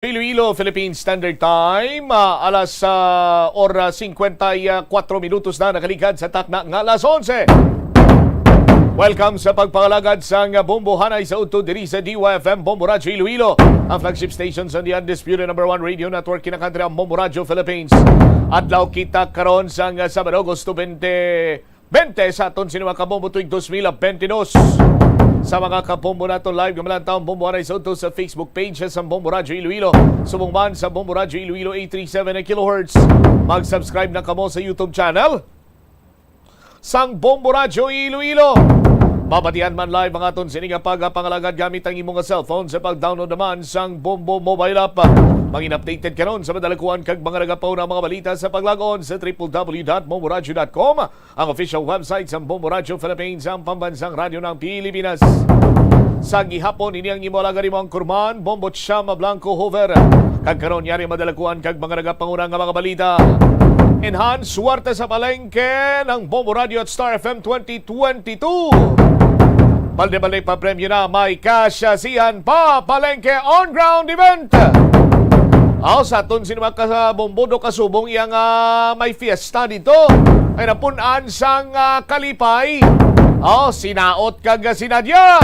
Iloilo, Philippine Standard Time, alas ora 54 minutos na nakaligad sa takna ng alas 11. Welcome sa pagpangalagad sa Bombohanay sa Utod diri sa DYFM Bombo Radio Iloilo, ang flagship station sa the undisputed #1 radio network kinakantri ang Bombo Radio Philippines. Adlaw kita karon sa Sabado, Agosto 20 sa aton sinima ka Bombo tuig 2022. Sa mga kabombo nato live gamalan taong Bombohanay sa Utod sa Facebook page sa Bombo Radio Iloilo. Subong man sa Bombo Radio Iloilo 837 kHz. Mag-subscribe na kamo sa YouTube channel sang Bombo Radio Iloilo. Babatian man live mga aton sininga pagpangalagad gamit ang imong cellphone sa pag-download naman sang Bombo mobile app. Mangin updated karon sa madalakuan kag mga nagapaw na mga balita sa paglagon sa www.bomboradio.com, ang official website sa Bombo Radio Philippines, ang pambansang radyo ng Pilipinas. Sa gihapon ini ang imo lagari mo ang kurman Bombo Chama Blanco Hover. Kag karon yari madalakuan kag mga nagapangunang nga mga balita. Enhance suwerte sa palengke ng Bombo Radio at Star FM 2022. Balde-balde pa premyo na, may kasyasihan pa palengke on-ground event. Sa aton sinima ka sa Bombodo kasubong iyang may fiesta dito. Ay napunan sang kalipay. Sinaot kag sinadya.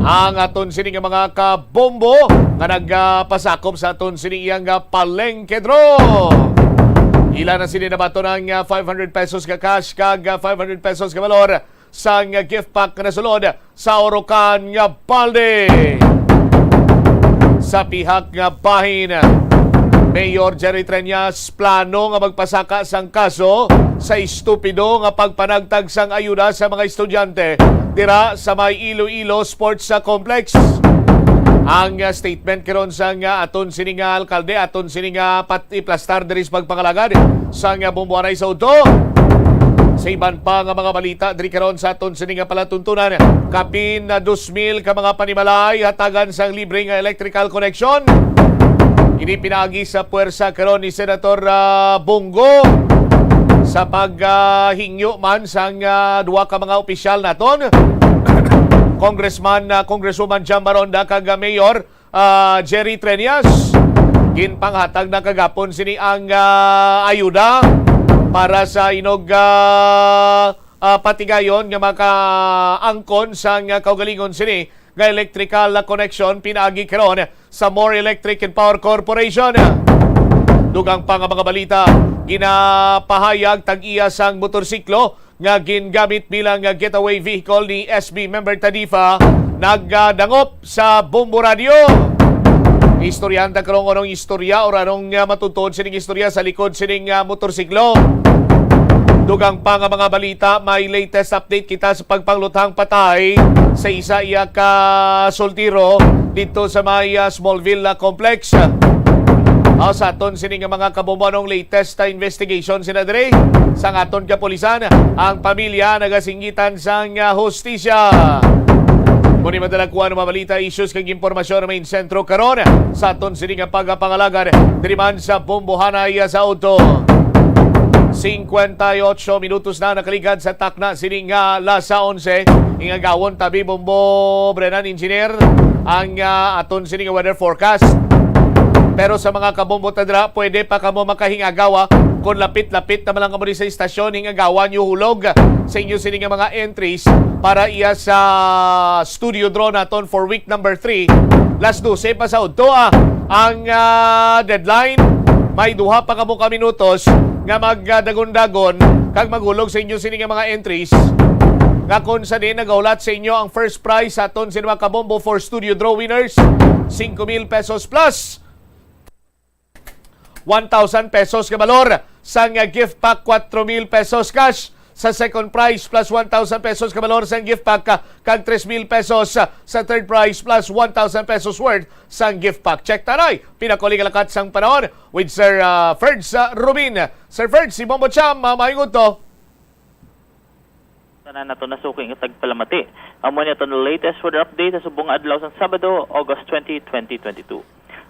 Ang aton sining mga kabombo nga nagpasakop sa aton sining iyang palengke draw. Ilan na sila nabato ng 500 pesos ka cash kag 500 pesos ka valor sa gift pack na sulod sa Orocan nga balde. Sa pihak nga bahin, Mayor Jerry Treñas plano nga magpasaka sang kaso sa estupido nga pagpanagtag sang ayuda sa mga estudyante dira sa may Iloilo Sports Complex. Ang statement karon sa aton sining alkalde, aton sining iplastar diri sa pagpangalagad sa Bombohanay sa Utod. Sa iban pa nga mga balita diri karon sa aton sining palatuntunan, kapin na 2,000 ka mga panimalay hatagan sang libre nga electrical connection. Ini pinagi sa puwersa karon ni Senator Bongo sa paghingyo man sang duha ka mga opisyal naton. Congresswoman Jam Maronda kag Mayor Jerry Treñas. Ginpanghatag na kagapon sini ang ayuda para sa inog patigayon nga makaangkon sa kaugalingon sini nga electrical connection pinaagi karon sa More Electric and Power Corporation. Dugang pa nga mga balita, ginapahayag tag-iya sang motorsiklo nga gingamit bilang getaway vehicle ni SB member Tadifa nagdangop sa Bombo Radio. Istoryanta karong anong istorya o anong matutod sining istorya sa likod sining motorsiklo. Dugang pa nga mga balita, may latest update kita sa pagpangluthang patay sa isa iya ka soltiro dito sa may Smallville Complex. Sa aton sining mga kabombanong latest investigation sinadre sa aton kapulisan, ang pamilya nagasinggitan sang hostisya. Muni madalakuan ng mabalita, issues kag impormasyon na main sentro karon sa aton sining pagpangalagan diri man sa Bombohanay sa Utod. 58 minutos na nakaligad sa takna sining alas 11. Ingagawon tabi Bombo Brennan Engineer ang aton sining weather forecast. Pero sa mga kabombo tadra, pwede pa kamo makahingagawa kung lapit-lapit na malang kamo sa istasyon, hingagawa nyo hulog sa inyo sining mga entries para iya sa studio draw naton for week number 3. Last 12 pa sa Udtoa ang deadline. May duha pa kamo ka minutos nga magdagon-dagon kag maghulog sa inyo sining mga entries. Nga kung sa din nagaulat sa inyo ang first prize sa aton sining mga kabombo for studio draw winners, 5,000 pesos plus 1,000 pesos ka valor. Sa gift pack, 4,000 pesos cash. Sa second prize plus 1,000 pesos ka valor sa gift pack kag 3,000 pesos sa third prize plus 1,000 pesos worth sa gift pack. Check taray, pinakuli kalakat sang panahon with Sir Ferds Rubin. Sir Ferds, si Bombo Cham, mahingod to. Tanan nato nasuking tagpalamati. Amo niya to latest weather update sa subong adlaw sa Sabado, August 20, 2022.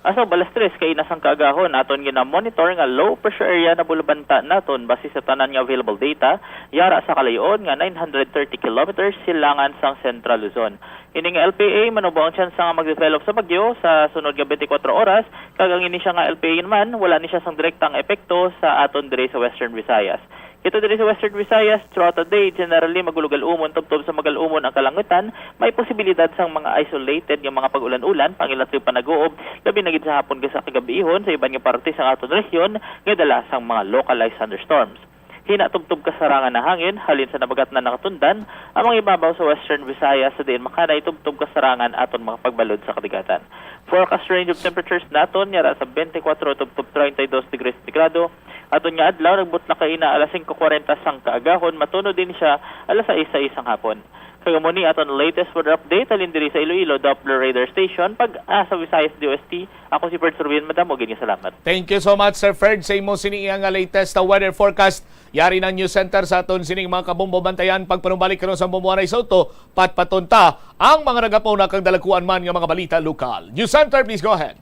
Aso balas 3 kay nasang kaagahon aton gina-monitor nga low pressure area na bulubanta naton base sa tanan nga available data yara sa kalayon nga 930 kilometers silangan sang Central Luzon. Ini nga LPA manubo ang chance nga mag-develop sa bagyo sa sunod nga 24 oras kag ang ini siya nga LPA naman wala ni siya sang direktang epekto sa aton dire sa Western Visayas. Ito diri sa Western Visayas, throughout the day, generally magulugal-umon, tubtob sa magal-umon ang kalangitan, may posibilidad sang mga isolated nga mga pag-ulan-ulan, pangilatri pa nag-uob, labi na gid sa hapon sa kagabiihon sa iban nga parte sa aton rehiyon, nga dala sang mga localized thunderstorms. Hinatubtob kasarangan na hangin, halin sa nabagat na nakatundan, ang mga ibabaw sa Western Visayas sa diin makanay tubtob kasarangan aton mga pagbalod sa katigatan. Forecast range of temperatures naton yara sa 24 tubtob 32 degrees Centrigrado. Aton nga adlaw nagbutla kay ina alas 5:40 sang kaagahon, matunod din siya alas 6:06 sang hapon. Kagamuni aton latest weather update alin diri sa Iloilo Doppler Radar Station sa Visayas DOST. Ako si Ferd Surbian, madam, og salamat. Thank you so much, Sir Ferd, sa imo siniya nga latest na weather forecast. Yari ng News Center sa aton sining mga kabombo bantayan pagpanumbalik karon sa Bumbuanay Soto patpatunta ang mga nagapuna kang dalakuan man nga mga balita lokal. News Center, please go ahead.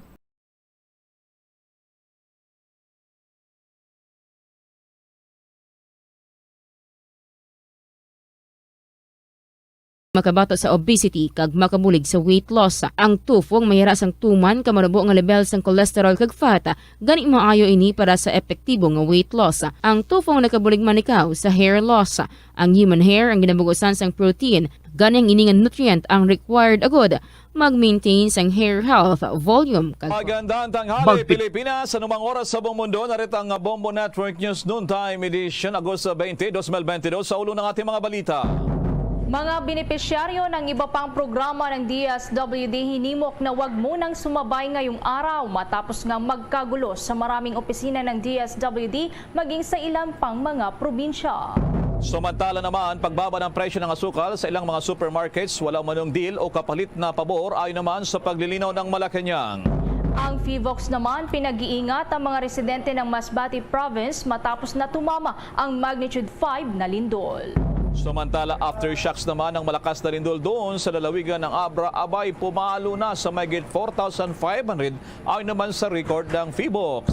Makabato sa obesity kag makabulig sa weight loss. Ang tufong mahira sang tuman kamarubo nga level sang cholesterol kag fat gani maayo ini para sa epektibo nga weight loss. Ang tufong nakabulig man ikaw sa hair loss. Ang human hair ang ginabugusan sang protein gani ang ini nga nutrient ang required agod mag-maintain sang hair health, volume kag Magandang tanghali Pilipinas, sa numang oras sa buong mundo. Narito ang Bombo Network News Noontime Edition, Agosto 20, 2022 sa ulo ng ating mga balita. Mga benepisyaryo ng iba pang programa ng DSWD hinimok na wag munang sumabay ngayong araw matapos nga magkagulo sa maraming opisina ng DSWD maging sa ilang pang mga probinsya. Samantala naman, pagbaba ng presyo ng asukal sa ilang mga supermarkets, wala manong deal o kapalit na pabor ayon naman sa paglilinaw ng Malacanang. Ang FIVOX naman pinag-iingat ang mga residente ng Masbate Province matapos na tumama ang magnitude 5 na lindol. Samantala, aftershocks naman ng malakas na lindol doon sa lalawigan ng Abra, abay pumalo na sa mahigit 4,500 ayon naman sa record ng FIVOX.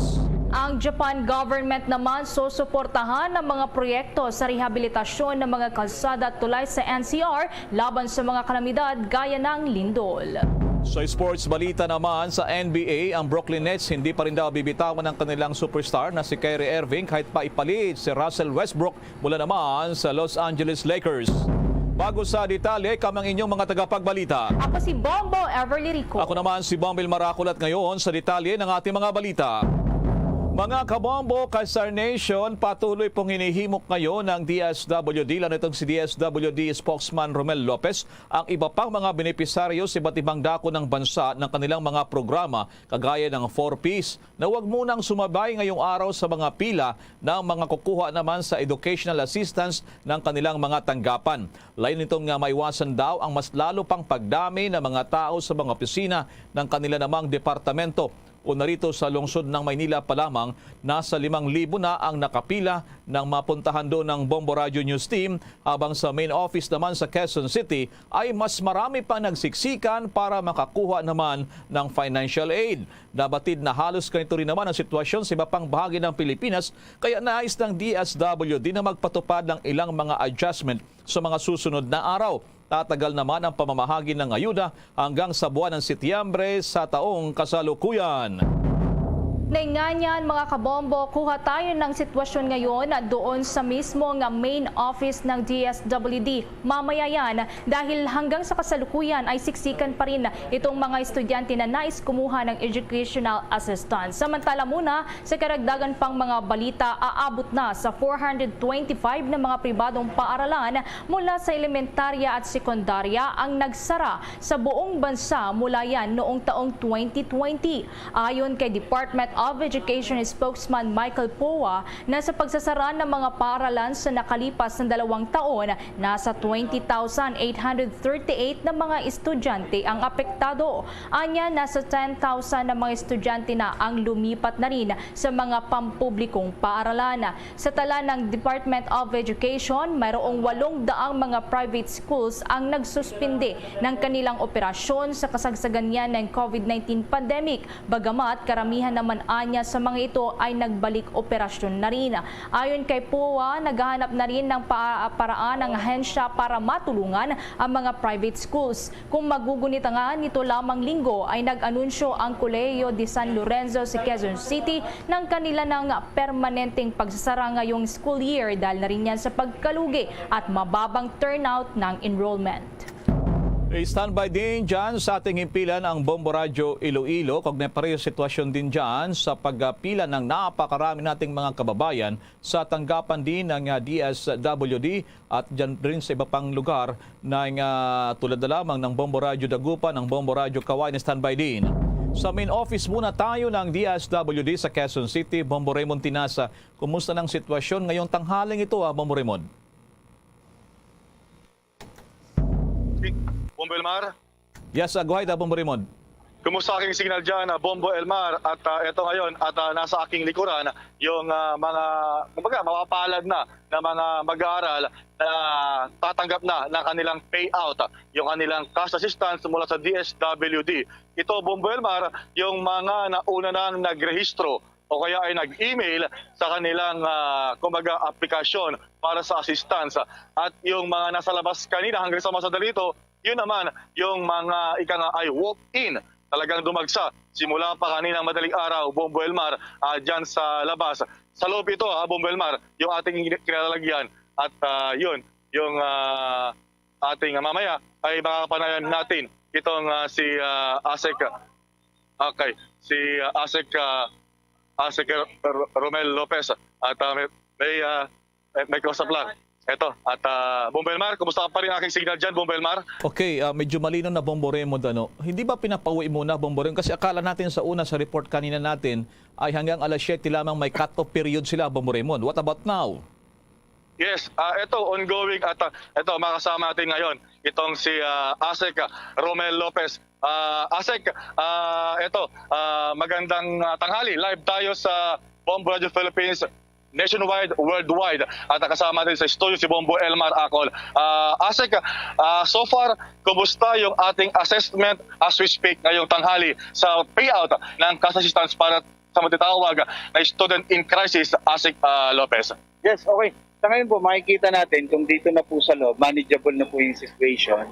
Ang Japan government naman susuportahan ng mga proyekto sa rehabilitasyon ng mga kalsada at tulay sa NCR laban sa mga kalamidad gaya ng lindol. Sa sports balita naman sa NBA, ang Brooklyn Nets hindi pa rin daw bibitawan ng kanilang superstar na si Kyrie Irving kahit pa ipalit si Russell Westbrook mula naman sa Los Angeles Lakers. Bago sa detalye, kamang inyong mga tagapagbalita. Ako si Bombo Everly Rico. Ako naman si Bombil Maraculat ngayon sa detalye ng ating mga balita. Mga kabombo, Kasar Nation, patuloy pong hinihimok ngayon ng DSWD, lalo itong si DSWD spokesman Romel Lopez, ang iba pang mga benepisaryo sa iba't ibang dako ng bansa ng kanilang mga programa, kagaya ng 4Ps, na huwag munang sumabay ngayong araw sa mga pila ng mga kukuha naman sa educational assistance ng kanilang mga tanggapan. Lain nitong maiwasan daw ang mas lalo pang pagdami ng mga tao sa mga opisina ng kanila namang departamento. O narito sa lungsod ng Maynila pa lamang, nasa 5,000 na ang nakapila ng mapuntahan doon ng Bombo Radio News Team, habang sa main office naman sa Quezon City ay mas marami pang nagsiksikan para makakuha naman ng financial aid. Nabatid na halos ganito rin naman ang sitwasyon sa iba pang bahagi ng Pilipinas, kaya nais ng DSWD na magpatupad ng ilang mga adjustment sa mga susunod na araw. Tatagal naman ang pamamahagi ng ayuda hanggang sa buwan ng Setyembre sa taong kasalukuyan. Nainganyan mga kabombo, kuha tayo ng sitwasyon ngayon doon sa mismo nga main office ng DSWD. Mamaya yan, dahil hanggang sa kasalukuyan ay siksikan pa rin itong mga estudyante na nais kumuha ng educational assistance. Samantala muna, sa karagdagan pang mga balita, aabot na sa 425 na mga pribadong paaralan mula sa elementarya at sekundarya ang nagsara sa buong bansa mula yan noong taong 2020. Ayon kay Department of Education spokesman Michael Poa na sa pagsasara ng mga paaralan sa nakalipas na 2 taon, nasa 20,838 na mga estudyante ang apektado. Anya, nasa 10,000 na mga estudyante na ang lumipat na rin sa mga pampublikong paaralan. Sa tala ng Department of Education, mayroong 800 mga private schools ang nagsuspinde ng kanilang operasyon sa kasagsagan niya ng COVID-19 pandemic. Bagamat karamihan naman anya sa mga ito ay nagbalik operasyon na rin. Ayon kay POA, naghahanap na rin ng paraan ng ahensya para matulungan ang mga private schools. Kung magugunit nga nito lamang linggo ay nag-anunsyo ang Colegio de San Lorenzo sa Quezon City ng kanila ng permanenteng pagsasara ngayong school year dahil na rin yan sa pagkalugi at mababang turnout ng enrollment. Standby din dyan sa ating himpilan ang Bombo Radyo Iloilo. Kaugnay pareho sitwasyon din dyan sa pagpila ng napakarami nating mga kababayan sa tanggapan din ng DSWD at dyan rin sa iba pang lugar na tulad na lamang ng Bombo Radyo Dagupan, ng Bombo Radyo Kawayan. Standby din. Sa main office muna tayo ng DSWD sa Quezon City. Bombo Raymond Tinasa, kumusta ng sitwasyon ngayong tanghaling ito, Bombo Raymond? Bombo Elmar. Yes, go ahead, Bombo Raymond. Kumusta aking signal dyan, Bombo Elmar? At ito ngayon, at nasa aking likuran, yung mga mapapalad na mga mag-aaral na tatanggap na ng kanilang payout, yung kanilang cash assistance mula sa DSWD. Ito, Bombo Elmar, yung mga nauna nang nagrehistro o kaya ay nag-email sa kanilang aplikasyon para sa assistance. At yung mga nasa labas kanina hanggang sa masadali ito, yun naman, yung mga ay walk-in, talagang dumagsa. Simula pa kaninang madaling araw, Bombo Elmar, dyan sa labas. Sa loob ito, Bombo Elmar, yung ating kinalalagyan. At yun, yung ating mamaya ay makakapanayan natin itong si Asek, okay, si Asek Romel Lopez. At may kausap lang. Ito, at Bombo Elmar, kumusta pa rin aking signal dyan, Bombo Elmar? Okay, medyo malinaw na, Bombo Raymond. Hindi ba pinapauwi muna, Bombo Raymond? Kasi akala natin sa una, sa report kanina natin, ay hanggang alas 7 lamang may cut-off period sila, Bombo Raymond. What about now? Yes, ito, ongoing. At ito, makasama natin ngayon, itong si Asek Romel Lopez. Asek, ito, magandang tanghali. Live tayo sa Bombo Radio Philippines, nationwide, worldwide, at kasama din sa studio si Bombo Elmar Acol. Asek, so far, kumusta yung ating assessment as we speak ngayong tanghali sa payout ng cash assistance para sa matitawag na student in crisis, Asek Lopez? Yes, okay. Sa ngayon po, makikita natin kung dito na po sa loob, manageable na po yung situation.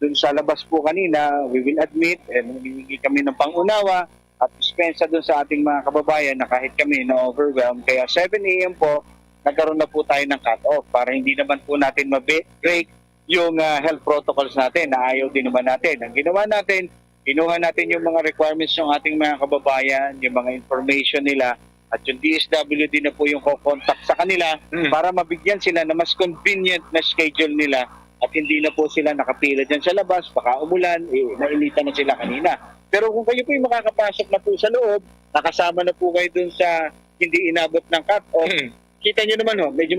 Doon sa labas po kanina, we will admit and humingi kami ng pangunawa at dispensa doon sa ating mga kababayan na kahit kami na-overwhelm. Kaya 7 a.m. po, nagkaroon na po tayo ng cut-off para hindi naman po natin ma-break yung health protocols natin na ayaw din naman natin. Ang ginawa natin, kinuha natin yung mga requirements ng ating mga kababayan, yung mga information nila, at yung DSWD na po yung contact sa kanila para mabigyan sila na mas convenient na schedule nila at hindi na po sila nakapila dyan sa labas, baka umulan, nainita na sila kanina. Pero kung kayo po yung makakapasok na po sa loob, nakasama na po kayo dun sa hindi inabot ng cut-off, kita nyo naman medyo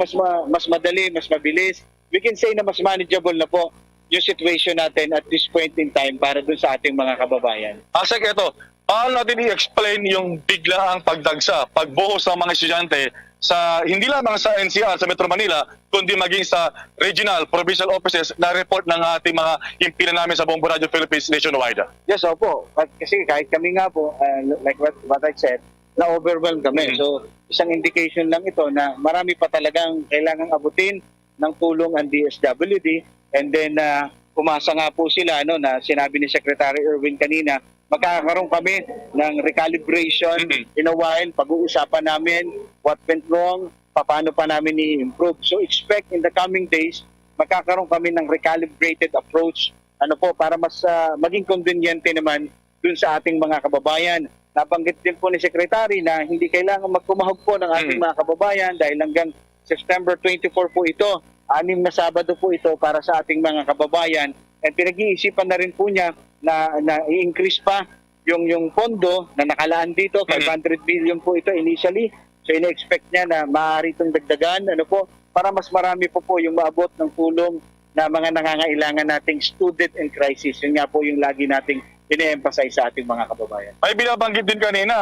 mas madali, mas mabilis. We can say na mas manageable na po yung situation natin at this point in time para dun sa ating mga kababayan. Asek, ito, paano natin i-explain yung biglaang pagdagsa, pagbuhos ng mga estudyante sa hindi lamang sa NCR, sa Metro Manila, kundi maging sa regional, provincial offices na report ng ating mga himpilan namin sa Bombo Radio Philippines nationwide? Yes, opo. Kasi kahit kami nga po, like what I said, na-overwhelm kami. So, isang indication lang ito na marami pa talagang kailangang abutin ng tulong ang DSWD. And then, umasa nga po sila, na sinabi ni Secretary Erwin kanina, magkakaroon kami ng recalibration in a while, pag-uusapan namin what went wrong, paano pa namin i-improve. So expect in the coming days, magkakaroon kami ng recalibrated approach para mas maging conveniente naman dun sa ating mga kababayan. Nabanggit din po ni Secretary na hindi kailangan magkumahog po ng ating mga kababayan dahil hanggang September 24 po ito, 6 na Sabado po ito para sa ating mga kababayan. At pinag-iisipan na rin po niya na i-increase pa yung pondo na nakalaan dito, 500 billion po ito initially. So ina-expect niya na maaari itong dagdagan para mas marami po yung maabot ng tulong na mga nangangailangan nating student in crisis. Yun nga po yung lagi nating ine-emphasize sa ating mga kababayan. Ay binabanggit din kanina,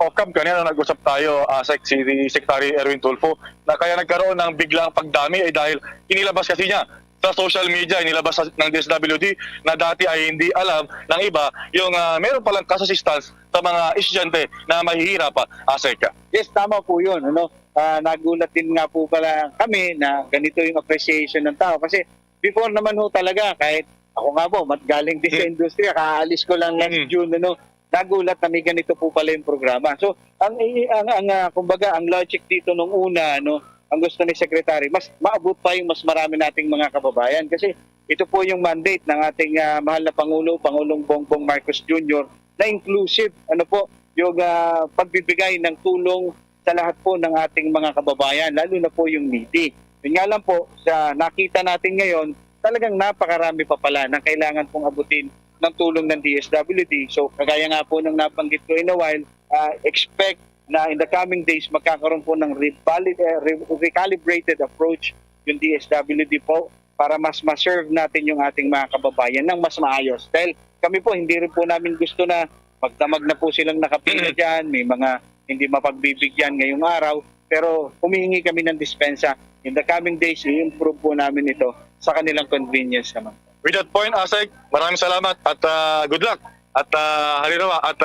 off-cam kanina nag-usap tayo si Secretary Erwin Tulfo na kaya nagkaroon ng biglang pagdami ay dahil inilabas kasi niya sa social media, inilabas ng DSWD na dati ay hindi alam ng iba yung meron palang cash assistance sa mga estudyante na mahihirap Asek. Yes, tama po yun. Nagulat din nga po pala kami na ganito yung appreciation ng tao. Kasi before naman talaga, kahit ako nga po, galing din sa industriya, kaalis ko lang last June, nagulat na may ganito po pala yung programa. So, kumbaga, ang logic dito nung una, ang gusto ni Secretary, mas maabot pa yung mas marami nating mga kababayan. Kasi ito po yung mandate ng ating mahal na Pangulong Bongbong Marcos Jr. na inclusive, yung pagbibigay ng tulong sa lahat po ng ating mga kababayan, lalo na po yung needy. Yun nga lang po, sa nakita natin ngayon, talagang napakarami pa pala na kailangan pong abutin ng tulong ng DSWD. So, kagaya nga po ng nabanggit ko in a while, expect na in the coming days magkakaroon po ng recalibrated approach yung DSWD po para mas ma-serve natin yung ating mga kababayan ng mas maayos. Dahil kami po, hindi rin po namin gusto na magdamag na po silang nakapila dyan, may mga hindi mapagbibigyan ngayong araw, pero humihingi kami ng dispensa. In the coming days, i-improve po namin ito sa kanilang convenience naman. With that point, Asek, maraming salamat at good luck. At halinawa at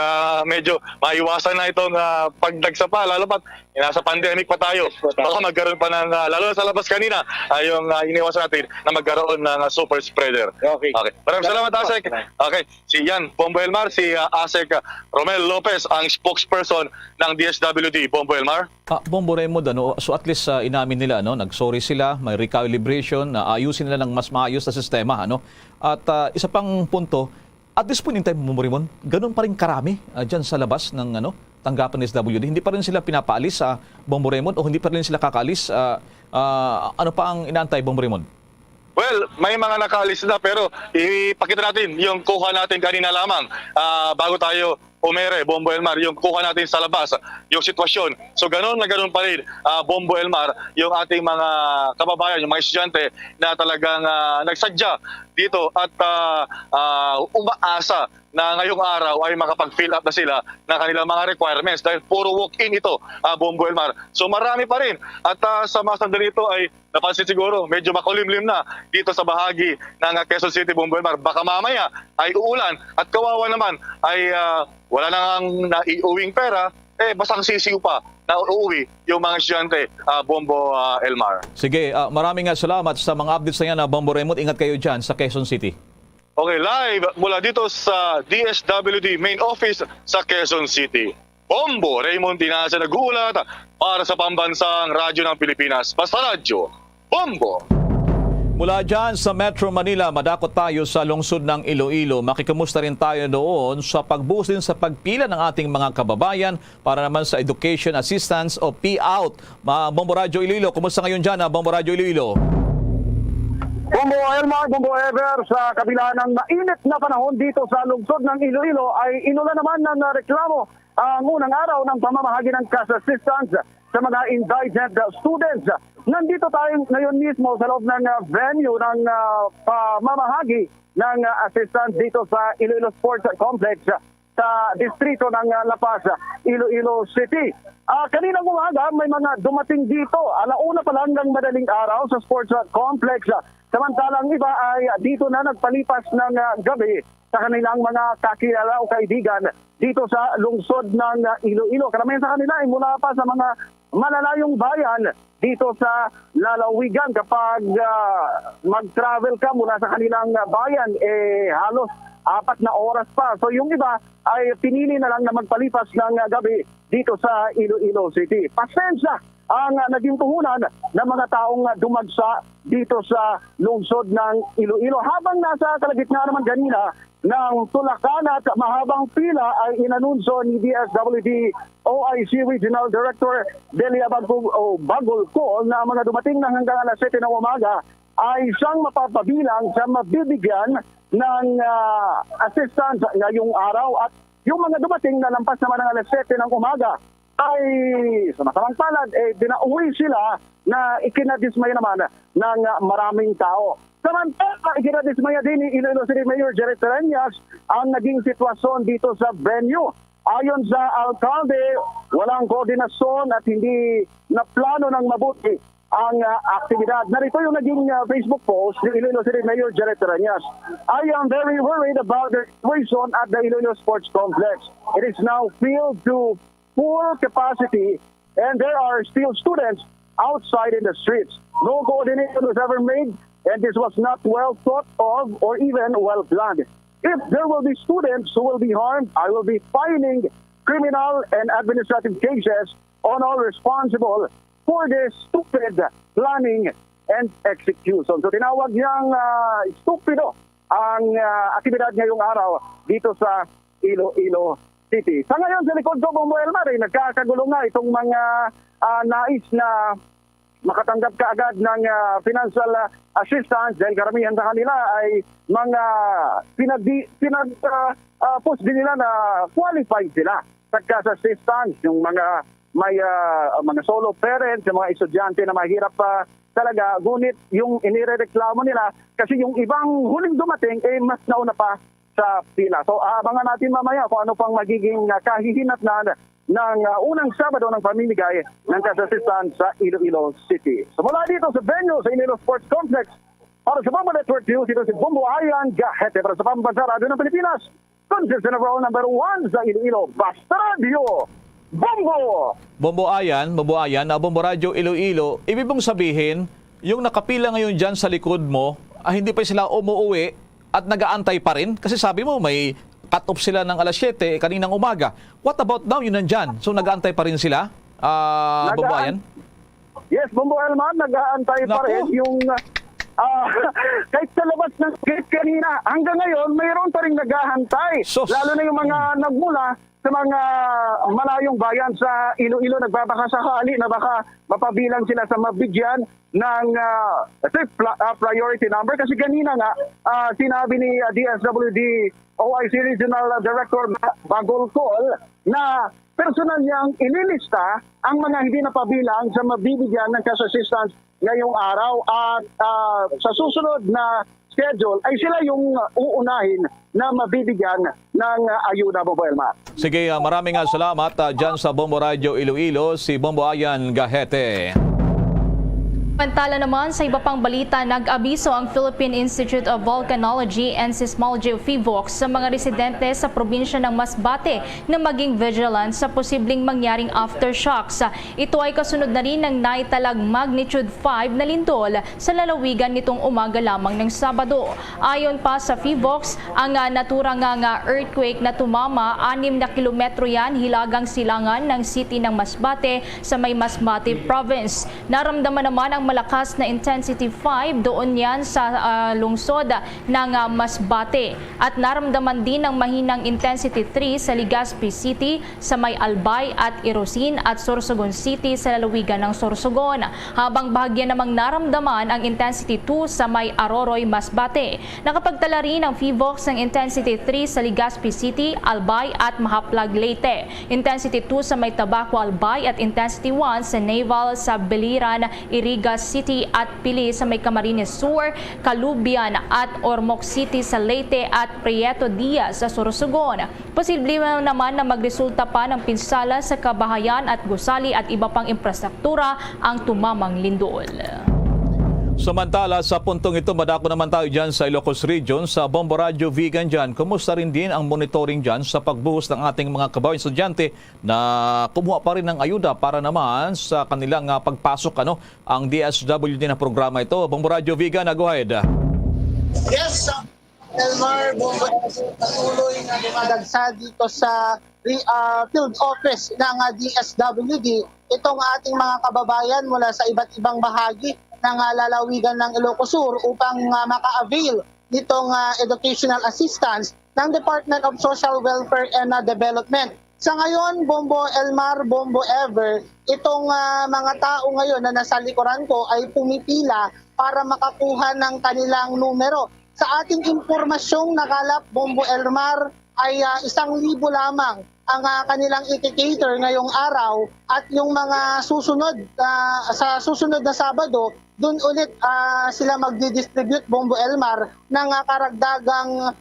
medyo maiwasan na itong pagdagsa pa, lalo pat nasa pandemic pa tayo. Baka magkaroon pa ng, lalo sa labas kanina, yung iniwasan natin na magkaroon ng super spreader. Okay. Maraming salamat, Asek. Okay, si Yan Bombo Elmar, si Asek Romel Lopez, ang spokesperson ng DSWD. Bombo Elmar. Bombo Raymond, so at least inamin nila, nag-sorry sila, may recalibration, ayusin nila ng mas maayos na sistema. At isa pang punto, at this point in time, Raymond, ganun pa rin karami dyan sa labas ng tanggapan ng SWD. Hindi pa rin sila pinapaalis sa Bombo Raymond o hindi pa rin sila kakaalis. Ano pa ang inaantay, Bombo Raymond? Well, may mga nakaalis na pero ipakita natin yung kuha natin kanina lamang bago tayo umere, Bombo Elmar, yung kuha natin sa labas, yung sitwasyon. So ganoon na ganoon pa rin, Bombo Elmar, yung ating mga kababayan, yung mga estudyante na talagang nagsadya dito at umaasa na ngayong araw ay makapag-fill up na sila ng kanilang mga requirements dahil puro walk-in ito, Bombo Elmar. So marami pa rin. At sa mga sandali ito ay napansin siguro, medyo makulimlim na dito sa bahagi ng Quezon City, Bombo Elmar. Baka mamaya ay uulan at kawawa naman ay wala nang naiuwing pera, basang sisiw pa na uuwi yung mga estudyante, Bombo Elmar. Sige, maraming salamat sa mga updates na yan, Bombo Raymond. Ingat kayo dyan sa Quezon City. Okay, live mula dito sa DSWD main office sa Quezon City. Bombo Raymond Dinasa nag-uulat para sa Pambansang Radyo ng Pilipinas. Basta Radyo, Bombo! Mula dyan sa Metro Manila, madakot tayo sa lungsod ng Iloilo. Makikamusta rin tayo doon sa pagbuhos din sa pagpila ng ating mga kababayan para naman sa Education Assistance o P-Out. Bombo Radyo Iloilo, kumusta ngayon dyan, Bombo Radyo Iloilo? Bombo Elmar, Bombo Ever, sa kabila ng mainit na panahon dito sa lungsod ng Iloilo ay inula naman ng reklamo ang unang araw ng pamamahagi ng cash assistance sa mga indigent students. Nandito tayo ngayon mismo sa loob ng venue ng pamamahagi ng assistance dito sa Iloilo Sports Complex sa distrito ng La Paz, Iloilo City. Kaninang umaga may mga dumating dito. Alauna pa lang ng madaling araw sa sports complex. Samantalang iba ay dito na nagpalipas ng gabi sa kanilang mga kakilala o kaibigan dito sa lungsod ng Iloilo. Karamihan sa kanila ay mula pa sa mga malalayong bayan dito sa lalawigan. Kapag mag-travel ka mula sa kanilang bayan, halos 4 na oras pa. So yung iba ay pinili na lang na magpalipas ng gabi dito sa Iloilo City. Pasensya ang naging puhunan ng mga taong dumagsa dito sa lungsod ng Iloilo. Habang nasa kalagitnaan naman kanina ng tulakan at mahabang pila ay inanunsyo ni DSWD OIC Regional Director Delia Bagolco na mga dumating na hanggang alas 7 ng umaga ay siyang mapapabilang sa mabibigyan ng assistance ngayong araw at yung mga dumating na lampas naman ng alas 7 ng umaga ay sa masamang palad, dinauwi sila na ikinadismaya naman ng maraming tao. Samantala, ikinadismaya din ni Iloilo City Mayor Jerry Terenias ang naging sitwasyon dito sa venue. Ayon sa alkalde, walang koordinasyon at hindi na plano ng mabuti ang aktibidad. Narito yung naging Facebook post ni Iloilo City Mayor Jerry Terenias. I am very worried about the situation at the Iloilo Sports Complex. It is now filled to full capacity and there are still students outside in the streets. No coordination was ever made and this was not well thought of or even well planned. If there will be students who will be harmed, I will be filing criminal and administrative cases on all responsible for this stupid planning and execution. So tinawag niyang stupido ang aktibidad ngayong araw dito sa Iloilo City. Sa ngayon, sa likod ko, Bombo Elmar, nagkakagulo nga itong mga nais na makatanggap kaagad ng financial assistance dahil karamihan sa kanila ay mga post din nila na qualified sila sa cash assistance. Yung mga may mga solo parents, yung mga estudyante na mahirap talaga, ngunit yung inirereklamo nila kasi yung ibang huling dumating mas nauna pa sa pila. So abangan natin mamaya kung ano pang magiging kahihinatnan ng unang Sabado ng pamimigay ng cash assistance sa Iloilo City. So mula dito sa venue sa Iloilo Sports Complex, para sa Bombo Network News, ito si Bombo Ayan Gahete para sa Pambansa Radio ng Pilipinas. Consistent overall number 1 sa Iloilo, Basta Radio, Bombo! Bombo Ayan, Bombo Radio Iloilo, ibig mong sabihin, yung nakapila ngayon dyan sa likod mo, hindi pa sila umuwi at nag-aantay pa rin? Kasi sabi mo, may cut-off sila ng alas 7 kaninang umaga. What about now yun nandyan? So nag-aantay pa rin sila, Bombo Ayan? Yes, Bombo Elman, nag-aantay pa rin yung... kahit sa labas ng gate kanina, hanggang ngayon, mayroon pa rin naghahantay. Lalo na yung mga nagmula sa mga malayong bayan sa Iloilo, nagbabaka sakali na baka mapabilang sila sa mabigyan ng priority number. Kasi kanina nga, sinabi ni DSWD OIC Regional Director Bagol Col na personal niyang inilista ang mga hindi napabilang sa mabibigyan ng cash assistance ngayong araw at sa susunod na schedule ay sila yung uunahin na mabibigyan ng ayuda, Bombo Elmar. Sige, maraming salamat dyan sa Bombo Radio Iloilo, si Bombo Ayan Gahete. Samantala naman sa iba pang balita, nag-abiso ang Philippine Institute of Volcanology and Seismology o PHIVOLCS sa mga residente sa probinsya ng Masbate na maging vigilant sa posibleng mangyaring aftershocks. Ito ay kasunod na rin ng naitalag magnitude 5 na lindol sa lalawigan nitong umaga lamang ng Sabado. Ayon pa sa PHIVOLCS, ang naturang earthquake na tumama 6 na kilometro yan hilagang silangan ng city ng Masbate sa may Masbate province. Naramdaman naman ang malakas na intensity 5 doon yan sa lungsod ng Masbate. At naramdaman din ang mahinang intensity 3 sa Legazpi City, sa may Albay at Irosin at Sorsogon City sa lalawigan ng Sorsogon. Habang bahagya namang naramdaman ang intensity 2 sa may Aroroy, Masbate. Nakapagtala rin ang PHIVOLCS ng intensity 3 sa Legazpi City, Albay at Mahaplag, Leyte. Intensity 2 sa may Tabaco, Albay at intensity 1 sa Naval sa Biliran, Iriga City at Pili sa may Camarines Sur, Calubian at Ormoc City sa Leyte at Prieto Diaz sa Sorsogon. Posible naman na magresulta pa ng pinsala sa kabahayan at gusali at iba pang infrastruktura ang tumamang lindol. Samantala, sa puntong ito, madako naman tayo dyan sa Ilocos Region, sa Bombo Radio Vegan dyan. Kumusta rin din ang monitoring dyan sa pagbuhos ng ating mga kababayan estudyante na kumuha pa rin ng ayuda para naman sa kanilang pagpasok ang DSWD na programa ito. Bombo Radio Vegan, go ahead. Yes, Elmar, Bombo patuloy na dumadagsa dito sa field office ng DSWD. Itong ating mga kababayan mula sa iba't ibang bahagi ng lalawigan ng Ilocos Sur upang maka-avail nitong educational assistance ng Department of Social Welfare and Development. Sa ngayon, Bombo Elmar, Bombo Ever, itong mga tao ngayon na nasa likuran ko ay pumipila para makakuha ng kanilang numero. Sa ating impormasyong nakalap, Bombo Elmar, ay 1,000 lamang ang kanilang i-cater ngayong araw at yung mga susunod sa susunod na Sabado, doon ulit sila magdi-distribute, Bombo Elmar, ng karagdagang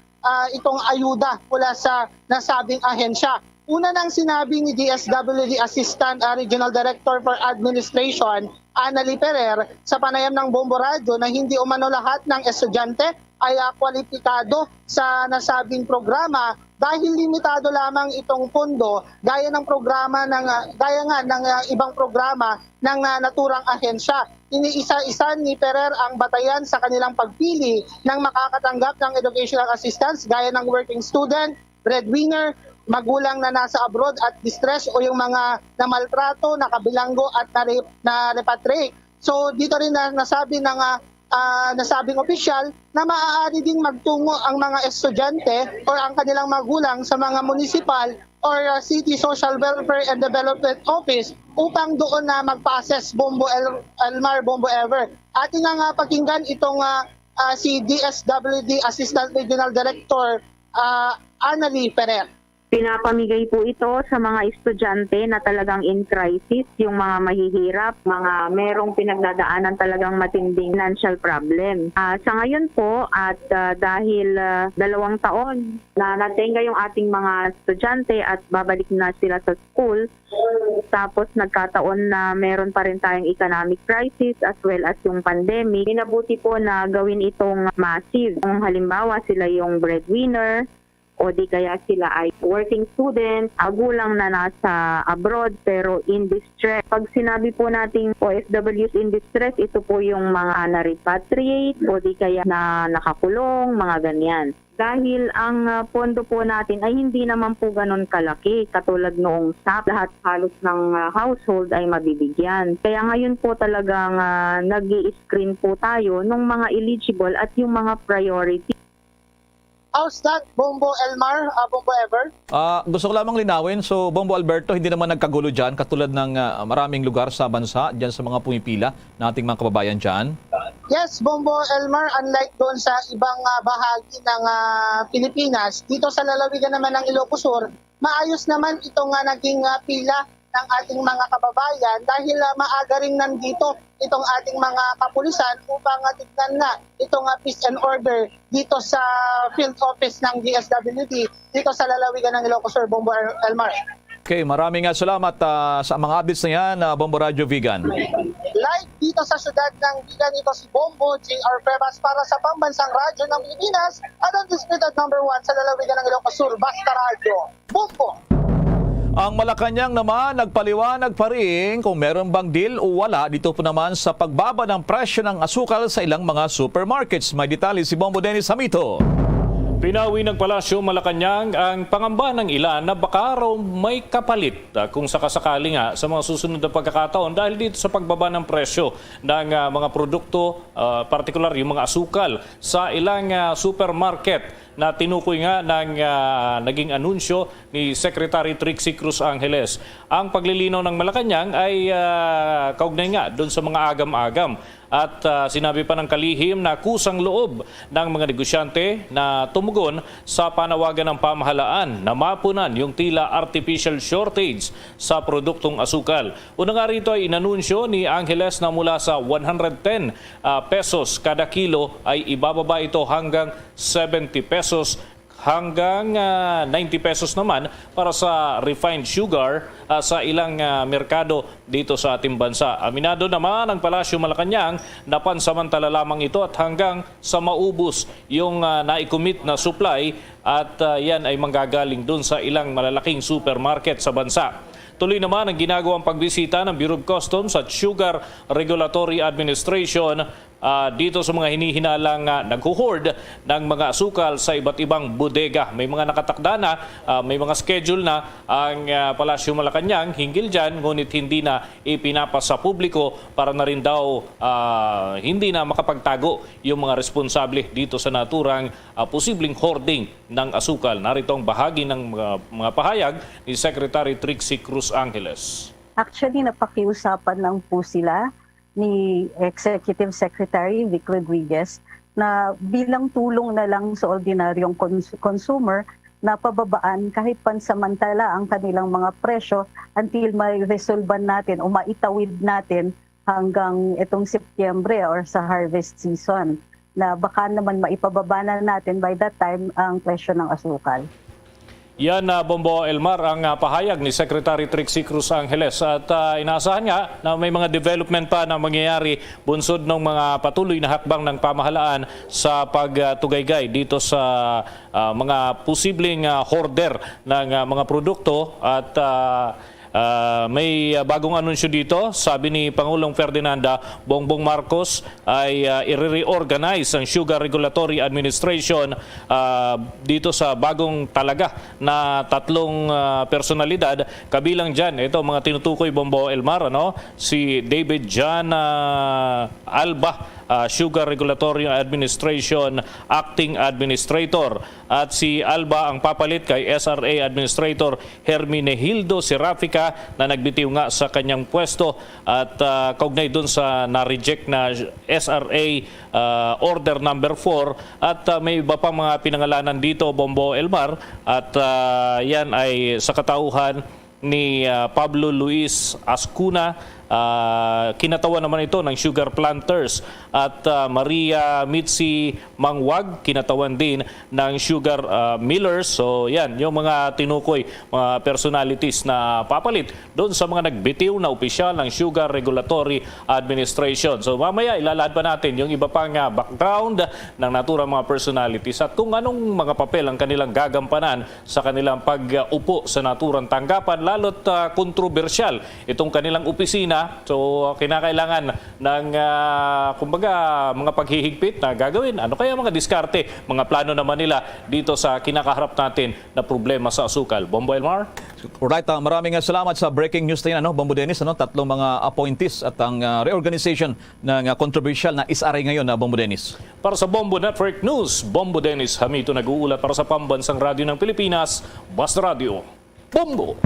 itong ayuda mula sa nasabing ahensya. Una nang sinabi ni DSWD Assistant Regional Director for Administration, Annalie Ferrer, sa panayam ng Bombo Radio na hindi umano lahat ng estudyante ay kwalipikado sa nasabing programa dahil limitado lamang itong pondo gaya ng programa ng ibang programa ng naturang ahensya. Iniisa-isa ni Ferrer ang batayan sa kanilang pagpili ng makakatanggap ng educational assistance gaya ng working student, breadwinner, magulang na nasa abroad at distress o yung mga namaltrato, nakabilanggo at na-repatriate. So dito rin nasabi ng nasabing opisyal na maaari ding magtungo ang mga estudyante o ang kanilang magulang sa mga municipal or City Social Welfare and Development Office upang doon na magpa-assess Bombo Elmar, Bombo Ever. Ating nga pakinggan itong si DSWD Assistant Regional Director Annalie Ferrer. Pinapamigay po ito sa mga estudyante na talagang in crisis, yung mga mahihirap, mga merong pinagdadaanan talagang matinding financial problem. Sa ngayon po at dahil 2 taon na natenga yung ating mga estudyante at babalik na sila sa school, tapos nagkataon na meron pa rin tayong economic crisis as well as yung pandemic, inabuti po na gawin itong massive. Kung halimbawa sila yung breadwinner, o di kaya sila ay working student, magulang na nasa abroad pero in distress. Pag sinabi po nating OFWs in distress, ito po yung mga na-repatriate o di kaya na nakakulong, mga ganyan. Dahil ang pondo po natin ay hindi naman po ganun kalaki katulad noong SAP, lahat halos ng household ay mabibigyan. Kaya ngayon po talagang nag-i-screen po tayo ng mga eligible at yung mga priority. How's that, Bombo Elmar, Bombo Ever? Gusto ko lamang linawin, so Bombo Alberto, hindi naman nagkagulo dyan katulad ng maraming lugar sa bansa, dyan sa mga pumipila na ating mga kababayan dyan? Yes, Bombo Elmar, unlike doon sa ibang bahagi ng Pilipinas, dito sa lalawigan naman ng Ilocos Sur, maayos naman itong naging pila ng ating mga kababayan dahil maaga rin nandito itong ating mga kapulisan upang tignan na itong peace and order dito sa field office ng DSWD dito sa lalawigan ng Ilocos Sur, Bombo Elmar. Okay, maraming salamat sa mga updates na yan, Bombo Radio Vegan. Live dito sa syudad ng Vegan, ito si Bombo J.R. Pebas para sa Pambansang Radyo ng Pilipinas at ang disputed number 1 sa lalawigan ng Ilocos Sur, Basta Radio. Bombo! Ang Malacanang naman nagpaliwanag pa rin kung meron bang deal o wala dito po naman sa pagbaba ng presyo ng asukal sa ilang mga supermarkets. May detalye si Bombo Dennis Hamito. Pinawi ng Palasyo Malacanang ang pangamba ng ilan na baka raw may kapalit kung sakasakali nga sa mga susunod na pagkakataon dahil dito sa pagbaba ng presyo ng mga produkto, partikular yung mga asukal sa ilang supermarket na tinukoy nga ng naging anunsyo ni Secretary Trixie Cruz Angeles. Ang paglilinaw ng Malacanang ay kaugnay nga doon sa mga agam-agam. At sinabi pa ng kalihim na kusang loob ng mga negosyante na tumugon sa panawagan ng pamahalaan na mapunan yung tila artificial shortage sa produktong asukal. Una nga rito ay inanunsyo ni Angeles na mula sa 110 pesos kada kilo ay ibababa ito hanggang 70 pesos hanggang 90 pesos naman para sa refined sugar sa ilang merkado dito sa ating bansa. Aminado naman ang Palasyo Malacanang na pansamantala lamang ito at hanggang sa maubos yung naikumit na supply at yan ay manggagaling dun sa ilang malalaking supermarket sa bansa. Tuloy naman ang ginagawang pagbisita ng Bureau of Customs at Sugar Regulatory Administration dito sa mga hinihinalang naghuhoard ng mga asukal sa iba't ibang bodega. May mga nakatakda na, may mga schedule na ang Palasyo Malacanang hinggil dyan, ngunit hindi na ipinapasa sa publiko para na rin daw hindi na makapagtago yung mga responsable dito sa naturang posibleng hoarding ng asukal. Narito ang bahagi ng mga pahayag ni Secretary Trixie Cruz Angeles. Actually, napakiusapan lang po sila ni Executive Secretary Vic Rodriguez na bilang tulong na lang sa ordinaryong consumer na pababaan kahit pansamantala ang kanilang mga presyo until ma-resolban natin o maitawid natin hanggang itong Setyembre or sa harvest season, na baka naman maipababa na natin by that time ang presyo ng asukal. Yan, Bombo Elmar, ang pahayag ni Secretary Trixie Cruz Angeles. At inaasahan nga na may mga development pa na mangyayari bunsod ng mga patuloy na hakbang ng pamahalaan sa pagtugaygay dito sa mga posibleng hoarder ng mga produkto. At may bagong anunsyo dito. Sabi ni Pangulong Ferdinanda Bongbong Marcos ay i-reorganize ang Sugar Regulatory Administration dito sa bagong talaga na 3 personalidad. Kabilang dyan, ito mga tinutukoy, Bombo Elmar, si David John Alba, Sugar Regulatory Administration Acting Administrator, at si Alba ang papalit kay SRA Administrator Herminegildo Serafica na nagbitiw nga sa kanyang pwesto at kaugnay dun sa na-reject na SRA Order number 4. At may iba pang mga pinangalanan dito, Bombo Elmar, at yan ay sa katauhan ni Pablo Luis Ascuna. Kinatawan naman ito ng Sugar Planters, at Maria Mitzi Mangwag kinatawan din ng Sugar Millers. So yan, yung mga tinukoy, mga personalities na papalit doon sa mga nagbitiw na opisyal ng Sugar Regulatory Administration. So mamaya ilalahad pa natin yung iba pang background ng naturang mga personalities at kung anong mga papel ang kanilang gagampanan sa kanilang pag-upo sa naturang tanggapan, lalo't kontrobersyal itong kanilang opisina. So kinakailangan ng kumbaga mga paghihigpit na gagawin. Ano kaya mga diskarte, mga plano naman nila dito sa kinakaharap natin na problema sa asukal. Bombo Elmar? Alright, maraming salamat sa breaking news na yan, Bombo Dennis. 3 mga appointees at ang reorganization ng controversial na SRA ngayon, Bombo Dennis. Para sa Bombo Network News, Bombo Dennis Hamito nag-uulat para sa Pambansang Radyo ng Pilipinas, Basta Radio. Bombo!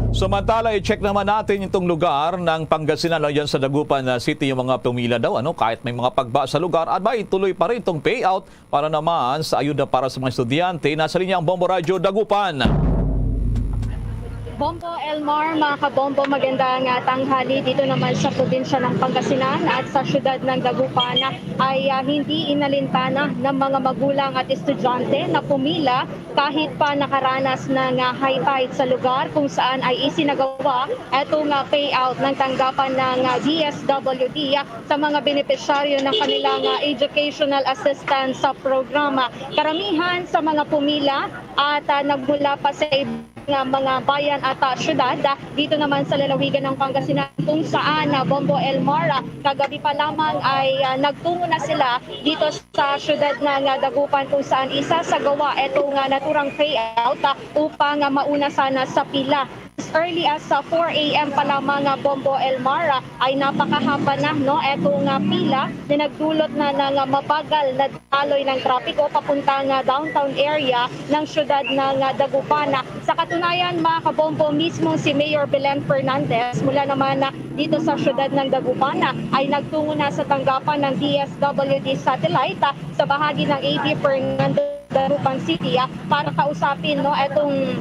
Samantala, i-check naman natin itong lugar ng Pangasinan yan sa Dagupan City, yung mga pumila daw, kahit may mga pagba sa lugar, at may tuloy pa rin itong payout para naman sa ayuda para sa mga estudyante. Nasa linya ang Bombo Radio Dagupan. Bombo Elmar, mga kabombo, magandang tanghali dito naman sa probinsya ng Pangasinan at sa syudad ng Dagupan ay hindi inalintana ng mga magulang at estudyante na pumila kahit pa nakaranas ng high tide sa lugar kung saan ay isinagawa itong payout ng tanggapan ng DSWD sa mga benepisyaryo ng kanilang educational assistance sa programa. Karamihan sa mga pumila at nagmula pa sa mga bayan at syudad dito naman sa lalawigan ng Pangasinan kung saan Bombo Elmar kagabi pa lamang ay nagtungo na sila dito sa syudad ng Dagupan kung saan isasagawa itong naturang payout upang mauna sana sa pila. As early as 4 a.m. pa lamang Bombo Elmar ay napakahaba na etong pila na nagdulot na ng mabagal na daloy ng trapiko papuntang downtown area ng syudad ng Dagupan. Sa katunayan, mga kabombo, mismo si Mayor Belen Fernandez mula naman dito sa syudad ng Dagupan ay nagtungo na sa tanggapan ng DSWD satellite sa bahagi ng AD Fernando Dagupan City para kausapin etong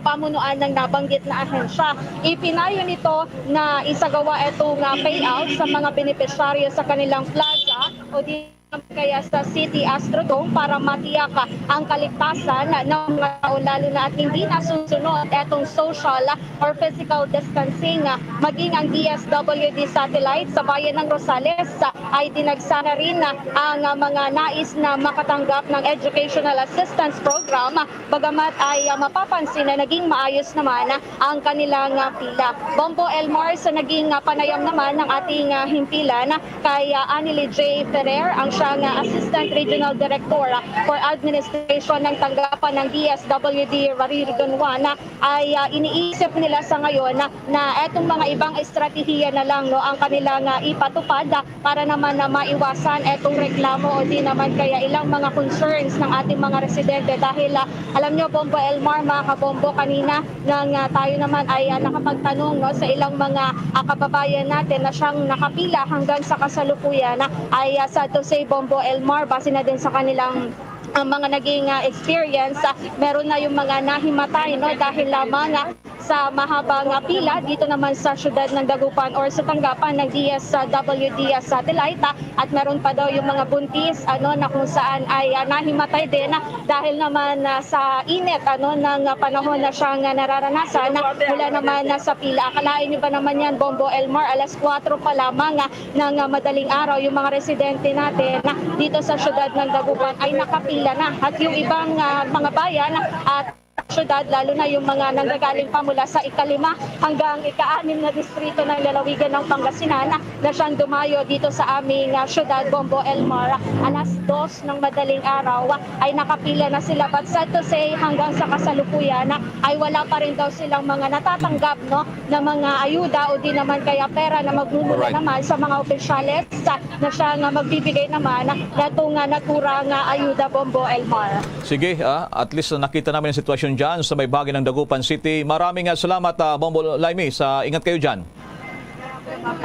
pamunuan ng nabanggit na ahensya. Ipinayo nito na isagawa itong payout sa mga benepisyaryo sa kanilang plaza o di kaya sa City Astrodome para matiyak ang kaligtasan ng mga tao, lalo na at hindi nasusunod itong social or physical distancing. Maging ang DSWD satellite sa bayan ng Rosales ay dinagsana rin ang mga nais na makatanggap ng Educational Assistance Program, bagamat ay mapapansin na naging maayos naman ang kanilang pila. Bombo Elmar, sa naging panayam naman ng ating himpilan kay Anily J. Ferrer, ang siyang Assistant Regional Director for Administration ng tanggapan ng DSWD Rarigan 1, ay iniisip nila sa ngayon na etong mga ibang estratehiya na lang ang kanilang ipatupad para naman na maiwasan etong reklamo o di naman kaya ilang mga concerns ng ating mga residente. Dahil alam nyo, Bombo Elmar, mga kabombo, kanina nang tayo naman ay nakapagtanong sa ilang mga kababayan natin na siyang nakapila hanggang sa kasalukuyan ay sad to say, Bombo Elmar, base na din sa kanilang ang mga naging experience, meron na yung mga nahimatay no dahil lamang sa mahabang pila dito naman sa syudad ng Dagupan or sa tanggapan ng DSWD satellite at meron pa daw yung mga buntis na kung saan ay nahimatay din dahil naman sa init ng panahon na siyang nararanasan mula naman sa pila. Akalain niyo ba naman yan, Bombo Elmar, alas 4 pa lamang ng madaling araw yung mga residente natin dito sa syudad ng Dagupan ay nakapila na at yung ibang mga bayan at syudad, lalo na yung mga nanggagaling pa mula sa ika-5 hanggang ika-6 na distrito ng lalawigan ng Pangasinan na siyang dumayo dito sa aming syudad, Bombo Elmar. Alas 2 ng madaling araw ay nakapila na sila, but sad to say hanggang sa kasalukuyan ay wala pa rin daw silang mga natatanggap na mga ayuda o di naman kaya pera na magmumula naman sa mga opisyales na siyang magbibigay naman na itong naturang ayuda, Bombo Elmar. Sige, at least nakita namin ang sitwasyon dyan sa may bahagi ng Dagupan City. Maraming salamat, Bombo Laimi. Ingat kayo dyan.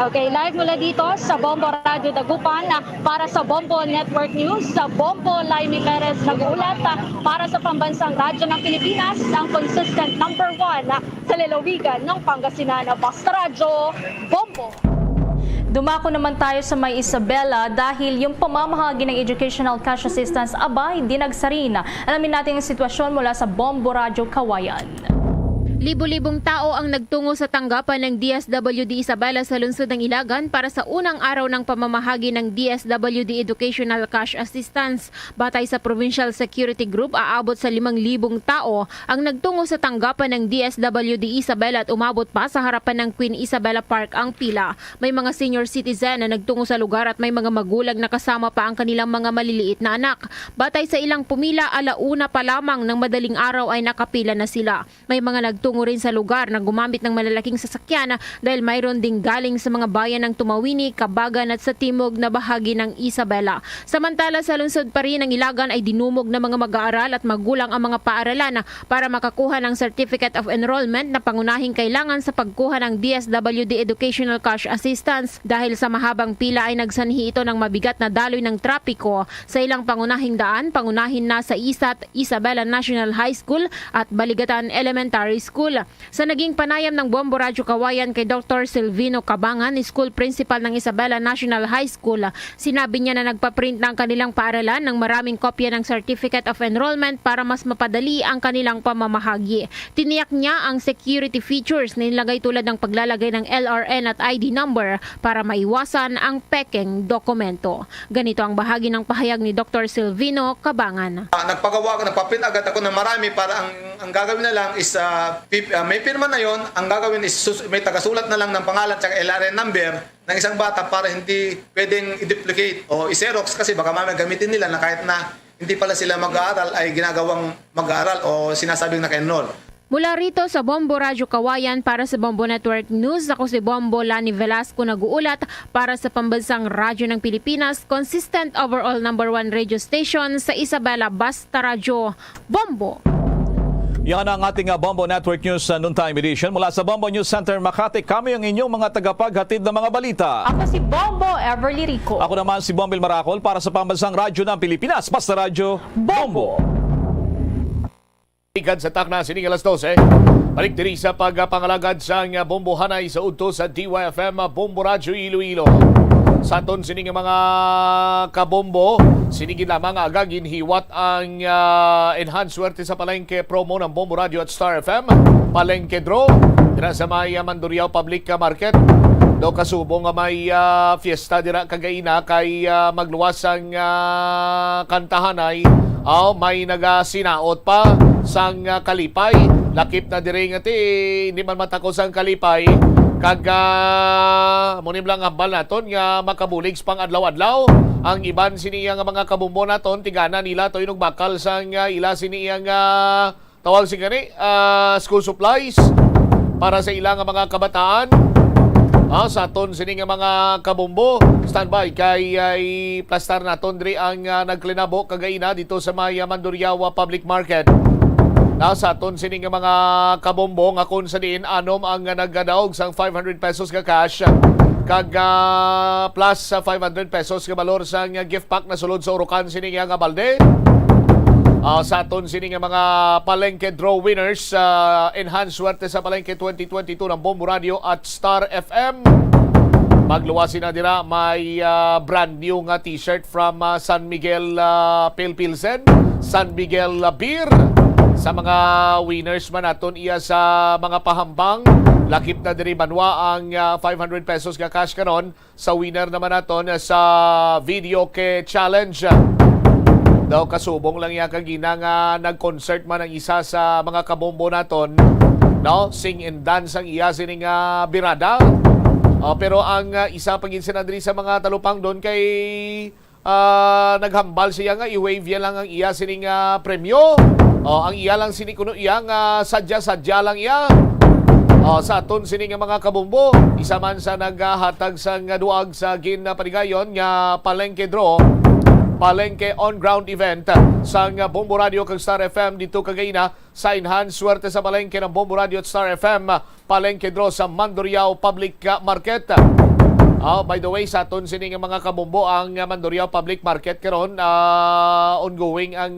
Okay, live mula dito sa Bombo Radio Dagupan para sa Bombo Network News, sa Bombo Laimi Perez nag-uulat para sa Pambansang Radyo ng Pilipinas, ang consistent number 1 sa lalawigan ng Pangasinan. Basta Radyo, Bombo! Dumako naman tayo sa may Isabela dahil yung pamamahagi ng Educational Cash Assistance abay dinagsarin. Alamin natin ang sitwasyon mula sa Bombo Radio Kawayan. Libo-libong tao ang nagtungo sa tanggapan ng DSWD Isabela sa lungsod ng Ilagan para sa unang araw ng pamamahagi ng DSWD Educational Cash Assistance. Batay sa Provincial Security Group, aabot sa 5,000 tao ang nagtungo sa tanggapan ng DSWD Isabela at umabot pa sa harapan ng Queen Isabela Park ang pila. May mga senior citizen na nagtungo sa lugar at may mga magulang na kasama pa ang kanilang mga maliliit na anak. Batay sa ilang pumila, 1:00 pa lamang ng madaling araw ay nakapila na sila. May mga nagtungo rin sa lugar na gumamit ng malalaking sasakyan dahil mayroon ding galing sa mga bayan ng Tumawini, Kabagan at sa timog na bahagi ng Isabela. Samantala sa lungsod pa rin ng Ilagan ay dinumog ng mga mag-aaral at magulang ang mga paaralan para makakuha ng Certificate of Enrollment na pangunahing kailangan sa pagkuha ng DSWD Educational Cash Assistance. Dahil sa mahabang pila ay nagsanhi ito ng mabigat na daloy ng trapiko sa ilang pangunahing daan, pangunahin na sa ISAT, Isabela National High School at Baligatan Elementary School. Sa naging panayam ng Bombo Radio Kawayan kay Dr. Silvino Cabangan, School Principal ng Isabela National High School, sinabi niya na nagpaprint ng kanilang paaralan ng maraming kopya ng Certificate of Enrollment para mas mapadali ang kanilang pamamahagi. Tiniyak niya ang security features na nilagay tulad ng paglalagay ng LRN at ID number para maiwasan ang pekeng dokumento. Ganito ang bahagi ng pahayag ni Dr. Silvino Cabangan. Nagpaprint agad ako ng marami para ang gagawin na lang is may pirma na yon, ang gagawin is may tagasulat na lang ng pangalan at LRN number ng isang bata para hindi pwedeng i-duplicate o i-xerox kasi baka mamaya gamitin nila na kahit na hindi pala sila mag-aaral ay ginagawang mag-aaral o sinasabing naka-enroll. Mula rito sa Bombo Radio Kawayan para sa Bombo Network News, ako si Bombo Lani Velasco nag-uulat para sa Pambansang Radyo ng Pilipinas, consistent overall number 1 radio station sa Isabela, Basta Radyo, Bombo! Yan ang ating Bombo Network News Noontime Edition. Mula sa Bombo News Center Makati, kami ang inyong mga tagapaghatid ng mga balita. Ako si Bombo Everly Rico. Ako naman si Bombil Maracol para sa Pambansang Radyo ng Pilipinas, Basta Radyo, Bombo! Ikan sa takna, sining alas 12. Balik diri sa pagpangalagad sa Bombo Hanay sa udto sa DYFM Bombo Radyo Iloilo. Sa aton sining mga kabombo, sinigin lamang agagin hiwat ang enhanced swerte sa palengke promo ng Bombo Radio at Star FM. Palengke draw, dira sa may Mandurriao Public Market. Do kasubo nga may fiesta dira kagaina kay magluwas ang kantahanay. May nagasinaot pa sang kalipay. Lakip na diri nga ti hindi man matakos ang kalipay. Munim lang hambal naton nga makabulig pang adlaw-adlaw. Ang iban siniya nga mga kabumbo naton tigana nila to inog bakal sang ila siniya nga tawag si gani school supplies para sa ilang mga kabataan. Sa aton sini nga mga kabumbo, standby kay plastar naton diri ang nagklinabo kagaina dito sa may Mandurriao Public Market. Sa aton sini nga mga kabombo nga kun sa diin anom ang nagadaog sang 500 pesos ka cash kag plus 500 pesos ka balor sang gift pack na sulod sa urukan sini nga balde. Sa aton sini nga mga palengke draw winners, enhanced swerte sa palengke 2022 ng Bombo Radio at Star FM. Magluwasin na dira, may brand new nga t-shirt from San Miguel Pale Pilsen, San Miguel Beer. Sa mga winners man naton iya sa mga pahambang, lakip na diri banwa ang 500 pesos nga cash karon. Sa winner naman naton sa video ke challenge. Daw kasubong lang iya kagina nga nag-concert man ang isa sa mga kabombo naton. No, sing and dance ang iya sining birada. Pero ang isa pagin sinadri sa mga talupang doon kay naghambal siya nga i-wave ya lang ang iya sining premyo. Ang iya lang sinikuno iya nga sadya-sadya lang iya. Sa aton sining mga kabumbo, isa man sa naghatag sa duag sa ginapanigayon nga palengke draw, palengke on-ground event sa Bombo Radio kag Star FM dito kagayna sa enhanced swerte sa palengke ng Bombo Radio at Star FM, palengke draw sa Mandurriao Public Market. By the way, sa aton sining mga kabumbo, ang Mandurriao Public Market karon ongoing ang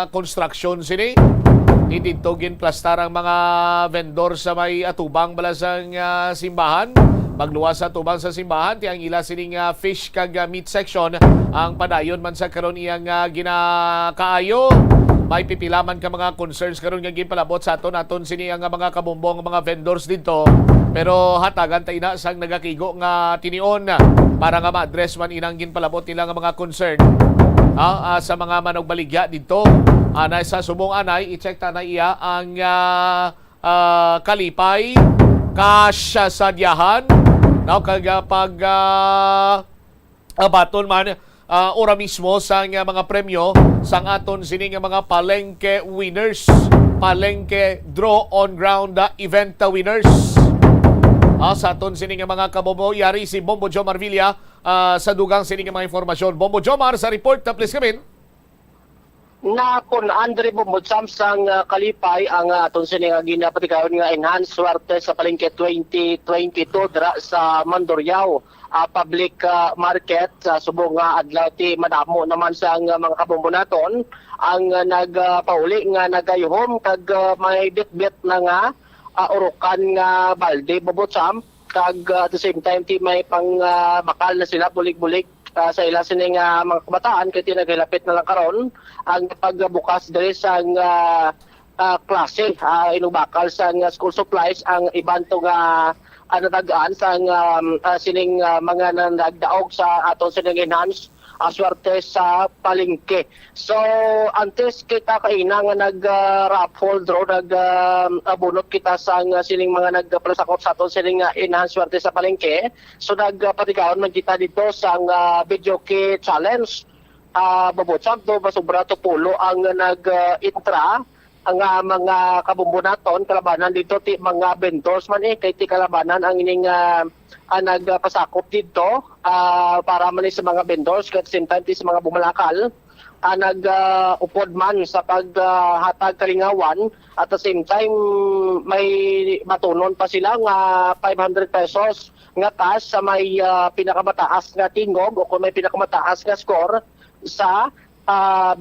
construction sini. Dito ginplastar ang mga vendor sa may atubang balasang simbahan. Magluwas sa tubang sa simbahan, tiyang ila sining fish kag meat section ang padayon man sa karon iyang ginakaayo. May pipilaman ka mga concerns karon nga ginpalabot sa aton sini ang mga kabumbong mga vendors dito. Pero hatagan ta ina sang nagakigo nga tinion para nga ma-address man inang ginpalabot nila nga mga concern. Sa mga manugbaligya dito, anay sa subong anay, i-check ta na iya ang kalipay, kasya sadyahan, pag abaton man, ora mismo sa mga premyo sang aton sining mga palengke winners, palengke draw on ground event winners. Sa aton sining mga kabombo, yari si Bombo Jomar Villa sa dugang sining mga informasyon. Bombo Jomar, sa report na please come in. Na kun Andre Bumutsam sang kalipay ang aton sining ginapatigayon nga enhanced swerte sa palengke 2022 dira sa Mandurriao public market sa subong adlaw ti madamo naman sa mga kabombo naton ang nagpauli nga nagayuhom kag may bit-bit na nga urukan nga balde Bumutsam kag at the same time ti may pang bakal na sila bulig-bulig sa ila sining mga kabataan kay tinagilapit na lang karon ang pagbukas diri sa klase inubakal sa school supplies ang iban to nga natagaan sa sining mga nagdaog sa aton sining enhanced swerte sa palengke. So antes kita kaina nga nag-raffle draw nag-abunot kita sa sining mga nagplasakot sa aton sining enhanced swerte sa palengke. So nagpatigaon man kita dito sa video key challenge. Babutsam do basubra to pulo ang nag-intra ang mga kabumbo naton kalabanan dito ti mga vendors man kay ti kalabanan ang ining nagpasakop dito para man sa mga vendors at same time sa mga bumalakal nag-upod man sa paghatag kalingawan at the same time may matunon pa sila nga 500 pesos nga cash sa may pinakamataas nga tingog o kung may pinakamataas nga score sa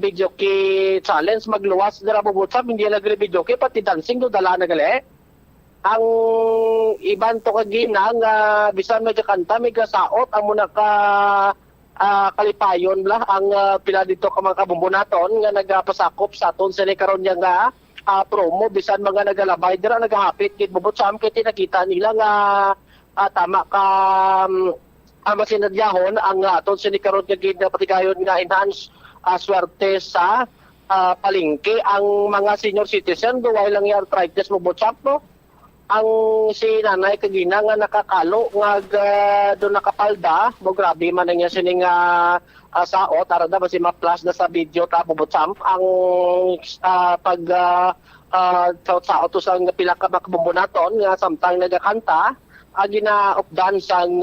video key challenge. Magluwas dira Bumutsam hindi nagre video key pati dancing do dala na gali. Ang iban to kagina nga bisan medyo kanta may gasaot ang muna ka kalipayon la ang pila dito ka mga kabumbo naton nga nagapasakop sa aton sila karon nga promo bisan mga nagalabay dira nagahapit kit Bumutsam kay nakita nila nga tama ka masinadyahon ang aton sila karon nga patigayon nga enhance swerte sa palengke ang mga senior citizen do way lang yung arthritis Bumutsam no. Ang si nanay kagina nga nakakalo nga do nakapalda mo grabe man niya sining saot arada basi ma-flash na sa video ta Bumutsam ang pag saot to sang pila ka makabumbo naton nga samtang nagakanta ginaupdan sang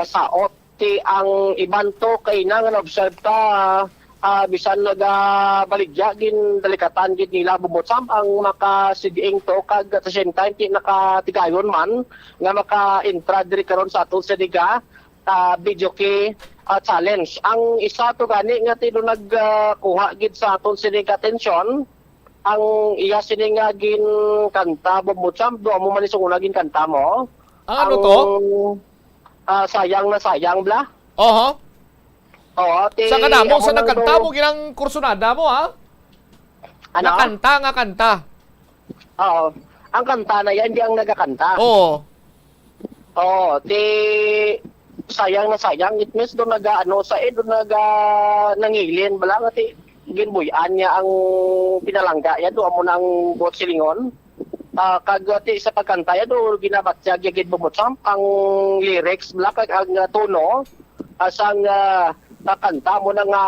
saot ti ang iban to kay na nga observe ta bisan nagabaligya gin dalikatan gid nila Bumutsam ang makasidiing to kag at the same time ti nakatigayon man nga maka-intra diri karon sa aton sa diga video key challenge. Ang isa to gani nga tino nagkuha gid sa aton sining atensyon, ang iya sining nga gin kanta Bombocham, do mo man isong una gin kanta mo. Ano to? Sayang na sayang bla. Oho. Oo, Sa kanamo sa ako nagkanta nang- mo ginang kursunada mo ha? Ano? Nga kanta. Oo. Ang kanta na yan, hindi ang nagakanta. Oo. Oo, sayang na sayang. It means doon doon nangilin. Bala nga ginbuyan niya ang pinalangga. Yan doon mo ng buot silingon. Kagati sa pagkanta yan doon ginabat siya gigid Bombocham. Ang lyrics, bala kag ang tono. Asang kanta mo na nga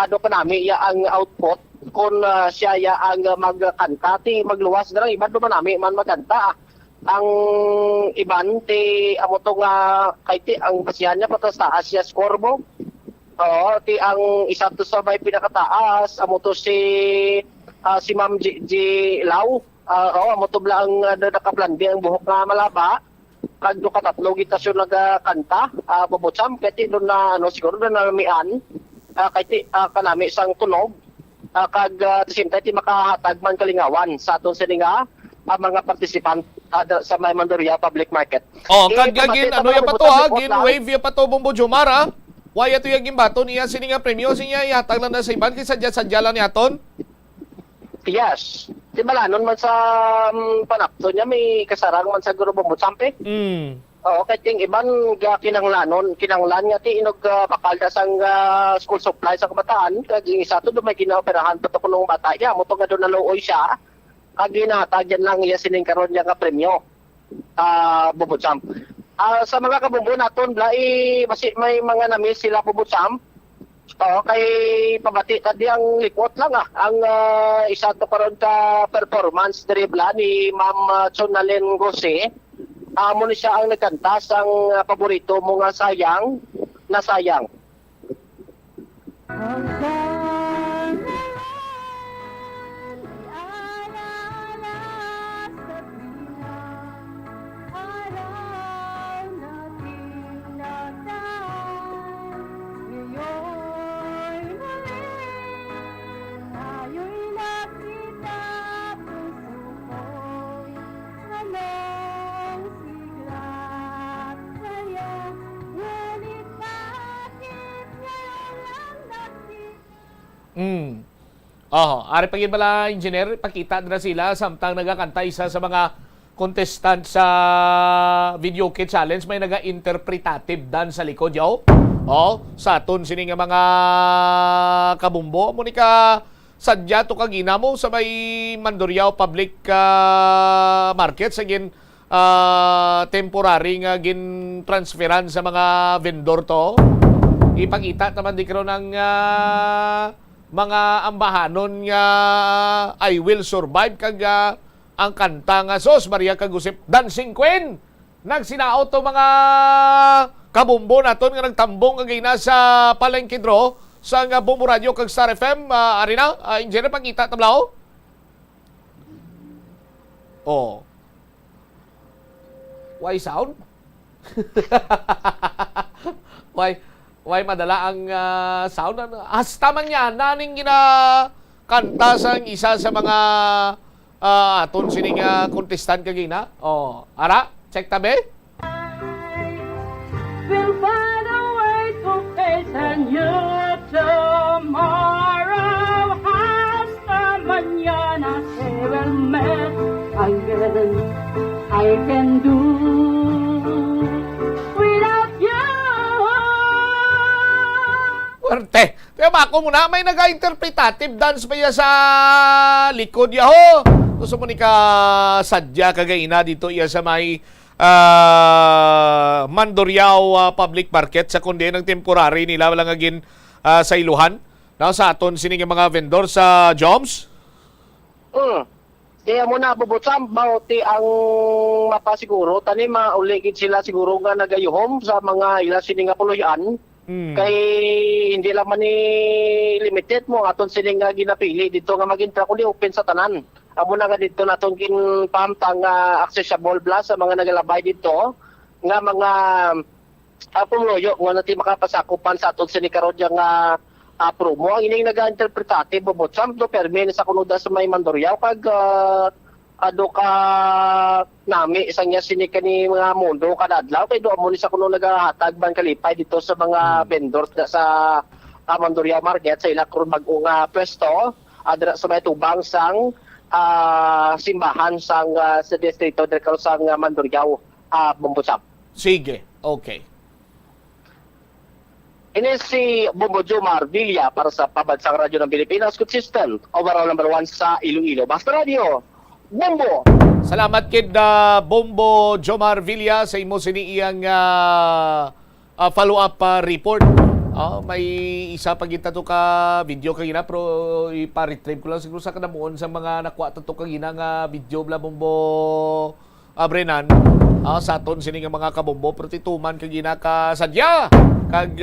ano ka namin ya ang output kung siya ya ang magkanta ti magluwas na lang iban do manami man magkanta ang iban ti amo to nga kay ti ang basihan niya patas taas siya score mo. Oo, ti ang isa to sa may pinakataas amo to si Ma'am G Lau. Oo, amo to bla ang nakaplandi ang buhok nga malaba. Kagdo ka tatlo gitasyon nagkanta Bombocham kay doon na siguro na namian kay kanami isang tunog kag same time makahatag man kalingawan sa aton sininga mga participant sa may Mandoria Public Market. Kagagin ano ya pato ha, gin wave ya pato Bombojomar ha. Why ato yung baton iya sininga premyo sinya ihatag lang na sa iban kay sadya lang ni aton. Yes. Di balanon man sa panapto niya may kasarang man sa Guro Bombocham pe. Oo, kaya yung iban kinanglan nga ti inog pakalda sang school supply sa kabataan. Kag yung isa to do may ginaoperahan pa to kunong bata niya. Mo to nga doon naluoy siya. Kag ginatag yan lang iya sining karon niya nga premyo. Bombocham. Sa mga kabumbo naton, basi may mga namis sila Bombocham. Oo, kay pabati tadi ang likot lang ang isa to karon ka performance dribla ni Ma'am Chonalen Gose. Amo ni siya ang nagkanta sang paborito mo nga sayang na sayang. Ari pagin pala engineer, pakita na sila samtang nagakanta isa sa mga contestant sa video kit challenge may naga-interpretative dance sa likod yaw. Sa aton sini nga mga kabumbo mo ni ka sadya to kagina mo sa may Mandurriao Public Market sa gin temporary nga gin transferan sa mga vendor to. Ipakita naman di karon ng mga ambahanon nga I Will Survive kag ang kanta nga Sos Maria Kagusip Dancing Queen nagsinaot to mga kabumbo naton nga nagtambong kag ina sa palengke draw sa nga Bombo Radio kag Star FM arena engineer pakita tablaw. Why sound? Why madala ang sound? Hasta man yan, naning kanta sang isa sa mga aton sining contestant kagina. Ara, check tabi. We'll find a way to face a new tomorrow. Hasta mañana se will meet again. I can do without you. Warte. Kaya bako muna, may naga-interpretative dance pa sa likod yaho. Gusto mo ni ka sadya kagaina dito iya sa may Mandurriao Public Market sa kundi ng temporary nila walang agin sa iluhan. Sa aton sining mga vendor sa Joms. Kaya mo na Bombocham bauti ang mapasiguro tani mauligid sila siguro nga nagayuhom sa mga ila sining nga puluyan. Kay hindi lang man ni limited mo aton sining nga ginapili dito nga magintra kundi open sa tanan. Amo na nga dito naton ginpamtang accessible bla sa mga nagalabay dito nga mga pumuloyo nga nati makapasakupan sa aton sini karon nga promo ang ining nag-interpretate bobotsam do permi sa kunuda sa may Mandurriao kag ado ka nami isang niya sini kani mga mundo kada adlaw kay do mo ni sa kuno nagahatag ban kalipay dito sa mga vendors sa Mandurriao Market sa ila karon bag-o nga pwesto adra sa may tubang sang simbahan sang sa distrito dito sang Mandurriao bobotsam. Sige, okay. Ini si Bombo Jomar Villa para sa Pabansang Radyo ng Pilipinas, consistent, overall number 1 sa Iloilo. Basta Radio, Bombo! Salamat kid Bombo Jomar Villa sa imo siniiyang follow-up report. May isa pa kita to ka video kagina pero ipa-retrieve ko lang siguro sa kanamuon sa mga nakuha to kagina nga video bla Bombo Brenan. Sa aton sini nga mga kabombo pero tituman kagina ka sadya kag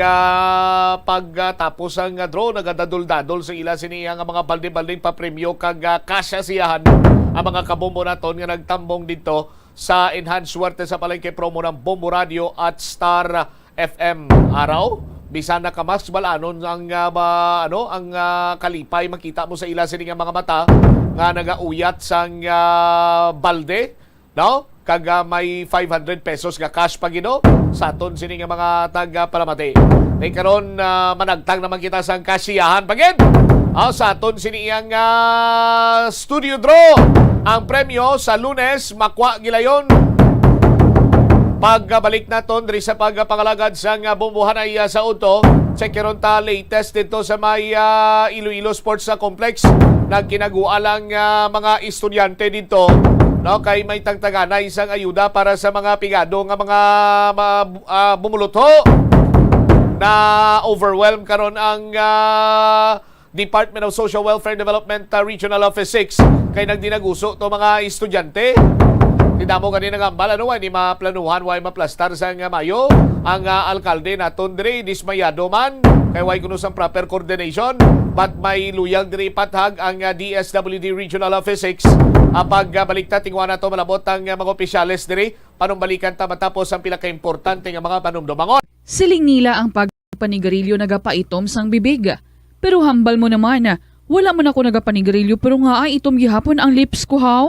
pagtapos ang draw nagadadol-dadol sa ila sini nga mga balde-baldeng pa-premyo kag kasya siyahan ang mga kabombo naton nga nagtambong dito sa Enhanced Suwerte sa palengke promo ng Bombo Radio at Star FM araw. Bisan na kamas balanon ang ang kalipay makita mo sa ila sini nga mga mata nga nagauyat sang balde, no? Kag may 500 pesos nga cash pagino sa aton sini nga mga taga Palamati. Kay karon managtang naman kita sang kasiyahan pagin. Sa aton sini yang studio draw ang premyo sa Lunes makwa gilayon. Pagbalik naton diri sa pagpangalagad sang bumbuhan ay sa auto, check karon ta latest dito sa may Iloilo Sports Complex. Nagkinagualang mga estudyante dito. No, kay may tagtagana isang ayuda para sa mga pigado nga mga bumulutho na overwhelmed karon ang Department of Social Welfare and Development Regional Office 6 kay nagdinaguso to mga estudyante. Tidamo kanina nga ambal ni maplanuhan way maplastar sa Mayo ang alkalde naton diri dismayado man kay way kuno sang proper coordination but may luyag diri pathag ang DSWD Regional Office 6 pagbalik ta tingwa na to malabot ang mga opisyales diri panumbalikan ta matapos ang pila ka importante nga mga panumdumangon. Siling nila ang pagpanigarilyo nagapaitom sang bibig. Pero hambal mo naman, wala man ako nagapanigarilyo pero nga ay itom gihapon ang lips ko haw.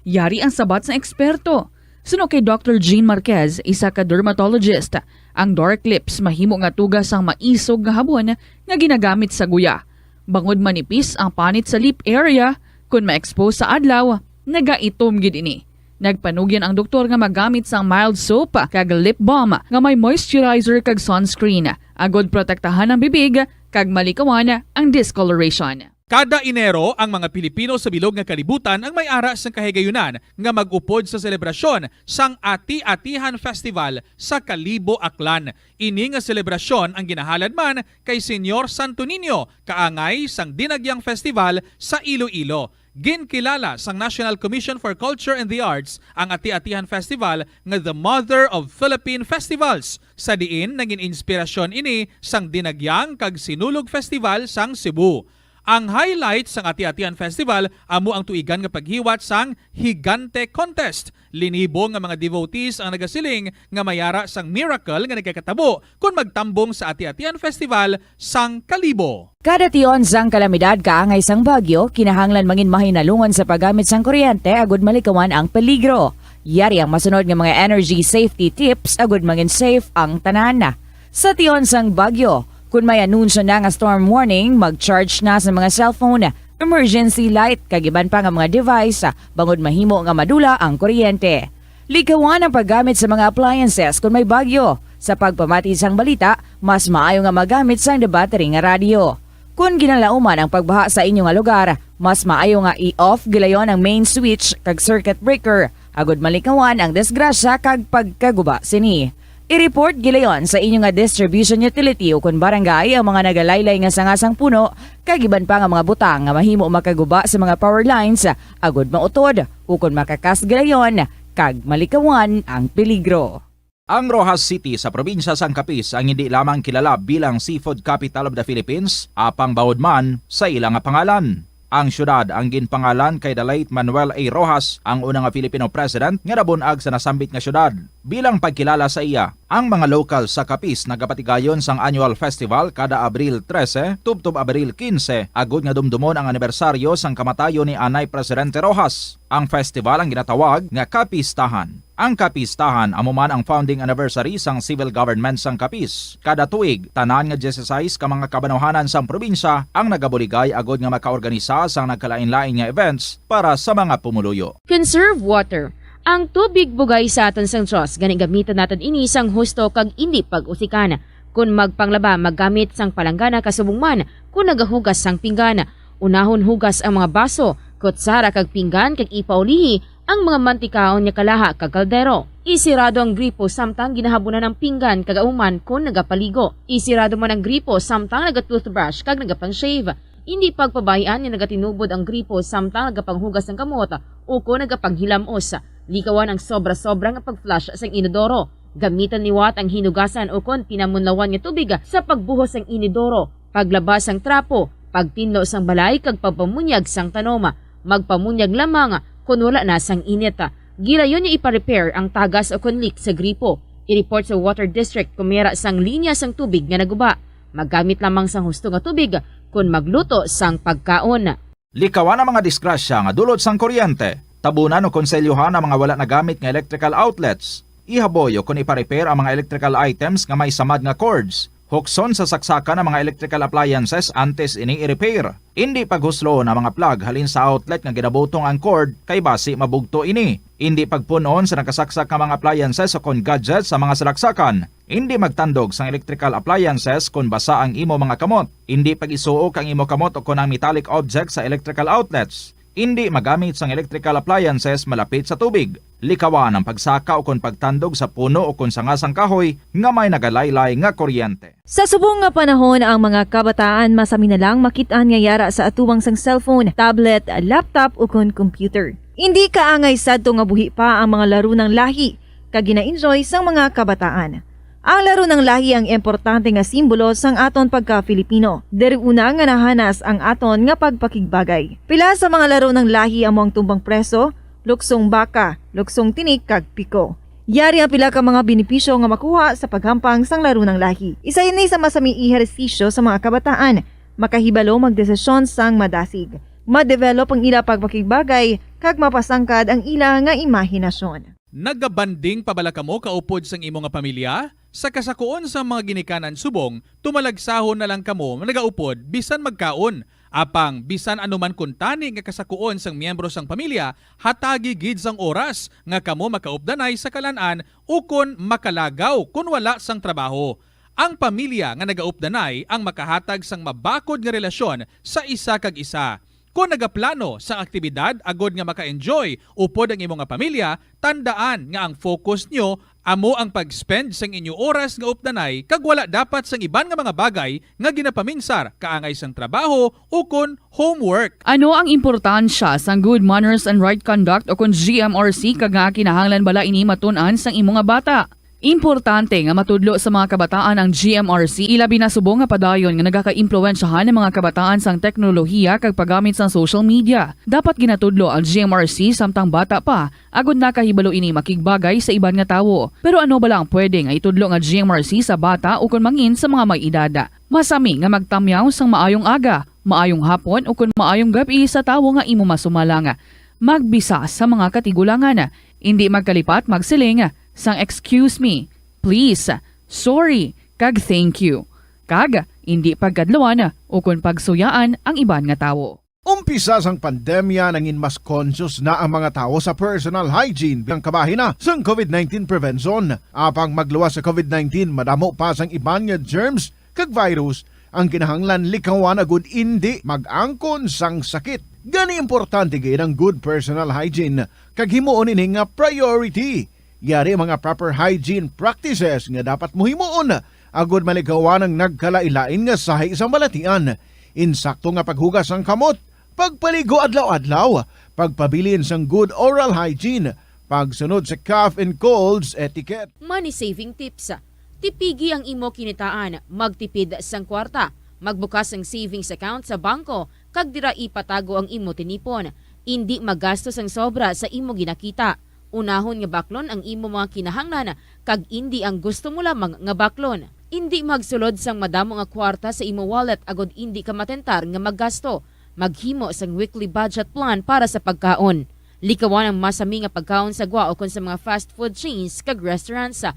Yari ang sabat sa eksperto. Suno kay Dr. Jean Marquez, isa ka dermatologist, ang dark lips mahimo nga tugas ang maisog nga habon nga ginagamit sa guya. Bangod manipis ang panit sa lip area, kung ma-expose sa adlaw, nagaitom gid ini. Nagpanugyan ang doktor nga magamit sang mild soap kag lip balm nga may moisturizer kag sunscreen. Agod protektahan ang bibig kag malikawan ang discoloration. Kada Enero, ang mga Pilipino sa bilog nga kalibutan ang may ara sang kahigayunan nga mag-upod sa selebrasyon sang Ati-Atihan Festival sa Kalibo, Aklan. Ini nga selebrasyon ang ginahalad man kay Senyor Santo Niño, kaangay sang Dinagyang Festival sa Iloilo. Ginkilala sang National Commission for Culture and the Arts ang Ati-Atihan Festival nga the Mother of Philippine Festivals. Sa diin, naging inspirasyon ini sang Dinagyang kag Sinulog Festival sang Cebu. Ang highlight sang Ati-Atihan Festival amo ang tuigan nga paghiwat sang Higante Contest. Linibo nga mga devotees ang nagasiling nga mayara sang miracle nga nagkakatabo kung magtambong sa Ati-Atihan Festival sang Kalibo. Kada tion sang kalamidad kaangay sang bagyo, kinahanglan mangin mahinalungon sa paggamit sang kuryente agud malikawan ang peligro. Yari ang masunod nga mga energy safety tips agud mangin safe ang tanan. Sa tion sang bagyo, kung may anunsyo na nga storm warning, mag-charge na sa mga cellphone, emergency light, kagiban pa nga mga device, bangod mahimo nga madula ang kuryente. Likawan ang paggamit sa mga appliances kung may bagyo. Sa pagpamati sang balita, mas maayo nga magamit sang debattery nga radio. Kung ginalauman ang pagbaha sa inyong lugar, mas maayo nga i-off gilayon ang main switch kag circuit breaker. Agud malikawan ang disgrasya kag pagkaguba sini. I-report gilayon sa inyong nga distribution utility o kung barangay ang mga nagalaylay nga sangasang puno, kagiban pa nga mga butang nga mahimo makaguba sa mga power lines, agud mautod o kung makakas gilayon, kag malikawan ang peligro. Ang Rojas City sa probinsya sang Capiz ang hindi lamang kilala bilang seafood capital of the Philippines, apang bawod man sa ilang pangalan. Ang syudad ang ginpangalan kay the late Manuel A. Rojas, ang unang Filipino president nga nabunag sa nasambit nga syudad. Bilang pagkilala sa iya, ang mga local sa Capiz nagapatigayon sang annual festival kada Abril 13 tubtob Abril 15 agud nga dumdumon ang anibersaryo sang kamatayon ni Anay Presidente Rojas. Ang festival ang ginatawag nga Capistahan. Ang Capistahan amo man ang founding anniversary sang civil government sang Capiz. Kada tuig, tanan nga 16 ka mga kabanawhanan sang probinsya ang nagabuligay agud nga makaorganisa sang nagkalain-lain nga events para sa mga pumuluyo. Conserve water. Ang tubig bugay sa aton sang Diyos, gani gamitan natin ini sang husto kag hindi pag-usikan. Kung magpanglaba, maggamit sang palanggana kasubong man, kung nagahugas sang pinggana. Unahon hugas ang mga baso, kutsara kag pinggan kag ipaulihi ang mga mantikaon nya kalaha kag kaldero. Isirado ang gripo samtang ginahabunan ng pinggan kag auman kung nagapaligo. Isirado man ang gripo samtang nagatoothbrush kag nagapang-shave. Hindi pagpabayaan nga nagatinubod ang gripo samtang nagapanghugas ng kamot o kung nagapanghilamos. Likawan ang sobra-sobra nga pag-flush sa inodoro. Gamitan ni Watt ang hinugasan o kon pinamunlawan nga tubig sa pagbuhos ng inodoro, paglabas ang trapo, pagtinlo sang balay kag pagpamunyag sang tanoma, magpamunyag lamang kung wala na sang init. Gilayon niya ipa-repair ang tagas o kon leak sa gripo. I-report sa Water District kung mayara sang linya sang tubig nga naguba. Maggamit lamang sang husto nga tubig kung magluto sang pagkaon. Likawan ang mga disgrasya nga dulot sang kuryente. Tabunan o konselyuhan ang mga wala nagamit nga electrical outlets. Ihaboy o kung ipa-repair ang mga electrical items nga may samad nga cords. Hukson sa saksakan ang mga electrical appliances antes ini i-repair. Hindi paghuslo na mga plug halin sa outlet nga ginabutong ang cord kay basi mabugto ini. Hindi pagpunon sa nakasaksak nga mga appliances o kon gadgets sa mga salaksakan. Hindi magtandog sa electrical appliances kung basa ang imo mga kamot. Hindi pag-isuok ang imo kamot o kung ang metallic objects sa electrical outlets. Hindi magamit sang electrical appliances malapit sa tubig. Likawan ang pagsaka o kon pagtandog sa puno o kon sangasang kahoy nga may nagalaylay nga kuryente. Sa subong nga panahon, ang mga kabataan masami na lang makitaan nga yara sa atuwang sang cellphone, tablet, laptop o kon computer. Hindi kaangay sadto nga buhi pa ang mga laro ng lahi kag gina-enjoy sang mga kabataan. Ang laro ng lahi ang importante nga simbolo sang aton pagka-Filipino. Diri una nga nahanas ang aton nga pagpakigbagay. Pila sa mga laro ng lahi amo ang tumbang preso, luksong baka, luksong tinik kag piko. Yari ang pila ka mga benepisyo nga makuha sa paghampang sang laro ng lahi. Isa ini sa masami ehersisyo sa mga kabataan, makahibalo magdesisyon sang madasig. Ma-develop ang ila pagpakigbagay kag mapasangkad ang ila nga imahinasyon. Nagabanding pabalakamo kaupod sang imo nga pamilya? Sa kasakuon sa mga ginikanan subong, tumalagsahon na lang kamo nagaupod bisan magkaon. Apang bisan anuman kuntani nga kasakuon sang miyembro sang pamilya, hatagi gid sang oras nga kamo makaupdanay sa kalanan o kon makalagaw kun wala sang trabaho. Ang pamilya nga nagaupdanay ang makahatag sang mabakod nga relasyon sa isa kag isa. Kung nagaplano sa aktibidad agod nga maka-enjoy upod ang imong nga pamilya, tandaan nga ang focus nyo amo ang pag-spend sang inyo oras nga updanay kag wala dapat sang iban nga mga bagay nga ginapaminsar kaangay sang trabaho o kon homework. Ano ang importansya sang good manners and right conduct o kon GMRC kag nga kinahanglan bala ini matun-an sang imong nga bata? Importante nga matudlo sa mga kabataan ang GMRC, ilabi na subong nga padayon nga nagaka-impluwensyahan ng mga kabataan sang teknolohiya kag paggamit sang social media. Dapat ginatudlo ang GMRC samtang bata pa, agud nakahibalo ini makigbagay sa iban nga tawo. Pero ano ba lang pwede nga itudlo nga GMRC sa bata o kun mangin sa mga may edad? Masami nga magtamyaw sang maayong aga, maayong hapon o kun maayong gabi sa tawo nga imo masumalanga. Magbisa sa mga katigulangan, hindi magkalipat magsiling sang excuse me, please, sorry, kag thank you. Kag hindi pagkadlawan o kung pagsuyaan ang iban nga tawo. Umpisa sang pandemya nangin mas conscious na ang mga tao sa personal hygiene bilang kabahin na sang COVID-19 prevention. Apang magluwas sa COVID-19, madamo pa sang iban nga germs kag virus ang kinahanglan likawan agud hindi mag-angkon sang sakit. Gani importante gid ang good personal hygiene kag himuon ini nga priority. Yari mga proper hygiene practices nga dapat muhimuon agud maligawan ang nagkalailain nga sahi sa balatian. Insakto nga paghugas ang kamot, pagpaligo adlaw-adlaw, pagpabilin sang good oral hygiene, pagsunod sa cough and colds etiquette. Money saving tips. Tipigi ang imo kinitaan, magtipid sang kwarta. Magbukas ang savings account sa bangko kag dira ipatago ang imo tinipon. Indi magastos ang sobra sa imo ginakita. Unahon nga baklon ang imo mga kinahanglan kag indi ang gusto mo lamang nga baklon. Indi magsulod sang madamo nga kwarta sa imo wallet agod indi ka matentar nga maggasto. Maghimo sang weekly budget plan para sa pagkaon. Likawan ang masami nga pagkaon sa gwa o kon sa mga fast food chains kag restaurants.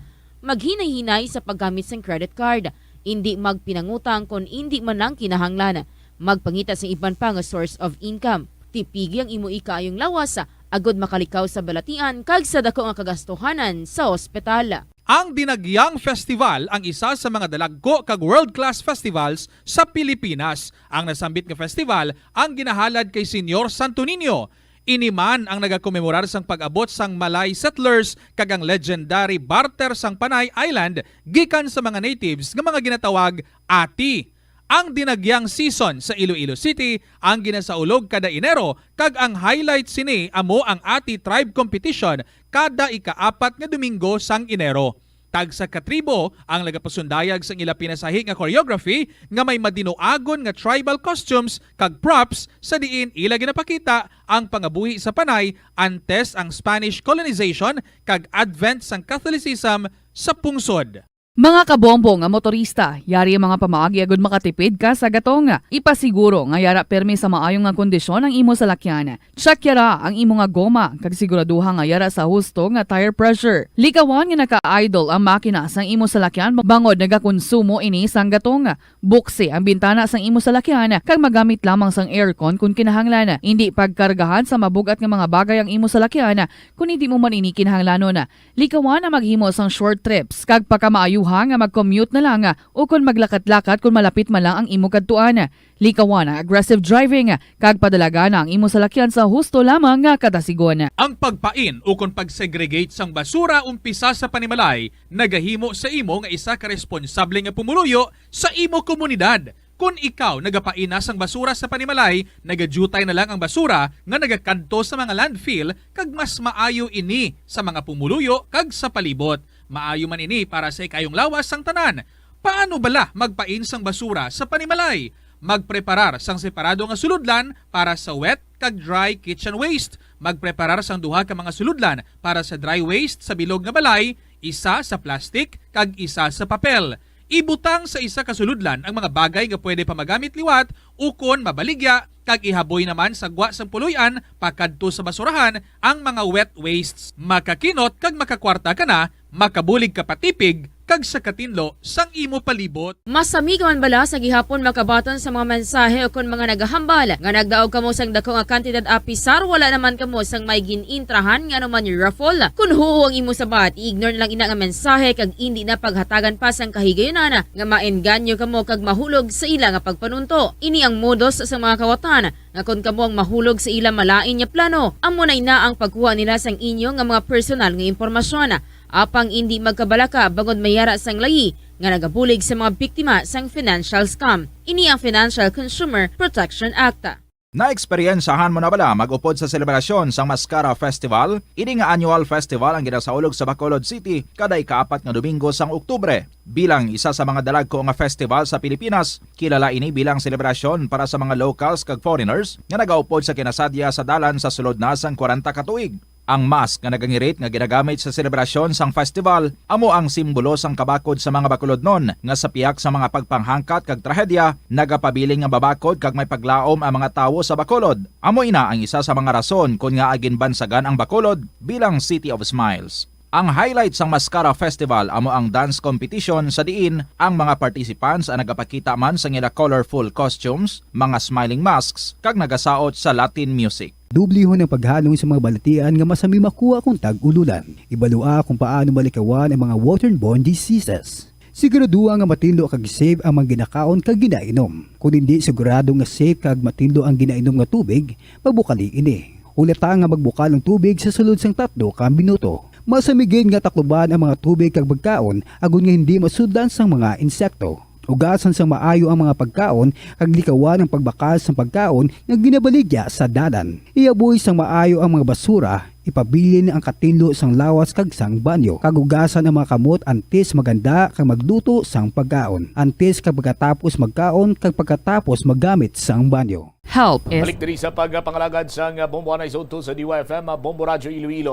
Maghinay-hinay sa paggamit sang credit card. Indi magpinangutang kon indi man lang kinahanglan. Magpangita sa iban pa nga source of income. Tipigi ang imo ikaayong lawas agod makalikaw sa balatian kag sa dako nga kagastuhanan sa ospital. Ang Dinagyang Festival ang isa sa mga dalagko kag world-class festivals sa Pilipinas. Ang nasambit nga festival ang ginahalad kay Senyor Santo Niño. Iniman ang nagakomemorar sang pag-abot sang Malay settlers kag ang legendary barter sang Panay Island gikan sa mga natives nga mga ginatawag Ati. Ang Dinagyang season sa Iloilo City ang ginasaulog kada Enero kag ang highlight sini amo ang Ati Tribe Competition kada ika-4 nga Domingo sang Enero. Tag sa katribo ang nagapasundayag sang ila pinasahi nga choreography nga may madinoagon nga tribal costumes kag props sa diin ila ginapakita ang pangabuhi sa Panay antes ang Spanish colonization kag advent sang Catholicism sa pungsod. Mga kabombo nga motorista, yari ang mga pamaagi agud makatipid ka sa gatong. Ipasiguro nga yara permi sa maayong nga kondisyon ang imo salakyan. Check yara ang imo nga goma kag siguraduha nga yara sa husto nga tire pressure. Likawan nga naka-idle ang makina sang imo salakyan bangod nagakonsumo ini sang gatong. Buksi ang bintana sang imo salakyan kag magamit lamang sang aircon kung kinahanglan. Hindi pagkargahan sa mabugat nga mga bagay ang imo salakyan kung hindi mo man ini kinahanglanon. Likawan na maghimo sang short trips kag pagkamaayo nga mag-commute na lang o kung maglakat-lakat kung malapit man lang ang imo kadtuan. Likawan ang aggressive driving kag padalaga na ang imo salakyan sa husto lamang nga kadasigon. Ang pagpain o kung pagsegregate sang basura umpisa sa panimalay nagahimo sa imo nga isa ka responsable nga pumuluyo sa imo komunidad. Kung ikaw nagapaina sang basura sa panimalay, nagadutay na lang ang basura nga nagakanto sa mga landfill kag mas maayo ini sa mga pumuluyo kag sa palibot. Maayo man ini para sa ikayong lawas sang tanan. Paano bala magpain sang basura sa panimalay? Magpreparar sang separado nga suludlan para sa wet kag dry kitchen waste. Magpreparar sang duha ka mga suludlan para sa dry waste sa bilog nga balay, isa sa plastic kag isa sa papel. Ibutang sa isa ka suludlan ang mga bagay nga pwede pa magamit liwat ukon mabaligya kag ihaboy naman sa gwa sang puloy-an pakadto sa basurahan ang mga wet wastes. Makakinot kag makakwarta ka na, makabulig ka patipig kag sa katinlo sang imo palibot. Masami ka man bala sa gihapon makabaton sa mga mensahe o kung mga nagahambal nga nagdaog kamo sang dako nga kantidad apisar wala naman kamo sang may ginintrahan nga naman yung raffle. Kung huo ang imo sabat, ignore na lang ina nga mensahe kag hindi na paghatagan pa sang kahigayonan nga maenganyo kamo kag mahulog sa ila nga pagpanunto. Ini ang modus sa mga kawatan nga kung kamo ang mahulog sa ila malain nga plano, amo na ang pagkuha nila sang inyo nga mga personal nga impormasyon. Apang hindi magkabalaka bangod mayara sang layi nga nagabulig sa mga biktima sang financial scam. Ini ang Financial Consumer Protection Act. Naeksperyensahan mo na bala mag-upod sa selebrasyon sang Mascara Festival? Ini nga annual festival ang ginasaulog sa Bacolod City kada ika-4 nga Domingo sang Oktubre. Bilang isa sa mga dalagko nga festival sa Pilipinas, kilala ini bilang selebrasyon para sa mga locals kag foreigners nga nagaupod sa kinasadya sa dalan sa sulod na sang 40 ka tuig. Ang mask nga nagangirit nga ginagamit sa selebrasyon sang festival amo ang simbolo sang kabakod sa mga Bacolodnon nga sa piyak sa mga pagpanghangkat kag trahedya nagapabiling nga babakod kag may paglaom ang mga tawo sa Bacolod. Amo ina ang isa sa mga rason kung nga agin bansagan ang Bacolod bilang City of Smiles. Ang highlight sang Mascara Festival amo ang dance competition sa diin ang mga participants ang nagapakita man sa ila colorful costumes, mga smiling masks kag nagasaot sa Latin music. Dublihon ang paghalong sa mga balatian nga masami makuha kung tag-ululan. Ibalua kung paano malikawan ang mga waterborne diseases. Siguraduha nga matindlo kag safe ang mga ginakaon kag ginainom. Kung hindi sigurado nga safe kag matindlo ang ginainom nga tubig, magbukali ini. Ulata nga magbukal ang tubig sa sulod sang 3 ka minuto. Masamigin nga takluban ang mga tubig kag pagkaon agon nga hindi masudlan sang mga insekto. Ugasan sang maayo ang mga pagkaon kag likawan ang pagbakas ng pagkaon nga ginabaligya sa dalan. Iaboy sang maayo ang mga basura, ipabilin ang katinlo sang lawas kag sang banyo. Kagugasan ang mga kamot antes maganda kag magluto sang pagkaon. Antes kag pagkatapos magkaon kag pagkatapos magamit sang banyo. Help is Balik diri sa pagpangalagad sang Bombo Anay Zone 2 sa DYFM, Bombo Radyo Iloilo.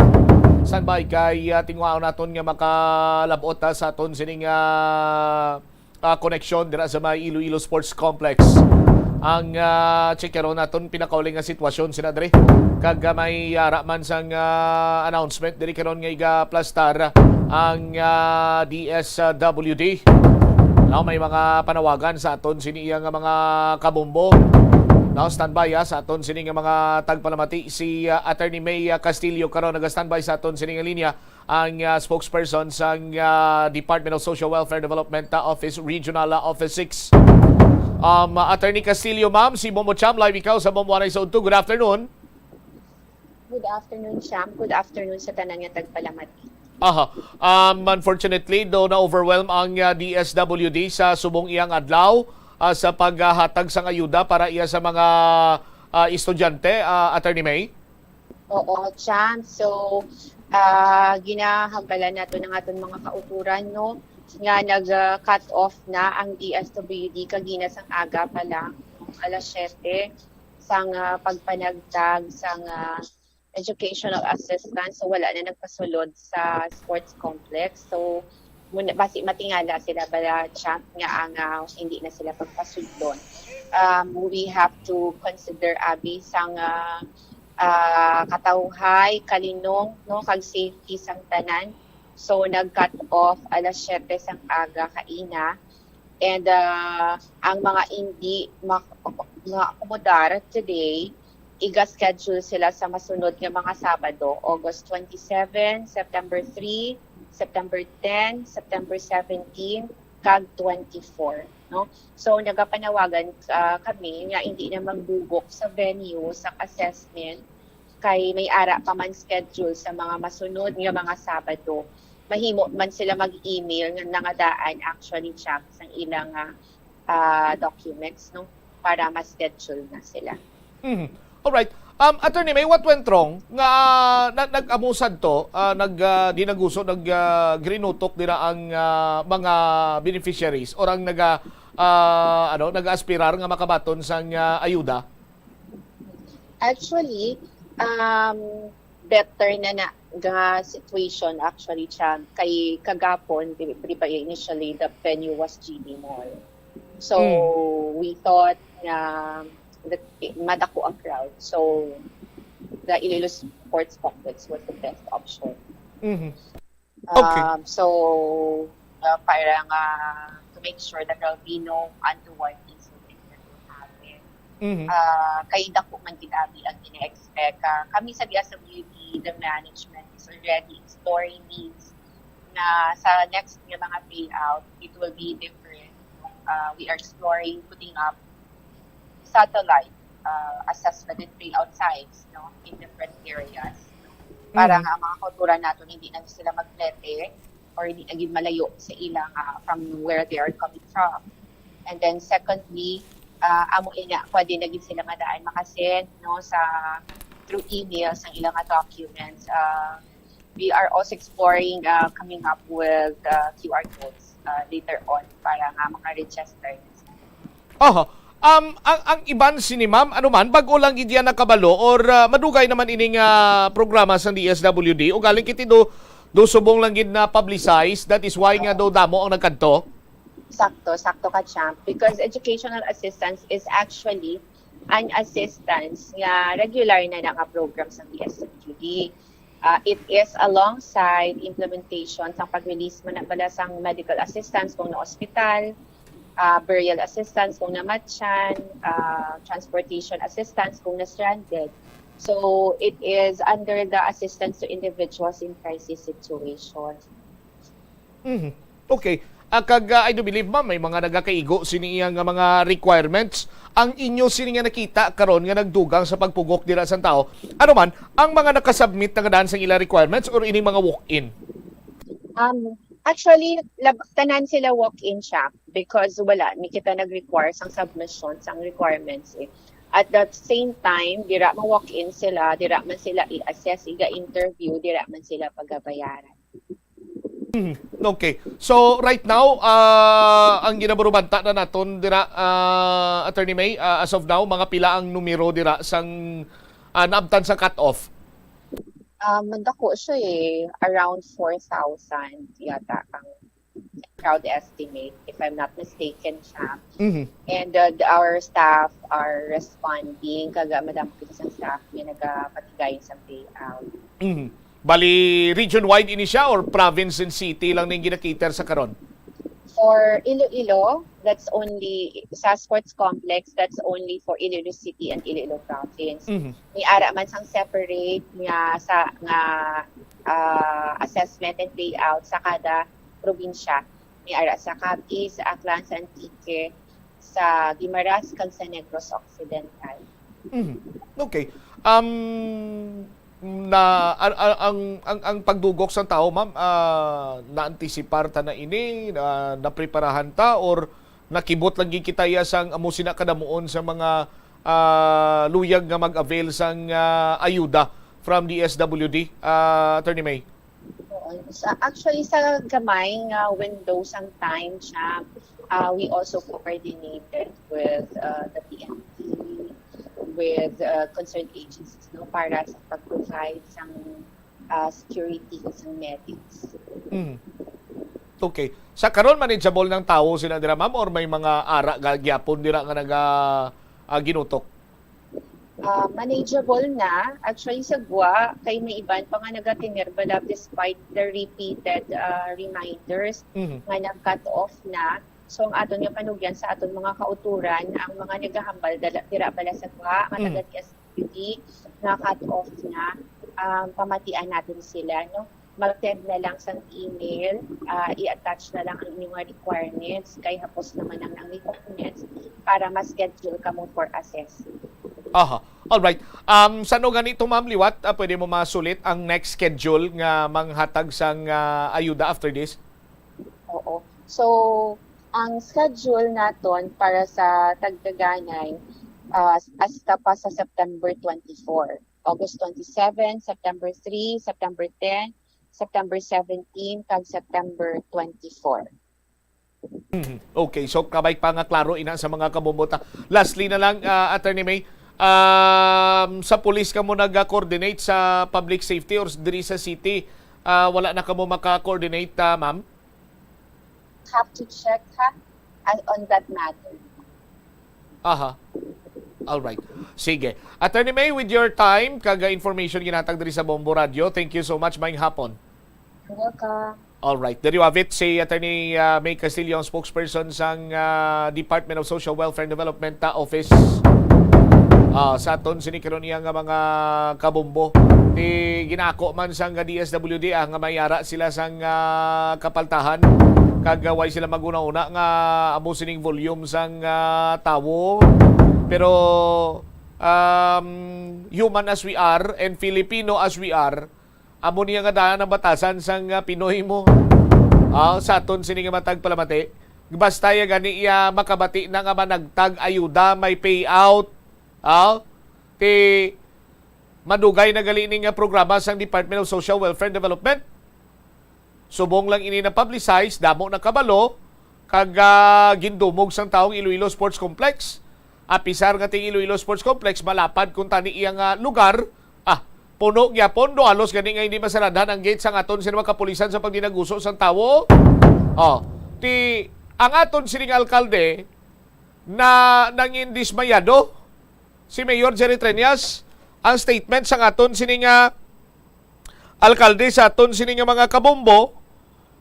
Standby kay tingwao naton nga makalabot sa aton sining connection dira sa may Iloilo Sports Complex. Ang checkero naton pinakauling nga sitwasyon sina diri kag may man sang announcement diri karon nga iga-plastar ang DSWD. Now may mga panawagan sa aton sini nga mga kabombo. Now standby sa aton sini nga mga tagpalamati si Attorney May Castillo karon naga-standby sa aton sini nga linya ang spokesperson sa Department of Social Welfare Development Office Regional Office 6. Attorney Castillo, ma'am, si Bombo Cham, live ikaw sa Bombo Anay Zone 2. Good afternoon. Good afternoon, Cham. Good afternoon sa tanan nga tagpalamati. Unfortunately, do na-overwhelm ang DSWD sa subong iyang adlaw sa paghatag sang ayuda para iya sa mga estudyante, Attorney May. Oo, Cham. So, ginahagalan nato ng aton mga kauturan, no? Nga nag-cut off na ang DSWD kagina sang aga pa lang, alas 7, sang pagpanagtag sang educational assistance. So, wala na nagpasulod sa sports complex. So, basi matingala sila bala Champ nga ang hindi na sila pagpasudlon. We have to consider abi sang katawhay, kalinong, no, kag safety sang tanan. So nag-cut off alas 7 sang aga kaina. And ang mga hindi maakomodar today, iga-schedule sila sa masunod nga mga Sabado, August 27, September 3, September 10, September 17, kag 24. No? So nagapanawagan kami nga hindi na magbugok sa venue sa assessment kay may ara pa man schedule sa mga masunod nga mga Sabado. Mahimo man sila mag-email nga nangadaan actually check sa ilang documents, no, para ma-schedule na sila. Alright. Attorney May, what went wrong? Nga nag-amusad to, dinaguso, grinutok nila ang mga beneficiaries or ang nag-aspirar nga makabaton sang ayuda? Actually, better na situation actually siya kay kagapon, di ba initially the venue was GD Mall. So we thought na madako ang crowd. So the Iloilo Sports Complex was the best option. Okay. So parang to make sure that there will be no untoward incident that will happen. Kay dako man ginabi ang ina-expect. Kami sa DSWD, the management is already exploring needs na sa next mga payout, it will be different. We are exploring putting up satellite assessment and payout sites, no, in different areas. Para nga ang mga kultura natin hindi na sila magplete or hindi naging malayo sa ilang from where they are coming from. And then secondly, amo ina pwede naging sila madaan makasend, no, sa through emails ang ilang documents. We are also exploring coming up with QR codes later on para nga maka-register. Ang iban sini ma'am, ano man, bago lang idya nakabalo or madugay naman ining programa sa DSWD o galing kiti do subong lang gid na publicize, that is why nga do damo ang nagkanto? Sakto ka, Champ. Because educational assistance is actually an assistance nga regular na naka-program sa DSWD. It is alongside implementation sa pag-release mo na pala sang medical assistance kung na hospital, burial assistance kung namatyan, transportation assistance kung na-stranded. So, it is under the assistance to individuals in crisis situations. Okay. I do believe, ma'am, may mga nagakaigo siniyang mga requirements. Ang inyo sini nga nakita karon nga nagdugang sa pagpugok dira sa tao. Ano man, ang mga nakasubmit na daan sa ilang requirements or ining mga walk-in? Actually, tanan sila walk-in siya because wala, ni kita nag-require sang submission, sang requirements eh. At the same time, dira man walk-in sila, dira man sila i-assess, iga-interview, dira man sila pagabayaran. Okay. So right now, ang ginabarubanta na naton dira, Attorney May, as of now, mga pila ang numero dira sang naabtan sa cut-off? Mandako siya around 4,000 yata ang crowd estimate, if I'm not mistaken siya. And our staff are responding, kaga madam kita sa staff, may nagapatigay sa payout. Bali, region-wide ini siya or province and city lang na yung ginakiter sa karon? For Iloilo, that's only, sa sports complex, that's only for Iloilo City and Iloilo Province. May ara man sang separate nga sa assessment and payout sa kada probinsya. May ara sa Capiz, sa Aklan, sa Antique, sa Guimaras, kag sa Negros Occidental. Okay. Ang pagdugok sa tao, ma'am, na-antisipar ta na ini, napreparahan ta, or nakibot lang gikitaya sang amo sina kadamuon sa mga luyag nga mag-avail sang ayuda from DSWD, Attorney May? Actually, sa gamay nga window sang time siya, we also coordinated with the PNP, with concerned agencies, no, para sa pag-provide sang security sa medics. Okay. Sa karon manageable ng tao sila dira, ma'am, or may mga ara gyapon dira nga ginutok? Manageable na. Actually, sa GWA, kay may iban pa nga nagatinerbala despite the repeated reminders nga nag-cut off na. So, ang aton nga panugyan sa aton mga kauturan, ang mga nagahambal, tira bala sa GWA, nga taga-DSWD, na cut off na, pamatian natin sila, no? Mag-send na lang sa email, i-attach na lang ang inyong requirements, kay hapos naman ang requirements para ma-schedule ka mo for assessing. Aha. Alright. Sano ganito, ma'am Liwat, pwede mo masulit ang next schedule nga manghatag sang ayuda after this? Oo. So, ang schedule naton para sa Tagdaganay hasta pa sa September 24. August 27, September 3, September 10, September 17, kag September 24. Okay, so kabay pa nga klaro ina sa mga kabubuta. Lastly na lang, Attorney May, sa police ka mo nag-coordinate sa public safety or diri sa city, wala na ka mo maka-coordinate, ma'am? Have to check on that matter. Aha. Alright. Sige. Attorney May, with your time, kaga information ginatag diri sa Bombo Radio. Thank you so much, maayong hapon. You're welcome. Alright. There you have it, si Attorney May Castillo, ang spokesperson sang Department of Social Welfare and Development Office. Sa aton sinikaron niya nga mga kabombo. Ginako man sang DSWD nga mayara sila sang kapaltahan. Kagaway sila maguna-una nga amo sining volume sang tawo. Pero human as we are and Filipino as we are, amo niya nga daan ang batasan sang Pinoy mo. Sa aton sining matag palamati. Basta ya gani iya makabati na nga managtag ayuda, may payout. Madugay na gali nga programa sang Department of Social Welfare and Development. Subong lang ini na publicize, damo na kabalo, kag gindumog sang taong Iloilo Sports Complex. Apisar nga ting Iloilo Sports Complex, malapad kung tani iyang lugar, puno gyapon, do halos gani nga hindi masaradan ang gate sang aton sila kapulisan sa pagdinaguso sang tawo. Ang aton sining alkalde na nangindismayado, si Mayor Jerry Treñas, ang statement sang aton sining alkalde sa aton sining mga kabombo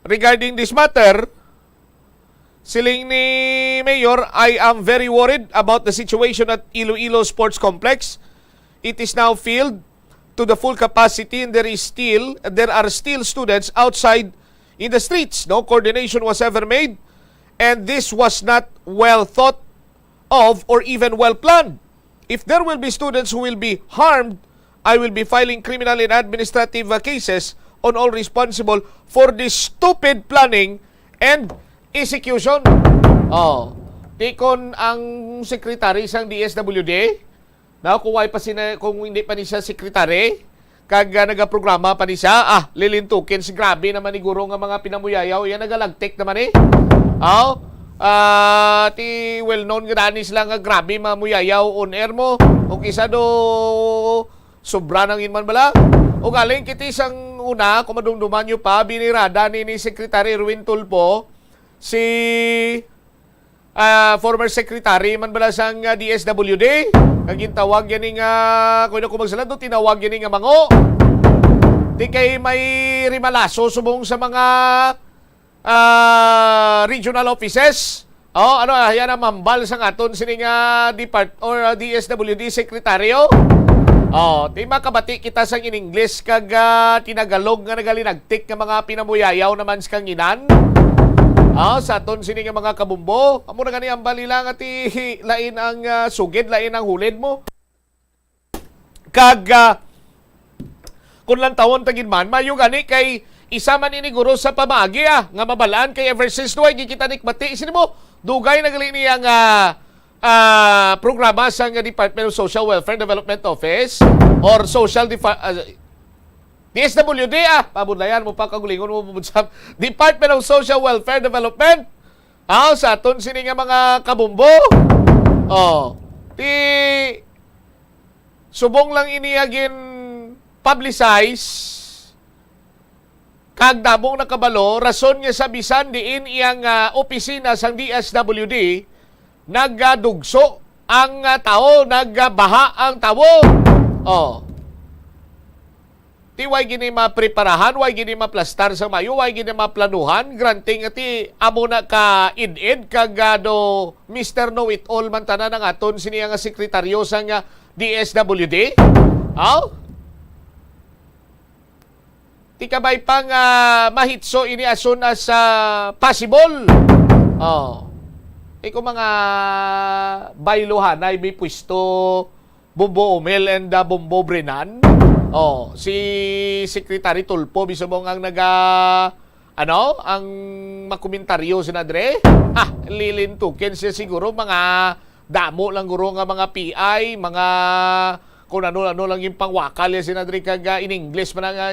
regarding this matter, siling ni Mayor, I am very worried about the situation at Iloilo Sports Complex. It is now filled to the full capacity and there are still students outside in the streets. No coordination was ever made and this was not well thought of or even well planned. If there will be students who will be harmed, I will be filing criminal and administrative cases on all responsible for this stupid planning and execution. Oh, tikon ang secretary sang DSWD, na kung hindi pa ni siya secretary, kag nagaprograma pa ni siya, lilintukin si grabe naman iguro nga mga pinamuyayaw, yan nagalagtik naman eh. Ti well-known nga danis lang nga grabe mamuyayaw on air mo, o kisa do sobra nang inman bala. O galing kiti sang una, kung madumduman nyo pa, binirada ni Secretary Erwin Tulfo, si former secretary man bala sang DSWD, kaging tawag yan nga, kung na kumagsalan doon, tinawag yan nga mango. Di kay may rimalaso subong sa mga regional offices. Yan ang mambal sang aton sining DSWD sekretaryo. Di makabati kita sang in English kag tinagalog nga nagalinagtik nga mga pinamuyayaw naman sa kanginan. Sa aton sini nga mga kabumbo, amo na gani ang balila nga ti lain ang sugid, lain ang hulid mo. Kag kun lang tawon tagin man, mayo gani kay isa man ini guro sa pamagi nga mabalaan kay ever since no ay gikita nikbati sini mo dugay nagali niya nga programa sa Department of Social Welfare Development Office or Social DSWD pabundayan mo pa kagulingon mo sa Department of Social Welfare Development. Sa aton sini nga mga kabumbo. Ti subong lang iniyagin publicize kag damong nakabalo rason nga sa bisan diin iyang opisina sang DSWD nagdugso ang tao, nagbaha ang tao. Ti way gini mapreparahan, way gini maplastar sa mayo, way gini maplanuhan, granting ati amo na ka id-id kagado Mr. Know-it-all man tanan ng aton siniya nga sekretaryo sa nga DSWD. Ti kabay pang mahitso ini as soon as possible. Kung mga bailuhan ay may pwesto Bumbo Omel and Bumbo Brenan. Si Secretary Tulfo mismo ang ang makomentaryo sinadre. Lilintukin siya siguro mga damo lang guro nga mga PI, mga kung ano lang yung pangwakal yan sinadre kag in English man nga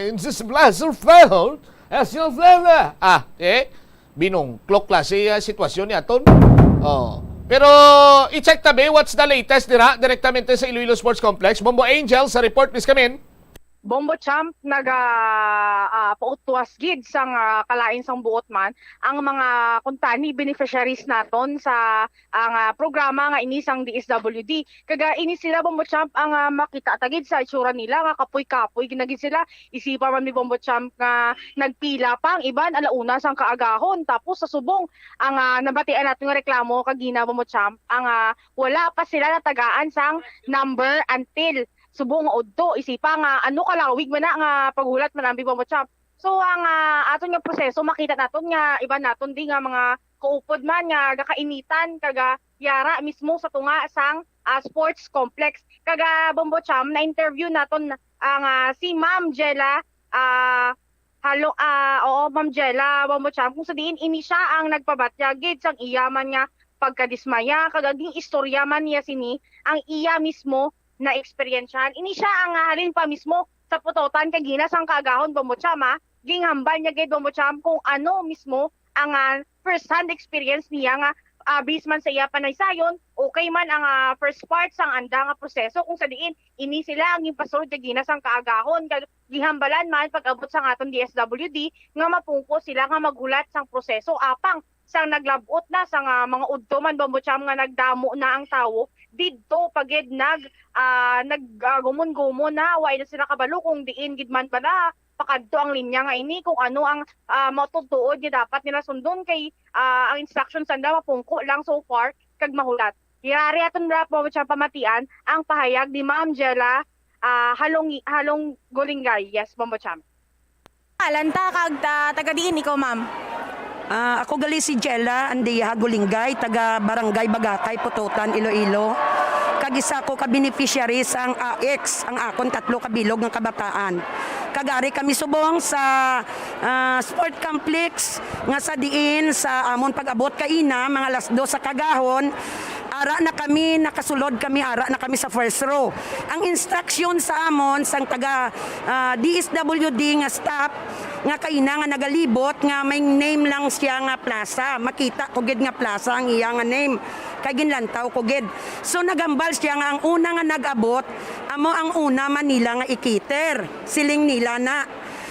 binungklok klase sitwasyon ni aton. Pero i-check tabi what's the latest dira direktamente sa Iloilo Sports Complex. Bombo Angel sa report, please come in. Bombo Champ pautwas gid sang kalain sang buot man ang mga kuntani beneficiaries naton sa ang programa nga ini sang DSWD. Kaga ini sila Bombo Champ ang makita tagid sa itsura nila nga kapoy-kapoy ginagid sila. Isipa man ni Bombo Champ nga nagpila pa ang iban alauna sang kaagahon tapos sa subong ang nabatian naton nga reklamo kagina Bombo Champ ang wala pa sila natagaan sang number until subong udto isipa nga ano kalawig man na nga paghulat man ambi Bombo Champ. So ang aton nga proseso makita naton nga iba naton di nga mga kaupod man nga gakainitan kaga yara mismo sa tunga sang sports complex. Kaga Bombo Champ na interview naton ang si Ma'am Jella Ma'am Jella Bombo Champ kung sa diin ini siya ang nagpabatyagid sang iyaman nga pagkadismaya kagaging istorya man niya sini ang iya mismo na experiensyan. Ini siya ang halin pa mismo sa putotan kagina sang kaagahon Bombo Champ ginghambal niya gid Bombo Champ kung ano mismo ang first hand experience niya nga based man sa iya panaysayon okay man ang first part sang anda nga proseso kung sa diin ini sila ang impasulod kagina sang kaagahon gihambalan man pag-abot sang aton DSWD nga mapungko sila nga maghulat sang proseso apang sang naglabot na sang mga udto man Bombo Champ nga nagdamo na ang tawo didto pagid naggumun-gumon na way na sila kabalo kung diin gid man pala pakadto ang linya nga ini kung ano ang matutuod nga dapat nila sundon kay ang instructions sanda mapungko lang so far kag mahulat. Hirari aton rap Bombo Champ pamatian ang pahayag ni Ma'am Jella halong Golingay. Yes Bombo Champ. Alanta kag taga diin ikaw ma'am. Ako gali si Jella Andiha Golingay, taga Barangay Bagakay, Pututan, Iloilo. Kagisa ko ka beneficiary sang AX, ang akon 3 kabilog ng kabataan. Kagari kami subong sa sport complex nga sa diin sa amon pag-abot kaina mga alas 2 sa kagahon. Ara na kami, nakasulod kami, ara na kami sa first row. Ang instruction sa amon sang taga DSWD nga staff nga kaina nga nagalibot nga may name lang siya nga plaza. Makita ko gid nga plaza ang iya nga name. Kay ginlantaw ko gid. So nagambal siya nga ang una nga nag-abot, amo ang una Manila nga ikiter. Siling nila na.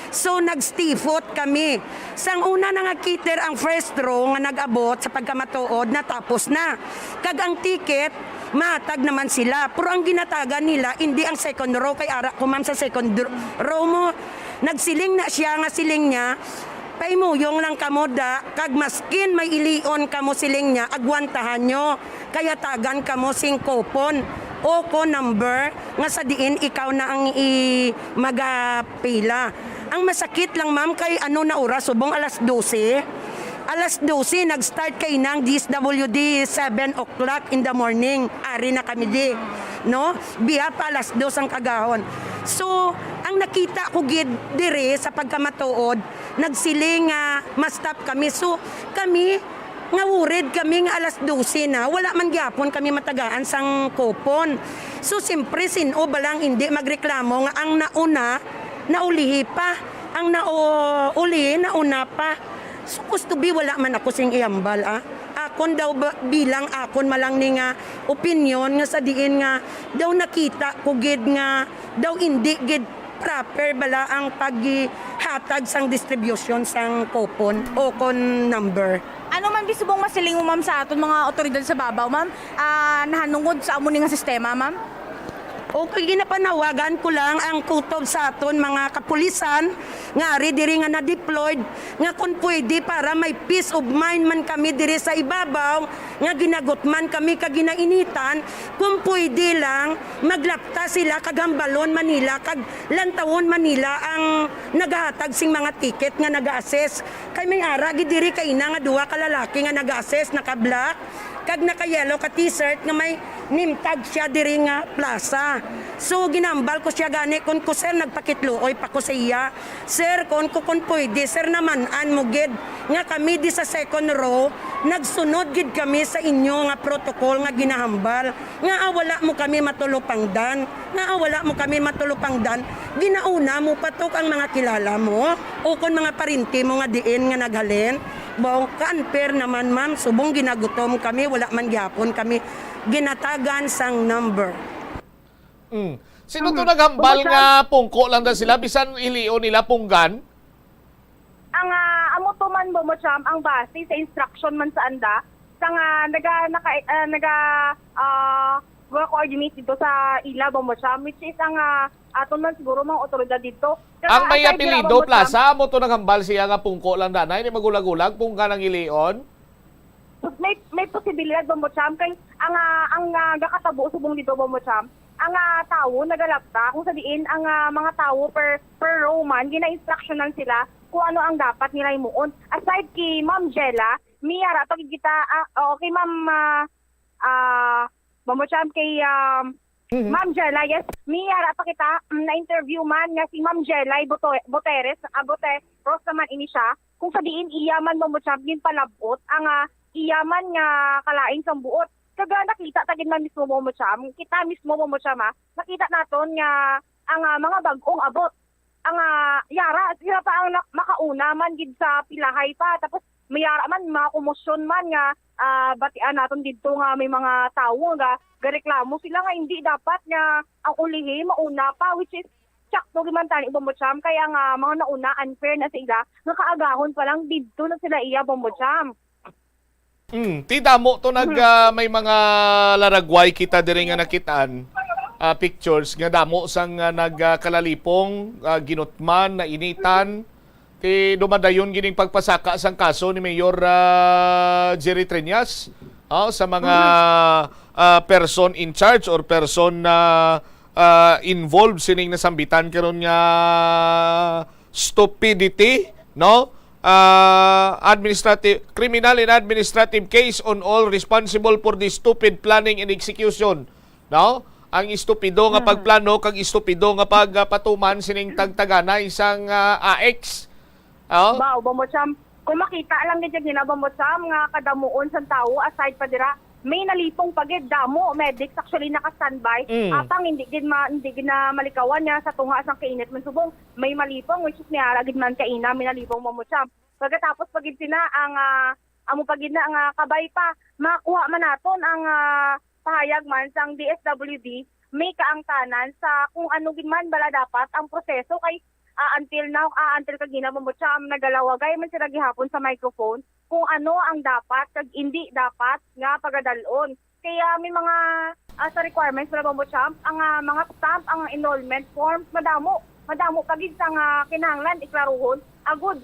So nagstifot kami. Sang una na nga kiter ang first row nga nag-abot sa pagkamatuod natapos na. Kag ang ticket matag naman sila. Pero ang ginatagan nila hindi ang second row kay ara ko ma'am sa second row mo. Nagsiling na siya nga siling niya. Paimuyong lang kamo da, kag maskin may ilion kamo siling niya, agwantahan nyo. Kaya tagan kamo sing kupon o ko number nga sa diin ikaw na ang magapila. Ang masakit lang ma'am kay ano na oras, subong alas 12. Alas 12, nag-start kay ng DSWD 7 o'clock in the morning. Ari na kami di. No? Biya pa alas 2 ang kagahon. So, ang nakita ko gid dire sa pagkamatuod, nagsiling nga ma-stop kami. So, kami nga wurid kami nga alas 12 na, wala man gyapon kami matagaan sang kupon. So, simpre sino balang hindi magreklamo nga ang nauna, naulihi pa. Ang naulihi, nauna pa. So, gusto bi wala man ako sing iambal, Akon daw bilang akon malang ni nga opinion nga sa diin nga daw nakita ko gid nga daw hindi gid proper bala ang paghatag sang distribution sang kupon o kon number. Ano man bisubong masiling mo ma'am sa aton mga otoridad sa babaw ma'am? Nahanungod sa amo nga sistema ma'am? Okay, ginapanawagan ko lang ang kutob sa aton mga kapulisan nga ari diri nga na-deployed nga kung pwede para may peace of mind man kami diri sa ibabaw nga ginagutman kami kag ginainitan kung pwede lang maglapta sila kag Hambalon Manila kag Lantawon Manila ang nagahatag sing mga ticket nga naga-assess kay may ara gid diri kay ina nga duha ka lalaki nga naga-assess naka-black kag naka-yellow ka t-shirt nga may nimtag siya diri nga plaza. So ginambal ko siya gani kun ko sir nagpakitluoy pa ko sa iya. Sir kun pwede sir naman an mo gid nga kami di sa second row nagsunod gid kami sa inyo nga protocol nga ginahambal. Nga wala mo kami matulupangdan. Ginauna mo patok ang mga kilala mo o kun mga parinti mo nga diin nga naghalin. Bong ka-unfair naman ma'am, subong ginagutom kami, wala man gyapon kami ginatagan sang number. Sino to naghambal nga pungko lang na sila bisan ilio nila punggan? Ang amo to man mo cham ang base sa instruction man sa anda sang coordinate dito sa ila mo cham which is ang aton man siguro mga otoridad dito. Ang may apelido plaza mo to naghambal siya nga pungko lang danay ni magulag-ulag punggan ang ilion. May posibilidad mo cham kay ang gakatabo subong dito mo cham. Ang tawo nagalapta kung sa diin ang mga tawo per Roman gina-instructionan sila kung ano ang dapat nila imuon. Aside kay Ma'am Jella, miyara to kita okay ma'am mamucham kay Ma'am Jella, yes, miyara pa kita na-interview man nga si Ma'am Jella Boteres, Boteros naman ini siya, kung sa diin iyaman mamucham gin palabot ang iyaman nga kalaing sang buot. Kaga nakita tagin man mismo mo cham, kita mismo mo cham nakita naton nga ang mga bag-ong abot. Ang yara sila pa ang makauna man gid sa pilahay pa tapos mayara man mga komosyon man nga batian naton didto nga may mga tawo nga gareklamo sila nga hindi dapat nga ang ulihi mauna pa which is sakto gimantan ibang mo cham kaya nga mga nauna unfair na sila nga kaagahon pa lang didto na sila iya bombo cham. Tita mo to may mga laragway kita diri nga nakitaan pictures nga damo sang nagkalalipong ginutman na initan ti dumadayon gining pagpasaka sang kaso ni Mayor Jerry Triñas sa mga person in charge or person na involved sining nasambitan karon nga stupidity no criminal and administrative case on all responsible for the stupid planning and execution. No? ang istupido nga pagplano kag istupido nga pagpatuman sining tagtagana isang AX. Oh? Bao, Bomocham, kung makita lang ganyan gina Bomocham nga kadamuon sa tao aside pa dira may nalipong pagid damo medics actually naka-standby apang hindi gid na malikawan niya sa tunga sang kainit man subong may malipong which is niya gid man kaina may nalipong Bomocham. Pagkatapos pagid sina ang amo pagid na ang kabay pa makuha man naton ang pahayag man sang DSWD may kaangtanan sa kung ano gid man bala dapat ang proseso kay until now until kagina Bomocham nagalawagay man sila gihapon sa microphone kung ano ang dapat kag hindi dapat nga pagadalon kaya may mga sa requirements para Bomocham ang mga stamp ang enrollment forms madamo pagid sa kinahanglan iklaruhon agud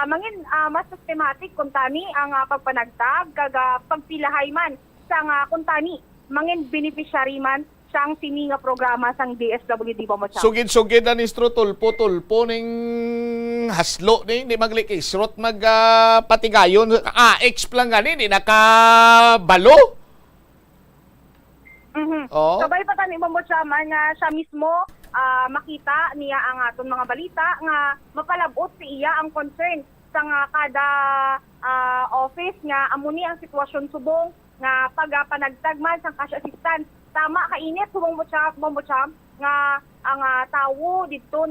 mangin mas systematic kung tani ang pagpanagtag kag pagpilahay man sa kuntani mangin beneficiary man sang sini nga programa sang DSWD Bomocham. Sugid-sugid na ni tulpo ning haslo ni maglikis rot patigayon AX lang gani ni nakabalo. Oh. Sabay pa tani Bomocham nga siya mismo makita niya ang aton mga balita nga mapalabot si iya ang concern sa kada office nga amuni ang sitwasyon subong nga pagpanagtagman sang cash assistance tama kainit subong Bomocham nga ang tawo didto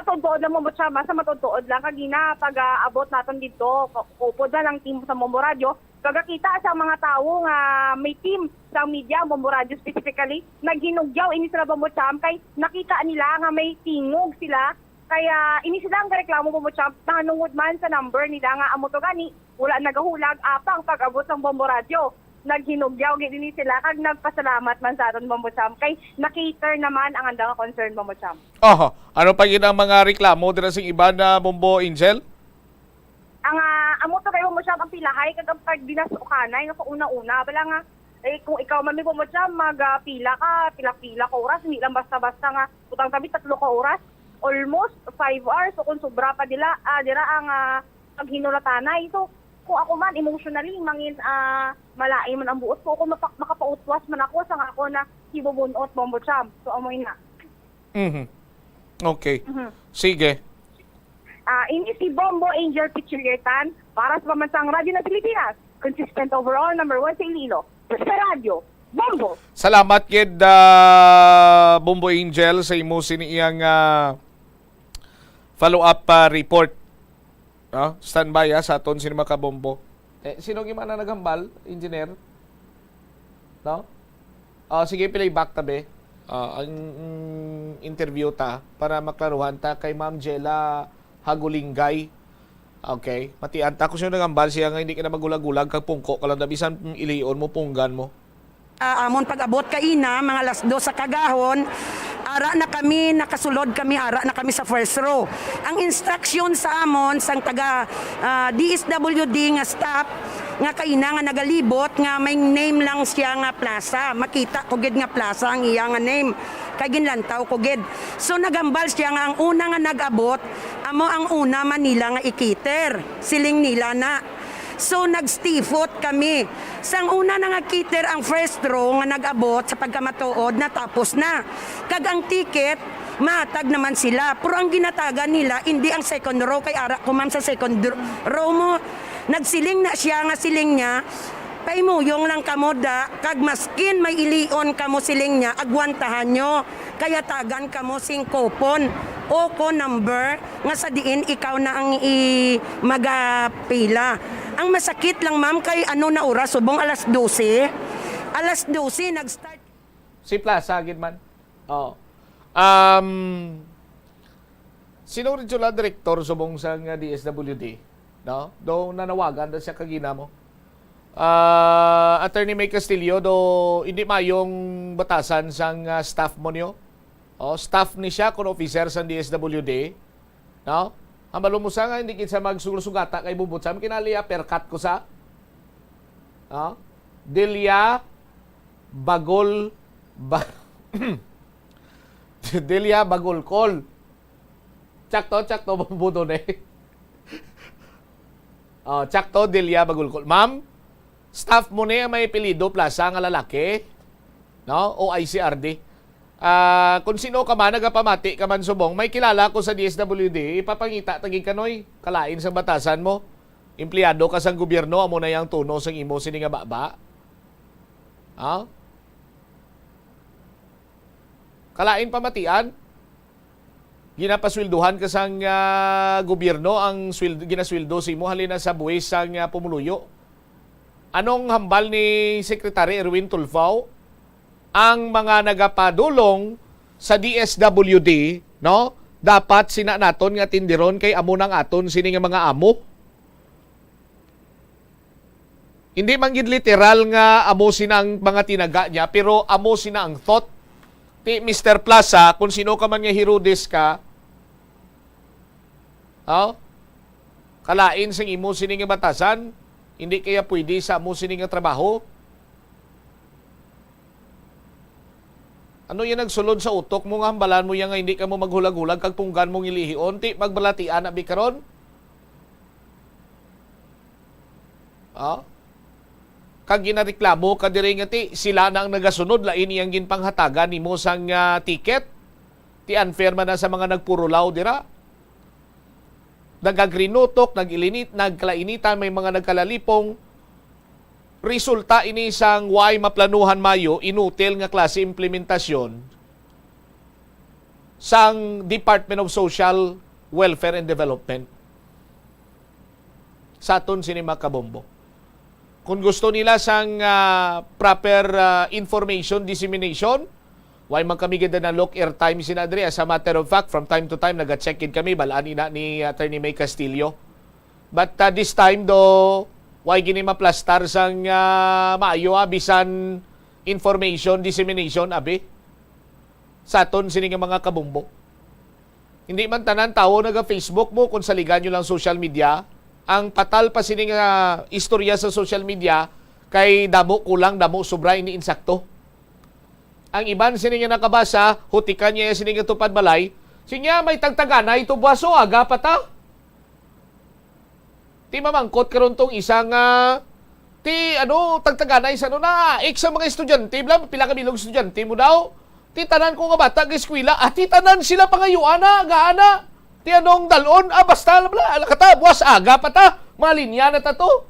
totoo lang Bomocham sa matotoo lang kagina pag-abot naton didto upod na lang team sa Bombo Radio kagakita sa mga tawo nga may team sa media Bombo Radio specifically naghinugyaw ini sila Bomocham kay nakita nila nga may tingog sila kaya ini sila ang reklamo Bomocham nanungod man sa number nila nga amo to gani wala nagahulag apang pag-abot ng Bombo Radio naghinugyaw gid ni sila kag nagpasalamat man sa aton Bomocham kay na-cater naman ang andang concern Bomocham. Ano pa gid ang mga reklamo dira sing iba na Bombo Angel? Ang amo to kay Bomocham ang pilahay kag ang pagdinasukanay nga una-una bala nga kung ikaw man mi Bomocham magpila ka pila ka oras hindi lang basta-basta nga utang tabi 3 ka oras almost 5 hours so kung sobra pa dira ang paghinulatanay so kung ako man emotionally mangin malay man ang buot ko kung makapautwas man ako sa ako na hibubunot Bomocham so amoy na. Okay. Sige. Ini si Bombo Angel Pichulietan para sa Pamansang Radyo ng Pilipinas. Consistent overall, number 1 sa Iloilo. Sa radyo, Bombo. Salamat kid Bombo Angel sa imo siniyang follow-up report. Standby sa aton sino makabombo. Sino gimana naghambal, engineer? No? Sige playback tabi. Ang interview ta para maklaruhan ta kay Ma'am Jela Hagulingay. Okay. Matian ta kung sino naghambal siya nga hindi ka na magulag-gulag kag pungko ka lang bisan ilion mo punggan mo. Amon pag-abot kaina mga alas 2 sa kagahon ara na kami nakasulod kami sa first row ang instruction sa amon sang taga DSWD nga staff nga kaina nga nagalibot nga may name lang siya nga plaza makita ko gid nga plaza ang iya nga name kay ginlantaw ko gid so nagambal siya nga ang una nga nag-abot amo ang una Manila nga ikiter siling nila na. So nagstifot kami. Sang una na nga kiter ang first row nga nag-abot sa pagkamatuod natapos na. Kag ang ticket matag naman sila. Pero ang ginatagan nila hindi ang second row kay ara ko man sa second row mo. Nagsiling na siya nga siling niya. Paimuyong lang kamo da kag maskin may ilion kamo siling niya agwantahan nyo. Kaya tagan kamo sing kupon o ko number nga sa diin ikaw na ang magapila. Ang masakit lang ma'am kay ano na oras subong alas 12. Alas 12 nag-start. Si Plaza gid man. Sino regional director subong sa DSWD? No? Do nanawagan da siya kagina mo. Attorney May Castillo do hindi mayong batasan sang staff mo niyo. Staff ni siya kun officer sa DSWD. No? Ang malumusa nga hindi kinsa magsulusugata kay Bubutsam kinaliya perkat ko sa Delia Bagol Delia Bagolkol. Tsakto budo ne. Tsakto Delia Bagolkol. Ma'am, staff mo ni may apelyido Plaza nga lalaki. no? O ICRD. Kung sino ka man, nagapamati ka man subong, may kilala ko sa DSWD, ipapangita, taging kanoy, kalain sa batasan mo. Empleyado ka sa gobyerno, amo na yung tuno sa imo sini nga baba. Kalain pamatian. Ginapaswilduhan ka sang gobyerno ang ginaswildo si mo halina sa buwis sang pumuluyo. Anong hambal ni Secretary Erwin Tulfo? Ang mga nagapadulong sa DSWD, no? Dapat sina naton nga tindiron kay amo nang aton sini nga mga amo. Hindi man gid literal nga amo sinang mga tinaga niya, pero amo sina ang thought. Ti Mr. Plaza, kung sino ka man nga Herodes ka, kalain sing imo sini nga batasan, hindi kaya pwede sa amo sini nga trabaho. Ano yan nagsulod sa utok mo nga hambalan mo yan nga hindi ka mo maghulag-hulag kag punggan mong ilihion, ti magbalatian na bikaron? Kag ginareklamo ka diri nga ti sila na ang nagasunod lain iyang ginpanghatagan nimo sang ticket. Ti unfair man na sa mga nagpurulaw dira. Nagagrinutok, nagilinit, nagkalainitan, may mga nagkalalipong. Resulta ini sang why maplanuhan mayo inutil nga klase implementasyon sang Department of Social Welfare and Development. Sa aton sini makabombo. Kung gusto nila sang proper information dissemination, why man kami ganda na look airtime sinadri. As a matter of fact, from time to time naga-check-in kami balaan ina ni Attorney May Castillo. But this time do why gini maplastar sang maayo bisan information dissemination abi sa aton sini nga mga kabumbo. Hindi man tanan tao naga Facebook mo kung saligan nyo lang social media. Ang patal pa sini nga istorya sa social media kay damo kulang, damo sobra ini insakto. Ang iban sini nga nakabasa, hutikan niya sini nga tupad balay, sinya may tagtaganay to buwaso aga pata. Ti mamangkot karon tong isang tagtaganay sa na sa mga estudyante, pila ka bilog estudyante mo daw. Ti tanan ko nga bata ga eskwela, ti tanan sila pangayuana, gaana. Ti anong dalon, basta kata buwas aga pata, malinya na tato.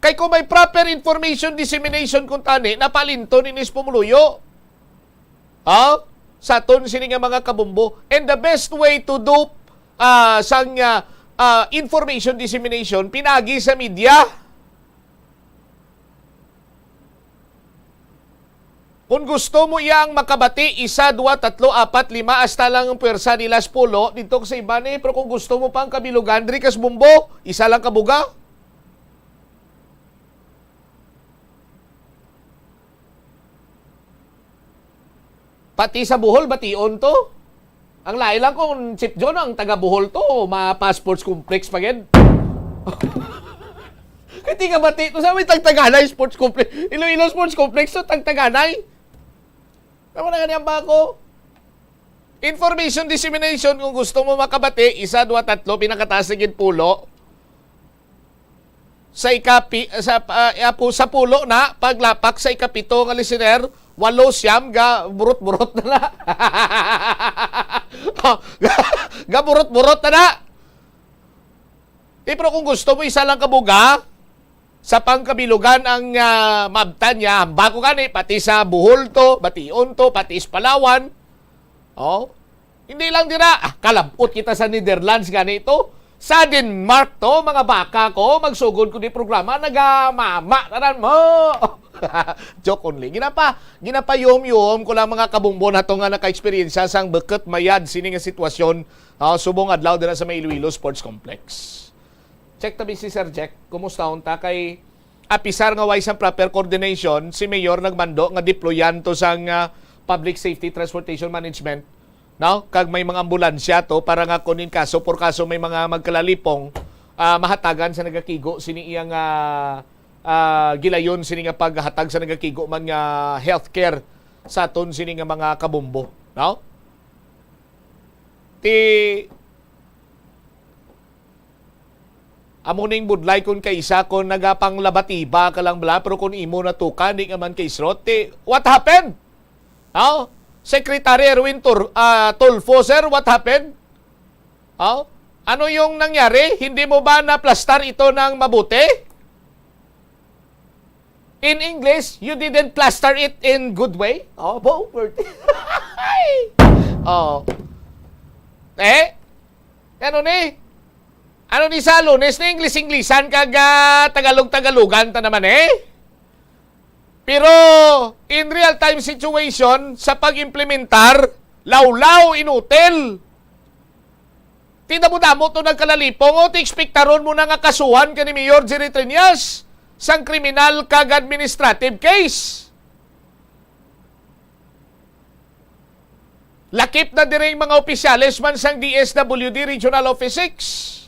Kay kung may proper information dissemination kung tani, napalinton inis pumuluyo. Sa ton sini nga mga kabumbo. And the best way to do sang information dissemination, pinagi sa media. Kung gusto mo iyang makabati, 1, 2, 3, 4, 5, hasta lang ang pwersa nila 10 dito sa iba ni. Pero kung gusto mo pang kabilugan, kas bumbo, 1 lang kabuga. Pati sa Bohol, bation to. Ang lain lang kung Chip John, ang taga Bohol to, ma-passports complex pa yan. Kaya nga bati, ito sa may tagtaganay sports complex. Iloilo sports complex to, tagtaganay. Tama na ganyan ba ako? Information dissemination, kung gusto mo makabati, 1, 2, 3, pinakataas na pulo. Sa sa pulo na, paglapak sa ikapito nga listener, 8 siyam, burot-burot na na. Burot-burot na na. Pero kung gusto mo, 1 lang kabuga, sa pangkabilugan ang mabtan niya, bako gani, pati sa Bohol to, bation to, pati sa Palawan. Hindi lang dira, kalabot kita sa Netherlands gani ito. Sa Denmark to, mga baka ko, magsugod ko di programa, nagamama, tanan mo. Joke only. Ginapa yum-yum ko lang mga kabumbo na to nga naka-experience sang beket mayad sini nga sitwasyon subong adlaw dira sa may Iloilo Sports Complex. Check tabi si Sir Jack, kumusta unta kay apisar nga wise ang proper coordination, si Mayor nagmando nga deployan to sang Public Safety Transportation Management. No? Kag may mga ambulansya to para nga kunin kaso por kaso may mga magkalalipong mahatagan sa nagakigo sini iyang gilayon sini nga paghatag sa nagakigo man nga healthcare sa aton sini nga mga kabumbo. No? Amuning budlay kung kaisa kung nagapang labatiba ka lang bala, pero kung imo na tukan, di ka man kay Srote. What happened? Oh? Secretary Erwin Tulfo, sir, what happened? Oh? Ano yung nangyari? Hindi mo ba na-plastar ito ng mabuti? In English, you didn't plaster it in good way? Oh, Bobert. Oh. Ano ni? Ano ni sa Lunes na English-Englishan kag Tagalog-Tagalogan ta naman Pero in real-time situation, sa pag-implementar, lawlaw, inutil. Tinamo-damo to nagkalalipong o ti-expectaron mo na nga kasuhan ka ni Mayor Jerry Triñas sang kriminal kag administrative case. Lakip na direng mga opisyales man sang DSWD Regional Office 6.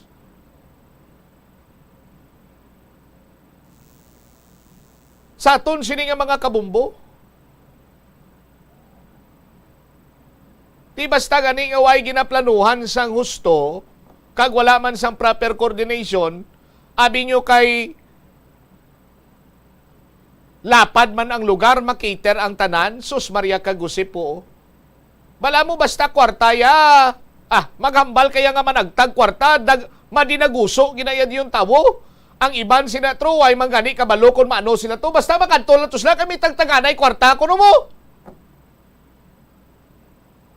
Sa aton sini nga mga kabumbo. Di basta gani nga way ginaplanuhan sang husto, kag wala man sang proper coordination, abi nyo kay lapad man ang lugar, makiter ang tanan, sus Maria kagusip po. Bala mo basta kwarta ya, maghambal kaya nga managtag kwarta, madinaguso, ginayad yung tawo. Ang iban sina truway manggani kabalo kon maano sila to basta makadtol na to sila kami tagtaganay kwarta kuno mo.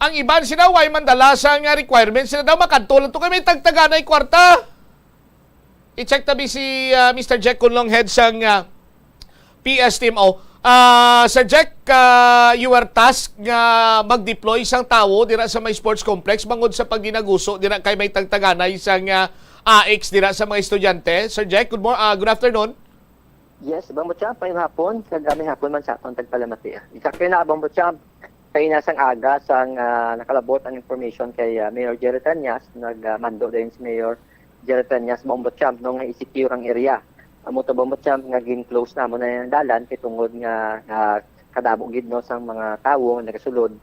Ang iban sina way mandala sa nga requirements sila daw makadtol na to kami tagtaganay kwarta. I-check tabi si Mr. Jack Kunlong head sang PS team Sir Jack, you were tasked nga mag-deploy sang tawo dira sa may sports complex bangod sa pagdinaguso dira kay may tagtaganay sang AX dira sa mga estudyante. Sir Jack, good afternoon. Yes, Bambo Champ, may hapon. Kagami hapon man sa atong tagpalamati. Isakay na, Bambo Champ, kay nasang aga sang nakalabot ang information kay Mayor Jerry Triñas. Nagmando din si Mayor Jerry Triñas, Bambo Champ, nung i-secure ang area. Amo to Bambo Champ, naging close na mo na yung dalan, kay tungod nga kadabo gid no sang mga tawo nga nagasulod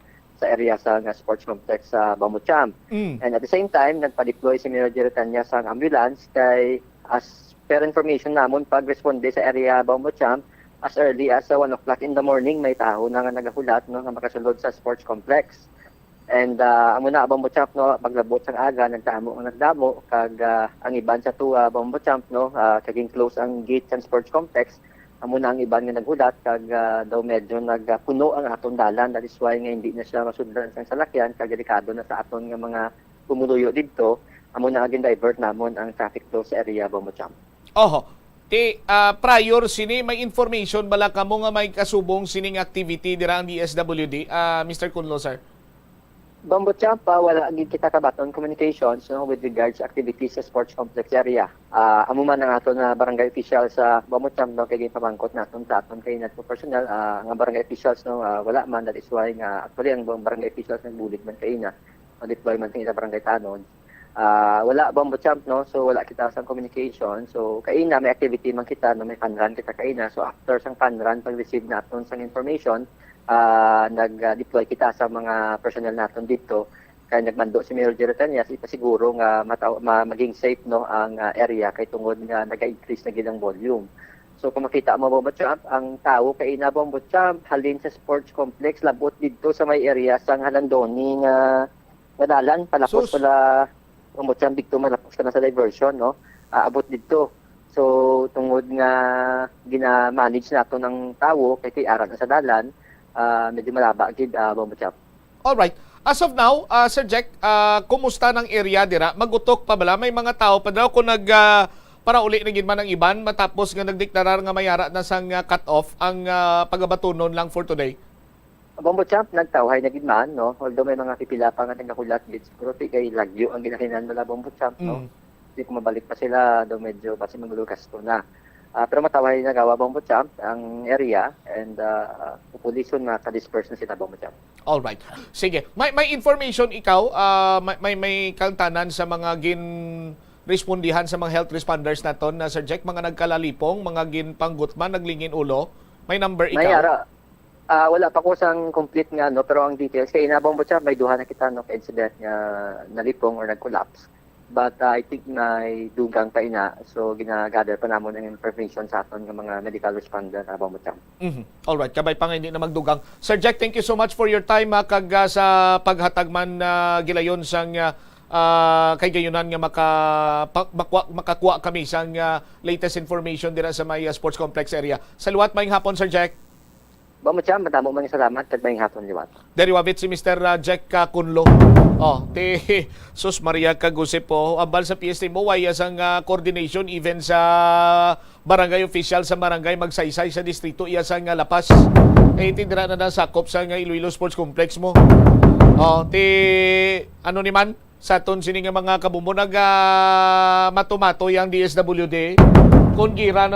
sa area sa sports complex sa Bambo Champ. And at the same time, nagpa-deploy si Mayor Jerry Triñas ang ambulance kay as per information namon pag-responde sa area Bambo Champ as early as 1 o'clock in the morning may tao na nga nagahulat no nga makasulod sa sports complex. And amo na Bambo Champ no paglabot sang aga nagdamo kag ang iban sa tuwa Bambo Champ no kaging close ang gate sa sports complex. Amo na ang iban nga naghulat kag daw medyo nagpuno ang aton dalan, that is why nga hindi na siya masudlan sa salakyan kag delikado na sa aton nga mga pumuluyo didto. Amo na agin divert namon ang traffic flow sa area Bambo Champ. Prior sini may information bala kamo nga may kasubong sining activity dira ang DSWD, Mr. Kunlo, sir? Bambo Champ, wala agad kita kabaton communications no, with regards sa activities sa sports complex area. Amo man ang aton na barangay official sa Bambo Champ no, kay pamangkot naton sa aton kay nato personal nga barangay officials no wala man, that is why nga actually ang barangay officials nagbulig man kay na deploy man kay sa barangay Tanon. Wala Bambo Champ no, so wala kita sa communication. So kay na may activity man kita no, may fun run kita kay na. So after sang fun run pag receive naton sang information, nag-deploy kita sa mga personnel natin dito kaya nagmando si Mayor Jerry Triñas ipasiguro nga maging safe no ang area kay tungod nga nag-increase na gilang volume. So kung makita mo Bambo Champ, ang tao kay ina Bambo Champ halin sa sports complex labot dito sa may area sang Halandoni nga dalan palapos pala Bambo Champ dito malapos ka na sa diversion no abot dito. So tungod nga gina-manage nato ng tao kay aran na sa dalan, medyo malaba gid Bambo Champ. All right. As of now, Sir Jack, kumusta ng area dira? Magutok pa bala may mga tao pa daw kung para uli na gid man ang iban matapos nga nagdeklarar nga mayara na sang cut off ang pagabatunon lang for today. Bambo Champ nagtawhay na gid man no, although may mga pipila pa nga nagahulat gid siguro kay lagyo ang ginahinan nila Bambo Champ no. Hindi ko mabalik pa sila daw medyo kasi maglugas to na. Pero mataway na gawa Bambo Champ ang area and population na ka-disperse na sila Bambo Champ. All right. Sige. May information ikaw, may kaltanan sa mga respondihan sa mga health responders naton na Sir Jack, mga nagkalalipong, mga ginpanggutman, naglingin ulo. May number ikaw? Mayara. Wala pa ko sang complete nga no, pero ang details kay na Bambo Champ may duha na kita no incident nga nalipong or nag-collapse. but I think na dugang pa ina. So ginagather pa namon ang information sa aton ng mga medical responder na Bamucham. Alright, kabay pa nga hindi na magdugang. Sir Jack, thank you so much for your time kag sa paghatag man gilayon sang kay gayunan nga makakuha kami sang latest information dira sa may sports complex area. Saluat maayong hapon, Sir Jack. Bamucham, madamo man salamat kag maayong hapon liwat. Dari wabit si Mr. Jack Kunlo. Sus Maria Kagusip po. Ambal sa PST mo, way sang coordination even sa barangay official sa barangay magsaysay sa distrito iya sang lapas. Tindira na sakop sa Iloilo Sports Complex mo. Ano ni man sa aton sini nga mga kabumbo matumato yang DSWD. Kung gira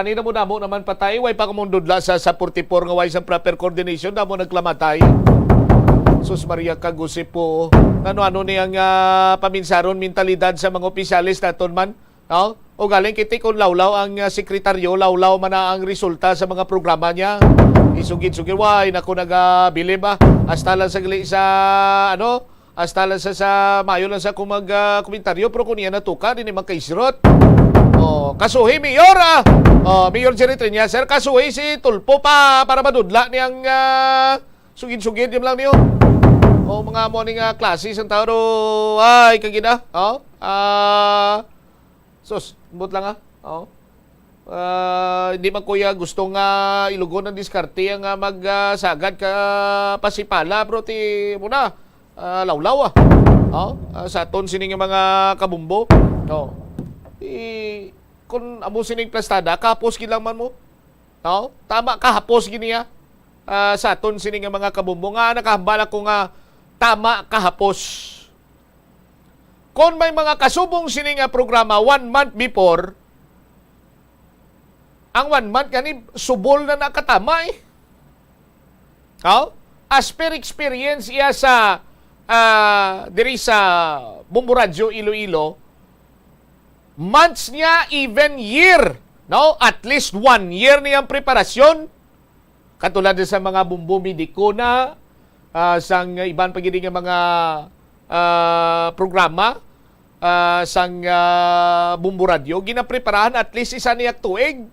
ni namo naman patay, way pa kumundudla sa 44 nga way sa proper coordination, namo nagklamatay. Sus Maria Kagusip po. Ano niyang paminsaron mentalidad sa mga opisyalis naton man. No? O galing kiti kung lawlaw ang sekretaryo, lawlaw man na ang resulta sa mga programa niya. Isugid-sugid, way, naku nagabilib hasta lang sa mayo lang sa komentaryo, pero kung niya natuka, din naman kaisirot. Kasuhi, Mayor Mayor Jerry Triñas, sir, kasuhi si Tulpo para madudla niyang sugid-sugid yun lang niyo. Mga morning classes ang tao ay kagina. But lang hindi man kuya gustong ilugon ng diskarte ang magsagad ka pasipala, pero muna lawlaw sa aton sining mga kabumbo. Kung amo sining plastada, kahapos gilang man mo. Tama, kahapos giniya. Sa aton sining mga kabumbo nga nakahambala ko nga tama kahapos. Kung may mga kasubong sining programa 1 month before, ang 1 month kani subol na nakatama as per experience iya sa diri sa Bumbo Radio Iloilo, months niya, even year. At least 1 year niyang preparasyon. Katulad sa mga Bumbo Medico na sang iban pagiging mga programa sang Bumbo Radio, ginapreparahan at least isa niyak tuig.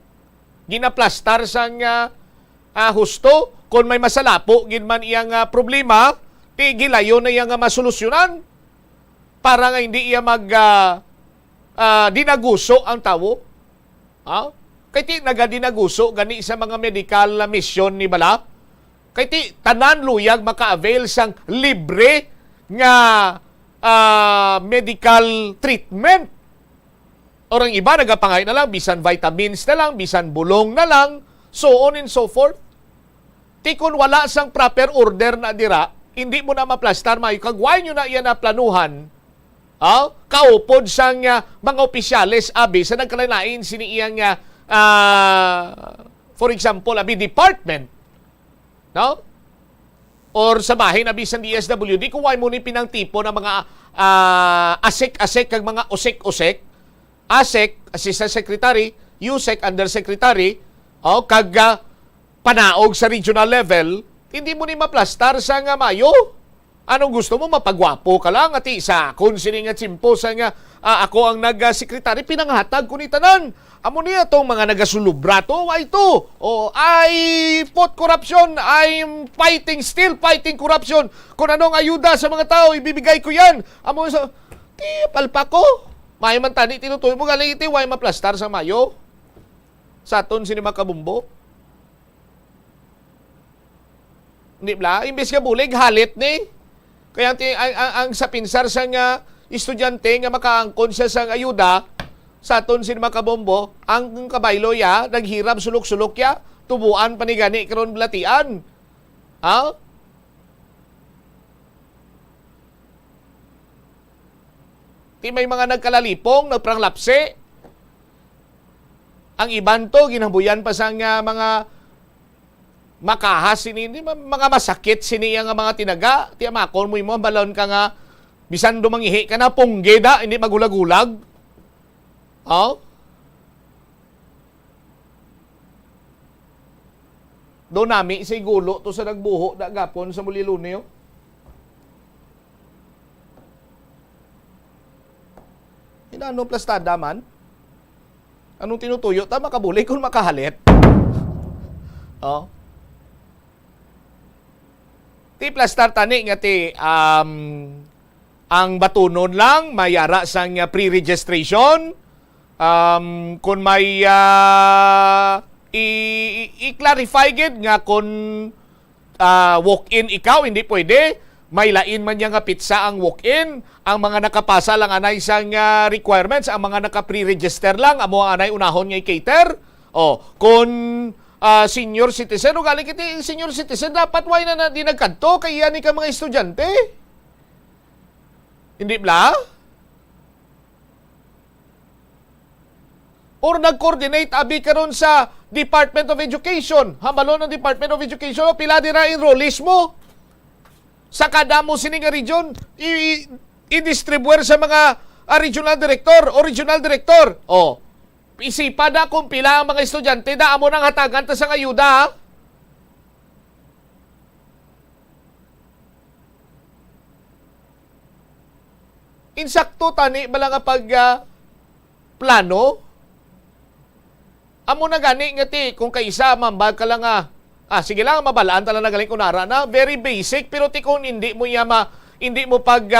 Ginaplastar sang husto. Kung may masalapo, ginman iyang problema, gilayo na iyang masolusyonan para nga hindi iya dinaguso ang tawo. Kaya ti nagadinaguso gani sa mga medical mission ni bala. Kaya ti tanan luyag maka-avail sang libre nga medical treatment. Orang iba nagapangay na lang, bisan vitamins na lang, bisan bulong na lang, so on and so forth. Ti kung wala sang proper order na dira, hindi mo na maplastar, mayo kagway nyo na iyan na planuhan. Kaupod sang mga opisyales abi sa nagkalalain sini iyang for example abi department or sa bahin abi sa DSWD kung way mo ni pinangtipo ng mga asek-asek kag mga osek-osek, asek assistant secretary, USEC undersecretary kag panaog sa regional level, hindi mo ni maplastar sa mayo. Anong gusto mo? Mapagwapo ka lang at isa kung sining at simpo sa ako ang nag-sekretary, pinanghatag ko ni tanan. Amo niya itong mga nagasulubrato, ay ito. I fought corruption. I'm still fighting corruption. Kung anong ayuda sa mga tao, ibibigay ko yan. Amo sa, palpa ko. May man tani, tinutuloy mo galing iti, way maplastar sa mayo. Sa aton sinima kabumbo. Hindi bla, imbes ka bulig, halit ni. Kaya ang sa pinsar sang estudyante nga makaangkon siya sang ayuda sa aton sin makabombo, ang kabaylo ya naghirap sulok-sulok ya, tubuan panigani karon blatian. Ti may mga nagkalalipong, nagpranglapse. Ang iban to ginabuyan pa sang mga makahas sini mga masakit sini nga mga tinaga ti amakon mo balon ka nga bisan dumangihi ka na punggeda hindi magulag-ulag. Do nami say gulo to sa nagbuho da gapon sa Muliluneo. Ano plastada man? Anong tinutuyo? Ta makabuli kung makahalit. Oh. Ti plastar tani nga ti ang batunon lang mayara sang pre-registration. Kung may i-clarify gid nga kung walk-in ikaw, hindi pwede. May lain man nga pizza ang walk-in. Ang mga nakapasa lang anay sang requirements. Ang mga naka-pre-register lang, amo anay unahon nga i-cater. Kung senior citizen, o galing kiti senior citizen, dapat why na di nagkanto, kaya ni ka mga estudyante. Hindi bla? Or nag-coordinate abi karon sa Department of Education. Hambalon ng Department of Education, pila dira enrollees mo. Sa kada mo sining region, i-distribute sa mga regional director o regional director. Isipa na kung pila ang mga estudyante na amo nang hatagan ta sa ayuda. Ha? Insakto tani bala nga pag plano. Amo na gani nga ti kung kaisa mambag ka lang sige lang mabalaan tala na galing kunara na very basic pero ti kung hindi mo hindi mo pag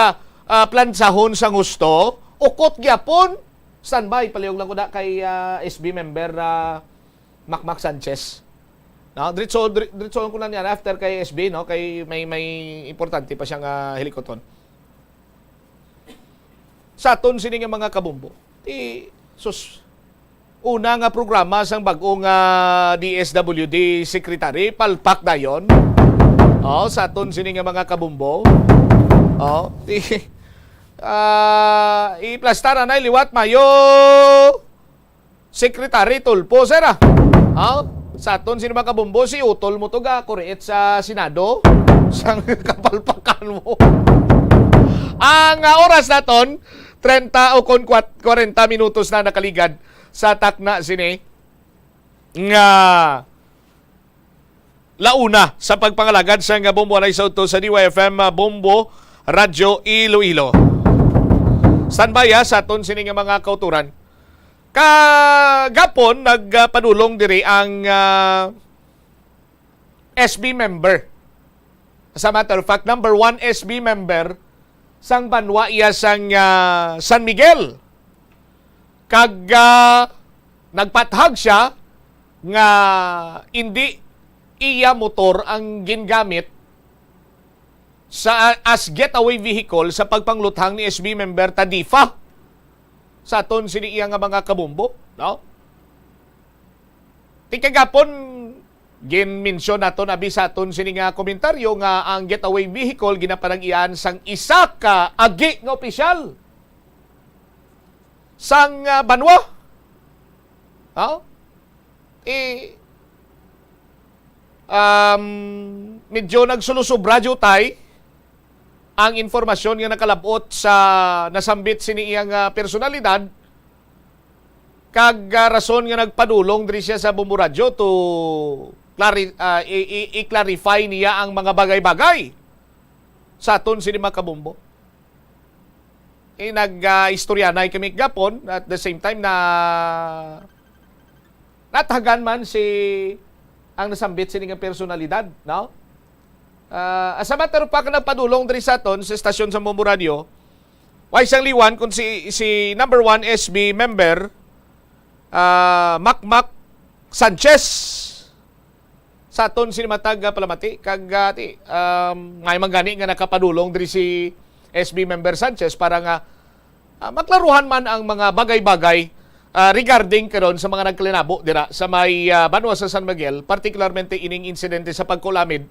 plansahon sa gusto ukot gyapon. Standby, palihog lang ko na kay SB member Macmac Sanchez. No, diretso ko na niyan after kay SB, no, kay may importante pa siyang helikoton. Sa aton sini nga mga kabumbo. Una nga programa sang bag-ong DSWD secretary palpak dayon. Sa aton sini nga mga kabumbo. Iplastar na liwat mayo Secretary Tulpo sera. Sa aton sino mga kabumbo si utol mo to ga kuriit sa Senado sang kapalpakan mo. Ang oras naton 30 o 40 minutos na nakaligad sa takna sini nga launa sa pagpangalagad sa nga Bombo Anay Sauto sa DYFM Bombo Radyo Iloilo. Standby sa aton sini nga mga kauturan. Kagapon nagpadulong diri ang SB member. As a matter of fact, number 1 SB member sang banwa iya sang San Miguel. Nagpathag siya nga hindi iya motor ang gingamit as getaway vehicle sa pagpangluthang ni SB member Tadifa sa aton sini iya nga mga kabumbo, no? Tikagapon gin-mention naton abi sa aton sini nga komentaryo nga ang getaway vehicle ginapanag-iyan sang isa ka agi nga opisyal sang banwa. Medyo nagsulusubradyo tay ang informasyon nga nakalabot sa nasambit sini iyang personalidad kag rason nga nagpadulong diri siya sa Bombo Radyo to i-clarify niya ang mga bagay-bagay sa aton sini mga kabumbo. Nag-istoryanay kami gapon at the same time na natagan man si ang nasambit sini nga personalidad, no? As a matter of fact, nagpadulong diri sa aton sa estasyon sa Bombo Radio. Why sang liwan kung si number 1 SB member Macmac Sanchez sa aton sinimatag palamati kag ngay magani nga nakapadulong diri si SB member Sanchez para nga maklaruhan man ang mga bagay-bagay regarding karon sa mga nagkalinabo dira sa may banwa sa San Miguel, particularmente ining insidente sa pagkulamid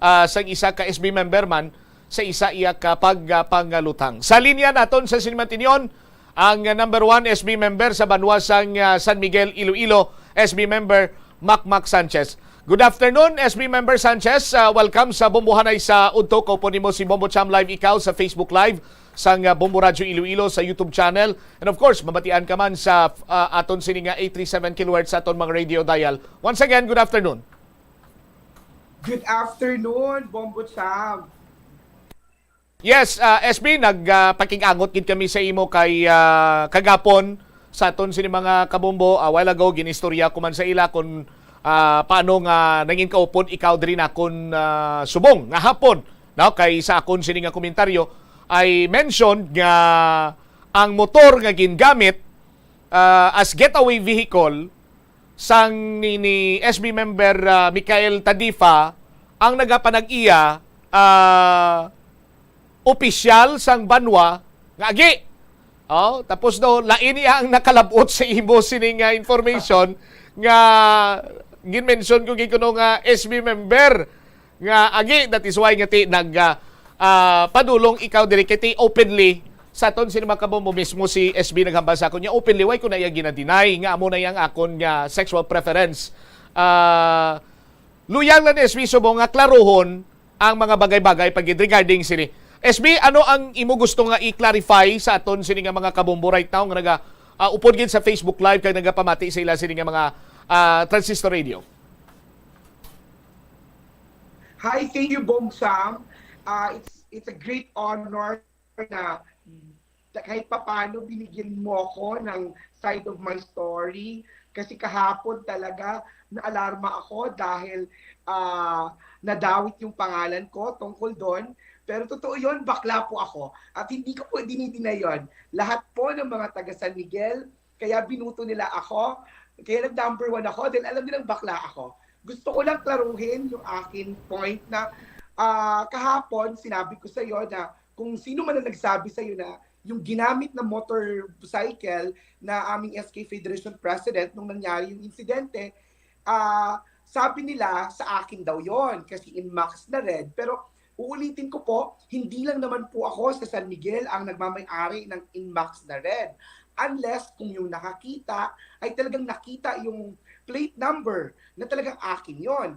sa isa ka SB member man sa isa iya ka pagpangalutang. Sa linya naton sa Sinimantinyon, ang number 1 SB member sa banwa sang San Miguel, Iloilo, SB member Macmac Sanchez. Good afternoon, SB member Sanchez. Welcome sa Bombohanay sa Udto. Kaupo nimo si Bombo Cham Live ikaw sa Facebook Live sang Bombo Radyo Iloilo sa YouTube channel. And of course, mabatian ka man sa aton sininga 837 kHz sa aton mga radio dial. Once again, good afternoon. Good afternoon, Bombo Cham. Yes, SB, nagpakikangot gid kami sa imo kay kagapon sa aton sini mga kabombo. A while ago ginistorya ko man sa ila kung paano nga nangin kaupod ikaw diri na kun subong nga hapon. No, kay sa akon sini nga komentaryo ay mentioned nga ang motor nga gingamit as getaway vehicle sang ni SB member Michael Tadifa ang nagapanag-iya opisyal sang banwa nga agi. Oh, tapos do lain niya ang nakalabot sa imo sining information nga gin-mention ko gikuno nga SB member nga agi. That is why nga ti padulong ikaw diri kay openly sa aton sini makabombo mismo si SB naghambal sa akon niya openly why ko na iya gina-deny nga amo na yang akon nga sexual preference. Luyang na ni SB subong nga klarohon ang mga bagay-bagay pag regarding sini. SB, ano ang imo gusto nga i-clarify sa aton sini nga mga kabombo right now nga naga upod gid sa Facebook Live kay nagapamati sa ila sini nga mga transistor radio? Hi, thank you, Bong Sam. It's a great honor na kahit papaano binigyan mo ako ng side of my story kasi kahapon talaga naalarma ako dahil nadawit yung pangalan ko tungkol doon. Pero totoo yun, bakla po ako. At hindi ko po dinidina yun. Lahat po ng mga taga San Miguel, kaya binuto nila ako, kaya nag-number 1 ako, dahil alam nilang bakla ako. Gusto ko lang klaruhin yung akin point na kahapon, sinabi ko sa iyo na kung sino man ang nagsabi sa iyo na yung ginamit na motorcycle na aming SK Federation President nung nangyari yung insidente, sabi nila sa akin daw yon kasi Inmax na red. Pero uulitin ko po, hindi lang naman po ako sa San Miguel ang nagmamay-ari ng Inmax na red. Unless kung yung nakakita ay talagang nakita yung plate number na talagang akin yon.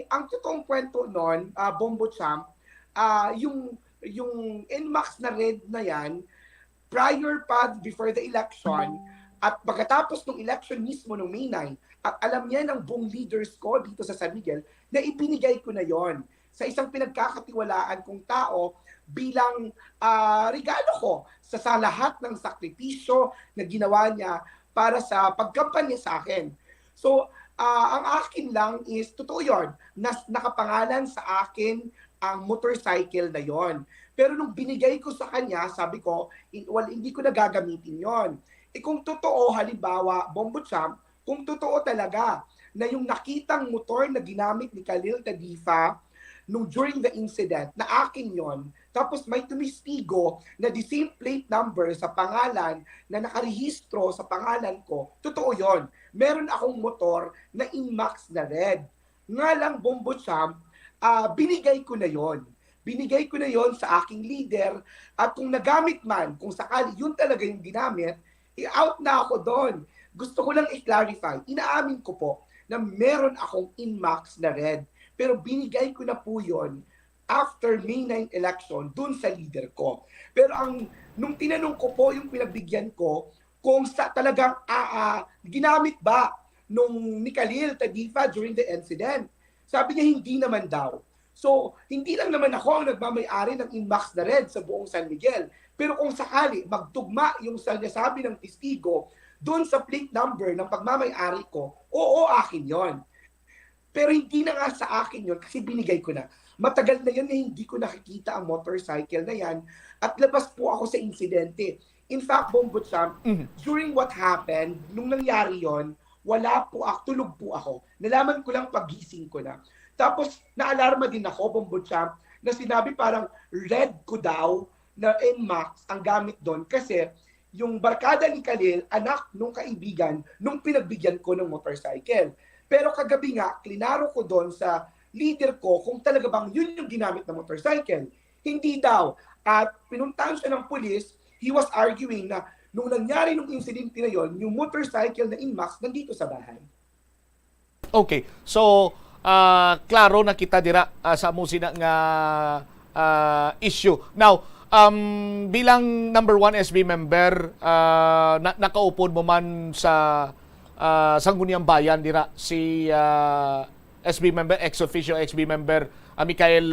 Ang totoong kwento nun, Bombo Champ, yung Inmax na red na yan, prior pa before the election, at pagkatapos ng election mismo ng May 9, at alam niya ng buong leaders ko dito sa San Miguel, na ibinigay ko na yon sa isang pinagkakatiwalaan kong tao bilang regalo ko sa lahat ng sakripisyo na ginawa niya para sa pagkampanya sa akin. So, ang akin lang is, totoo yun, nakapangalan sa akin ang motorcycle na yon. Pero nung binigay ko sa kanya, sabi ko, hindi ko na gagamitin yon. Kung totoo, halimbawa, Bombo Champ, kung totoo talaga na yung nakitang motor na ginamit ni Khalil Tadifa during the incident, na akin yon, tapos may tumistigo na the same plate number sa pangalan na nakarehistro sa pangalan ko, totoo yon. Meron akong motor na Inmax na red. Nga lang, Bombo Champ, binigay ko na yon. Binigay ko na yon sa aking leader at kung nagamit man, kung sakali yun talaga yung ginamit, i-out na ako doon. Gusto ko lang i-clarify. Inaamin ko po na meron akong Inmax na red. Pero binigay ko na po yon after May 9 election dun sa leader ko. Pero nung tinanong ko po yung pinagbigyan ko, kung talagang ginamit ba nung ni Khalil Tadifa during the incident, sabi niya hindi naman daw. So, hindi lang naman ako ang nagmamay-ari ng Inmax na red sa buong San Miguel. Pero kung sakali magtugma yung sinasabi ng testigo doon sa plate number ng pagmamay-ari ko, oo, akin yon. Pero hindi na nga sa akin yon kasi binigay ko na. Matagal na yun na hindi ko nakikita ang motorcycle na yan at labas po ako sa insidente. In fact, Bombo Champ, during what happened, nung nangyari yon, wala po ako, tulog po ako. Nalaman ko lang pagising ko na. Tapos, naalarma din ako, Bombo Champ, na sinabi parang red ko daw na Inmax ang gamit doon kasi yung barkada ni Khalil, anak nung kaibigan, nung pinagbigyan ko ng motorcycle. Pero kagabi nga, klinaro ko doon sa leader ko kung talaga bang yun yung ginamit na motorcycle. Hindi daw. At pinuntahan siya ng pulis, he was arguing na nung nangyari nung incident na yon, yung motorcycle na Inmax nandito sa bahay. Okay. So, klaro na kita dira sa musina nga issue. Now, bilang number 1 SB member, nakaupod mo man sa Sangguniang Bayan dira si SB member, ex-officio SB member Michael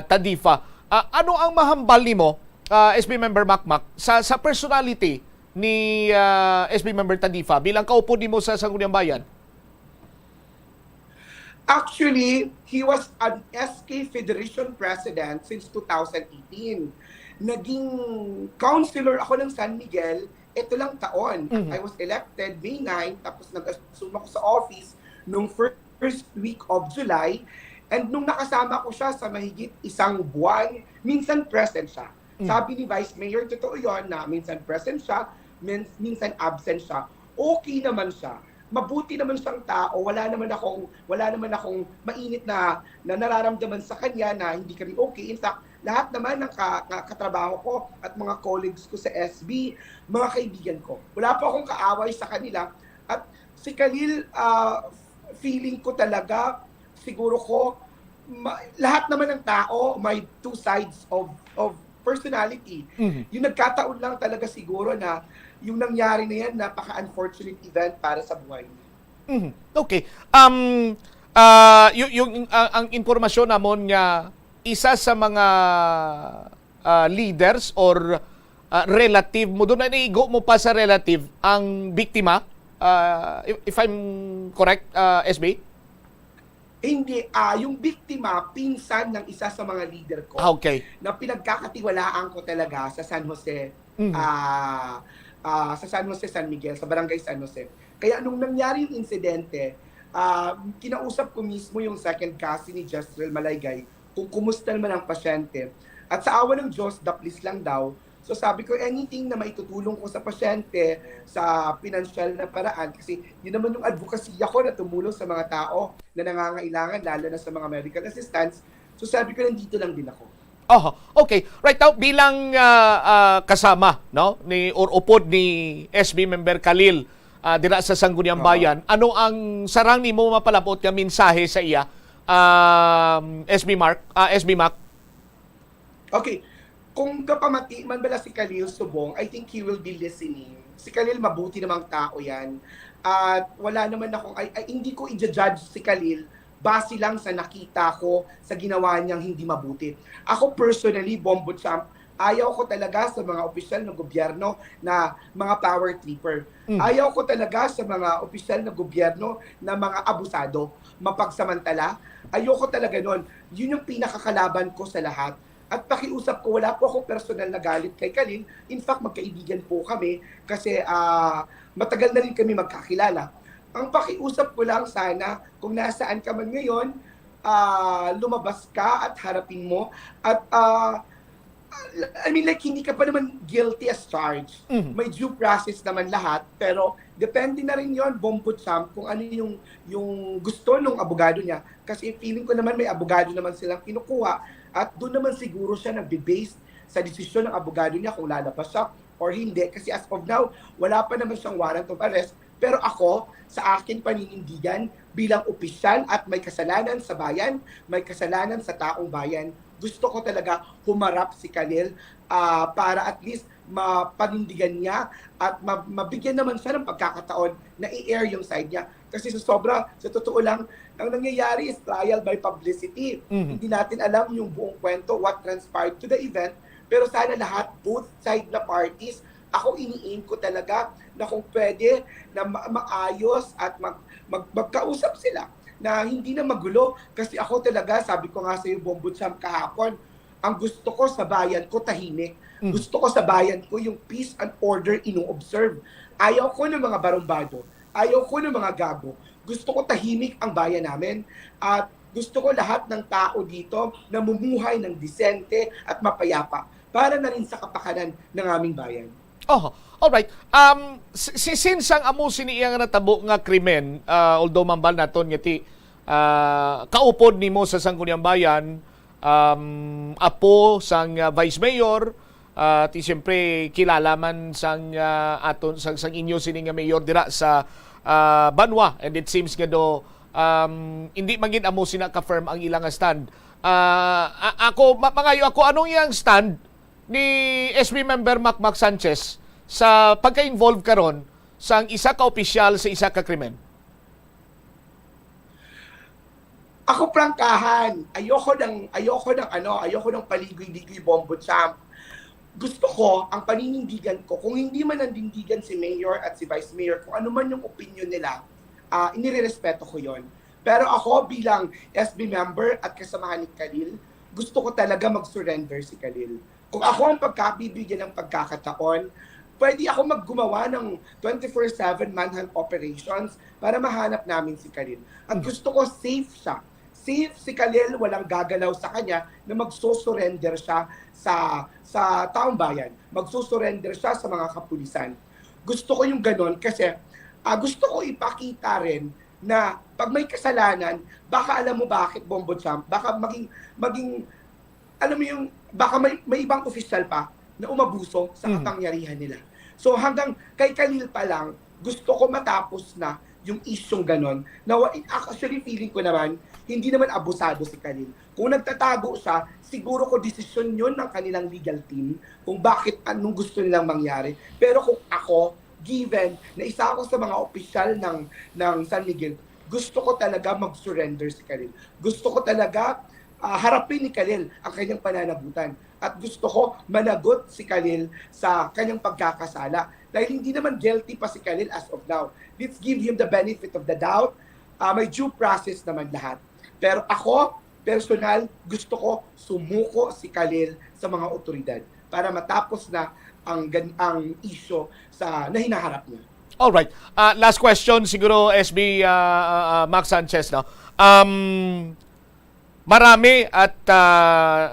Tadifa. ano ang mahambal nimo, SB Member Makmak, sa personality ni SB Member Tandifa bilang kaupod nimo sa Sangguniang Bayan? Actually, he was an SK Federation President since 2018. Naging councilor ako ng San Miguel, ito lang taon. I was elected May 9, tapos nag-assume ako sa office nung first week of July. And nung nakasama ko siya sa mahigit isang buwan, minsan present siya. Sabi ni Vice Mayor, totoo yun na minsan present siya, minsan absent siya. Okay naman siya. Mabuti naman siyang tao, wala naman akong mainit na nararamdaman sa kanya na hindi kami okay. In fact, lahat naman ng katrabaho ko at mga colleagues ko sa SB, mga kaibigan ko. Wala po akong kaaway sa kanila. At si Khalil, feeling ko talaga, siguro ko, lahat naman ng tao may two sides of personality. Yung nagkataon lang talaga siguro na yung nangyari na yan, napaka-unfortunate event para sa buhay niya. Okay. Ang informasyon namon nga isa sa mga leaders or relative mo, doon na naigo mo pa sa relative ang biktima, if I'm correct, SB? Hindi, yung biktima, pinsan ng isa sa mga leader ko. Okay. Na pinagkakatiwalaan ko talaga sa San Jose, sa San Jose, San Miguel, sa Barangay San Jose. Kaya nung nangyari yung insidente, kinausap ko mismo yung second cousin ni Jezreel Malaygay kung kumusta naman ang pasyente. At sa awa ng Diyos, daplis lang daw. So sabi ko, anything na maitutulong ko sa pasyente sa financial na paraan, kasi yun naman yung advokasya ko na tumulong sa mga tao na nangangailangan, lalo na sa mga medical assistance. So sabi ko, nandito lang din ako. Oh, okay. Right now, bilang kasama ni or upod ni SB Member Khalil dira sa Sangguniang Bayan, ano ang sarang nimo mapalabot nga mensahe sa iya, SB Mac? Okay. Kung kapamati man bala si Khalil Subong, I think he will be listening. Si Khalil, mabuti namang tao yan. At wala naman akong, hindi ko i-judge si Khalil base lang sa nakita ko sa ginawa niyang hindi mabuti. Ako personally, Bombo Champ, ayaw ko talaga sa mga opisyal ng gobyerno na mga power tripper. Ayaw ko talaga sa mga opisyal ng gobyerno na mga abusado, mapagsamantala. Ayoko talaga nun. Yun yung pinakakalaban ko sa lahat. At pakiusap ko, wala po akong personal na galit kay Khalil. In fact, magkaibigan po kami kasi matagal na rin kami magkakilala. Ang pakiusap ko lang sana, kung nasaan ka man ngayon, lumabas ka at harapin mo. At hindi ka pa naman guilty as charged. May due process naman lahat, pero depende na rin yon, Bombo Champ, kung ano yung gusto ng abogado niya. Kasi feeling ko naman may abogado naman silang kinukuha. At doon naman siguro siya nagbe-base sa desisyon ng abogado niya kung lalabas siya or hindi. Kasi as of now, wala pa naman siyang warrant of arrest. Pero ako, sa akin paninindigan, bilang opisyal at may kasalanan sa bayan, may kasalanan sa taong bayan, gusto ko talaga humarap si Khalil para at least mapanindigan niya at mabigyan naman siya ng pagkakataon na i-air yung side niya. Kasi sa totoo lang, ang nangyayari is trial by publicity. Hindi natin alam yung buong kwento, what transpired to the event, pero sana lahat, both side na parties, ako ini-aim ko talaga na kung pwede na maayos at magkausap sila na hindi na magulo. Kasi ako talaga, sabi ko nga sa iyo, Bombo Champ, kahapon, ang gusto ko sa bayan ko tahimik. Gusto ko sa bayan ko yung peace and order ino-observe. Ayaw ko ng mga barumbado. Ayaw ko ng mga gago. Gusto ko tahimik ang bayan namin. At gusto ko lahat ng tao dito na mumuhay ng disente at mapayapa para na rin sa kapakanan ng aming bayan. Oh, all right. Since ang amo siniya nga natabo nga krimen, although mambal naton nga ti kaupod nimo sa Sangguniang Bayan, apo sang Vice Mayor, ti siyempre kilala man sang aton sang inyo sini nga mayor dira sa Banwa, and it seems nga do hindi magin amo sina ka-firm ang ilang stand. Mangayo ako, anong iyang stand ni SB Member Makmak Sanchez sa pagka-involve karon sa isa ka opisyal sa isa ka krimen? Ako prangkahan, ayoko ng paligoy-ligoy Bombo Champ. Gusto ko, ang paninindigan ko, kung hindi man nandidigan si Mayor at si Vice Mayor, kung ano man yung opinion nila, inirerespeto ko yon. Pero ako bilang SB member at kasamahan ni Khalil, gusto ko talaga mag-surrender si Khalil. Kung ako ang pagkabibigyan ng pagkakataon, pwede ako maggumawa ng 24/7 manhunt operations para mahanap namin si Khalil. At gusto ko safe siya. Safe si Khalil, walang gagalaw sa kanya na magsusurrender siya sa taong bayan. Magsusurrender siya sa mga kapulisan. Gusto ko yung ganon kasi gusto ko ipakita rin na pag may kasalanan, baka alam mo bakit, Bombo Champ, baka maging alam mo yung, baka may ibang official pa na umabuso sa kapangyarihan nila. So hanggang kay Khalil pa lang, gusto ko matapos na yung isyong ganon. Now, actually feeling ko naman, hindi naman abusado si Khalil. Kung nagtatago siya, siguro ko desisyon yun ng kanilang legal team kung bakit anong gusto nilang mangyari. Pero kung ako, given na isa ako sa mga opisyal ng San Miguel, gusto ko talaga mag-surrender si Khalil. Gusto ko talaga harapin ni Khalil ang kanyang pananagutan. At gusto ko managot si Khalil sa kanyang pagkakasala. Dahil hindi naman guilty pa si Khalil as of now. Let's give him the benefit of the doubt. May due process naman lahat. Pero ako, personal, gusto ko sumuko si Khalil sa mga otoridad para matapos na ang issue na hinaharap niya. Alright. Last question siguro, SB Max Sanchez. No? Marami at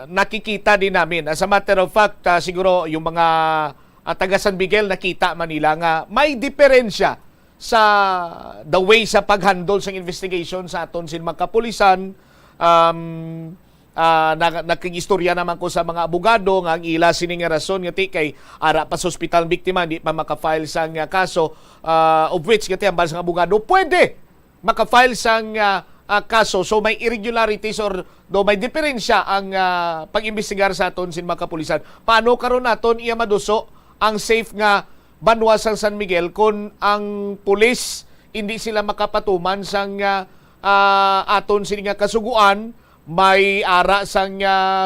nakikita din namin. As a matter of fact, siguro yung mga taga San Miguel nakita Manila nga may diferensya sa the way sa paghandle sa investigation sa aton sin mga kapulisan. Nakigistorya naman ko sa mga abogado nga ang ila sining rason nga kay ara pa sa ospital biktima di pa maka-file sang kaso of which ang bansang abogado pwede maka-file sang kaso. So may irregularities or do may diferensya ang pag-imbestigar sa aton sin mga kapulisan. Paano karon naton iya maduso ang safe nga banwa sang San Miguel kung ang pulis hindi sila makapatuman sang aton sin nga kasuguan, may ara sang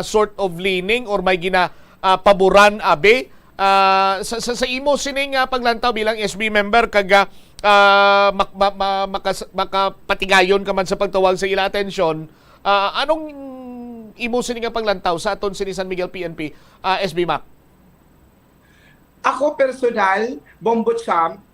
sort of leaning or may paboran abe sa imo sining paglantaw bilang SB member kag makapatigayon ka man sa pagtawag sa ila atensyon, anong imo sining paglantaw sa aton sini San Miguel PNP, SB Mac? Ako personal, Bombo Champ,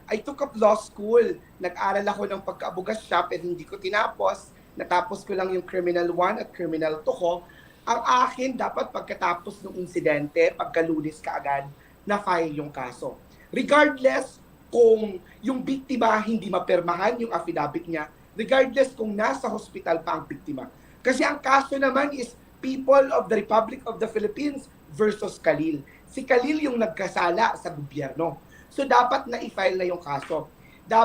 I took up law school. Nag-aral ako ng pagka-abugas shop and hindi ko tinapos. Natapos ko lang yung Criminal 1 at Criminal 2 ko. Ang akin, dapat pagkatapos ng insidente, pagkalunis ka agad, na-file yung kaso. Regardless kung yung biktima hindi mapermahan yung affidavit niya, regardless kung nasa hospital pa ang biktima. Kasi ang kaso naman is people of the Republic of the Philippines versus Khalil. Si Khalil yung nagkasala sa gobyerno. So dapat na-file na yung kaso.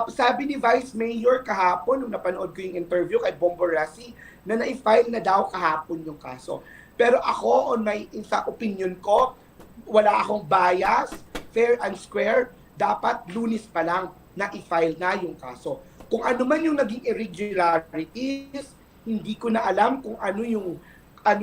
Sabi ni Vice Mayor kahapon, nung napanood ko yung interview kay Bombo Rasi, na na-file na daw kahapon yung kaso. Pero ako, sa opinion ko, wala akong bias, fair and square, dapat Lunes pa lang na-file na yung kaso. Kung ano man yung naging irregularities, hindi ko na alam kung ano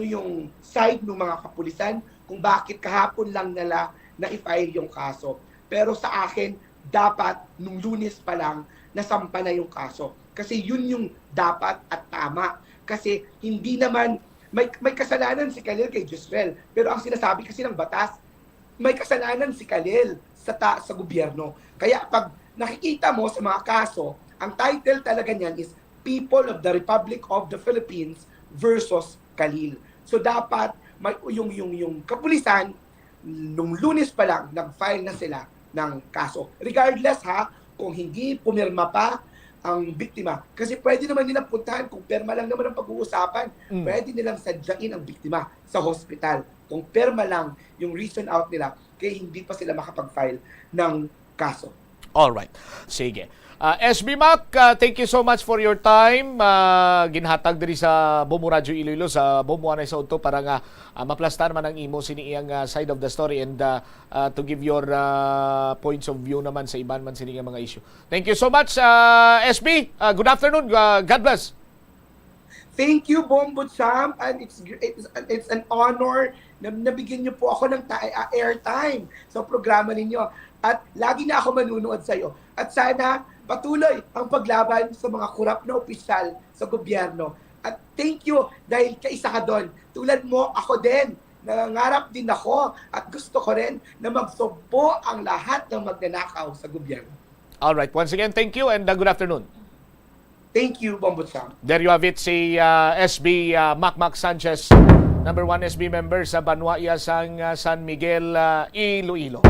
yung side ng mga kapulisan, kung bakit kahapon lang nila na-file yung kaso. Pero sa akin, dapat nung Lunes pa lang nasampa na yung kaso. Kasi yun yung dapat at tama. Kasi hindi naman, may kasalanan si Khalil kay Josrel. Pero ang sinasabi kasi ng batas, may kasalanan si Khalil sa gobyerno. Kaya pag nakikita mo sa mga kaso, ang title talaga niyan is People of the Republic of the Philippines versus Khalil. So dapat yung kapulisan, nung Lunes pa lang, nag-file na sila ng kaso. Regardless kung hindi pumirma pa ang biktima. Kasi pwede naman nilang puntahan, kung perma lang naman ang pag-uusapan, pwede nilang sadyain ang biktima sa hospital. Kung perma lang yung reason out nila, kaya hindi pa sila makapag-file ng kaso. Alright. Sige. SB Mac, thank you so much for your time. Ginhatag diri sa Bombo Radyo Iloilo sa Bombo Anay sa Unto para nga maplastar man ang imo sini iyang side of the story and to give your points of view naman sa iban man sini nga mga issue. Thank you so much, SB. Good afternoon. God bless. Thank you, Bombo Champ, and it's an honor na nabigyan niyo po ako ng airtime sa programa ninyo. At lagi na ako manunood sa iyo. At sana patuloy ang paglaban sa mga korap na opisyal sa gobyerno. At thank you dahil kaisa ka doon. Tulad mo, ako din. Nangangarap din ako at gusto ko rin na magsugpo ang lahat ng magnanakaw sa gobyerno. All right. Once again, thank you and good afternoon. Thank you, Bombo Champ. There you have it, si SB Macmac Sanchez, number 1 SB member sa Banwaya sang San Miguel, Iloilo.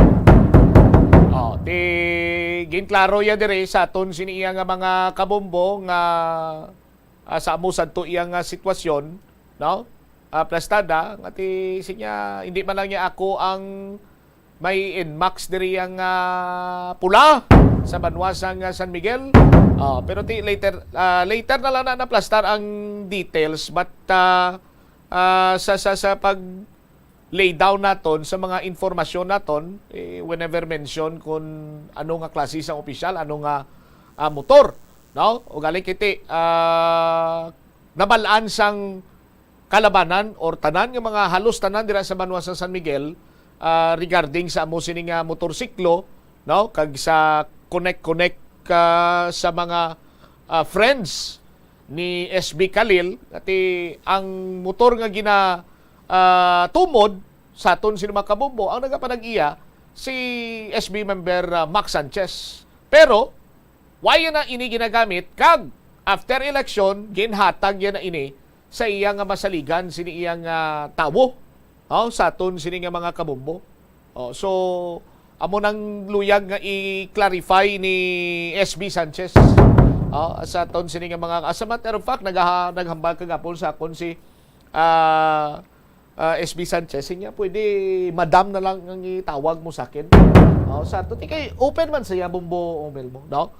Ginklaro ya dire sa aton siniya nga mga kabombo nga sa amusad to iyang sitwasyon, no? Plastada nga ti sinya hindi man lang niya ako ang may inmax diri ang pula sa Banwasang San Miguel. Pero later na lang na plastar ang details, but sa pag lay down naton sa mga informasyon naton, whenever mention kung ano nga klase sang opisyal, ano nga motor, no? O galing kiti nabalaan sang kalabanan or tanan nga mga halos tanan dira sa Banwasang San Miguel regarding sa amo sining motorsiklo, no? Kag sa connect sa mga friends ni SB Khalil, ati ang motor nga tumod sa aton sino mga kabombo ang nagapanag-iya si SB member Mac Sanchez. Pero why na ini ginagamit kag after election ginhatag yan na ini sa iyang masaligan sini iyang tawo sa aton sini nga mga kabombo. So amo nang luyag nga i-clarify ni SB Sanchez sa aton sini nga mga, as a matter of fact naghambal kagapon sa akon si SB Sanchez, niya pwede madam na lang ang itawag mo sa akin. Sa ato kay open man saya Bombo email mo, no?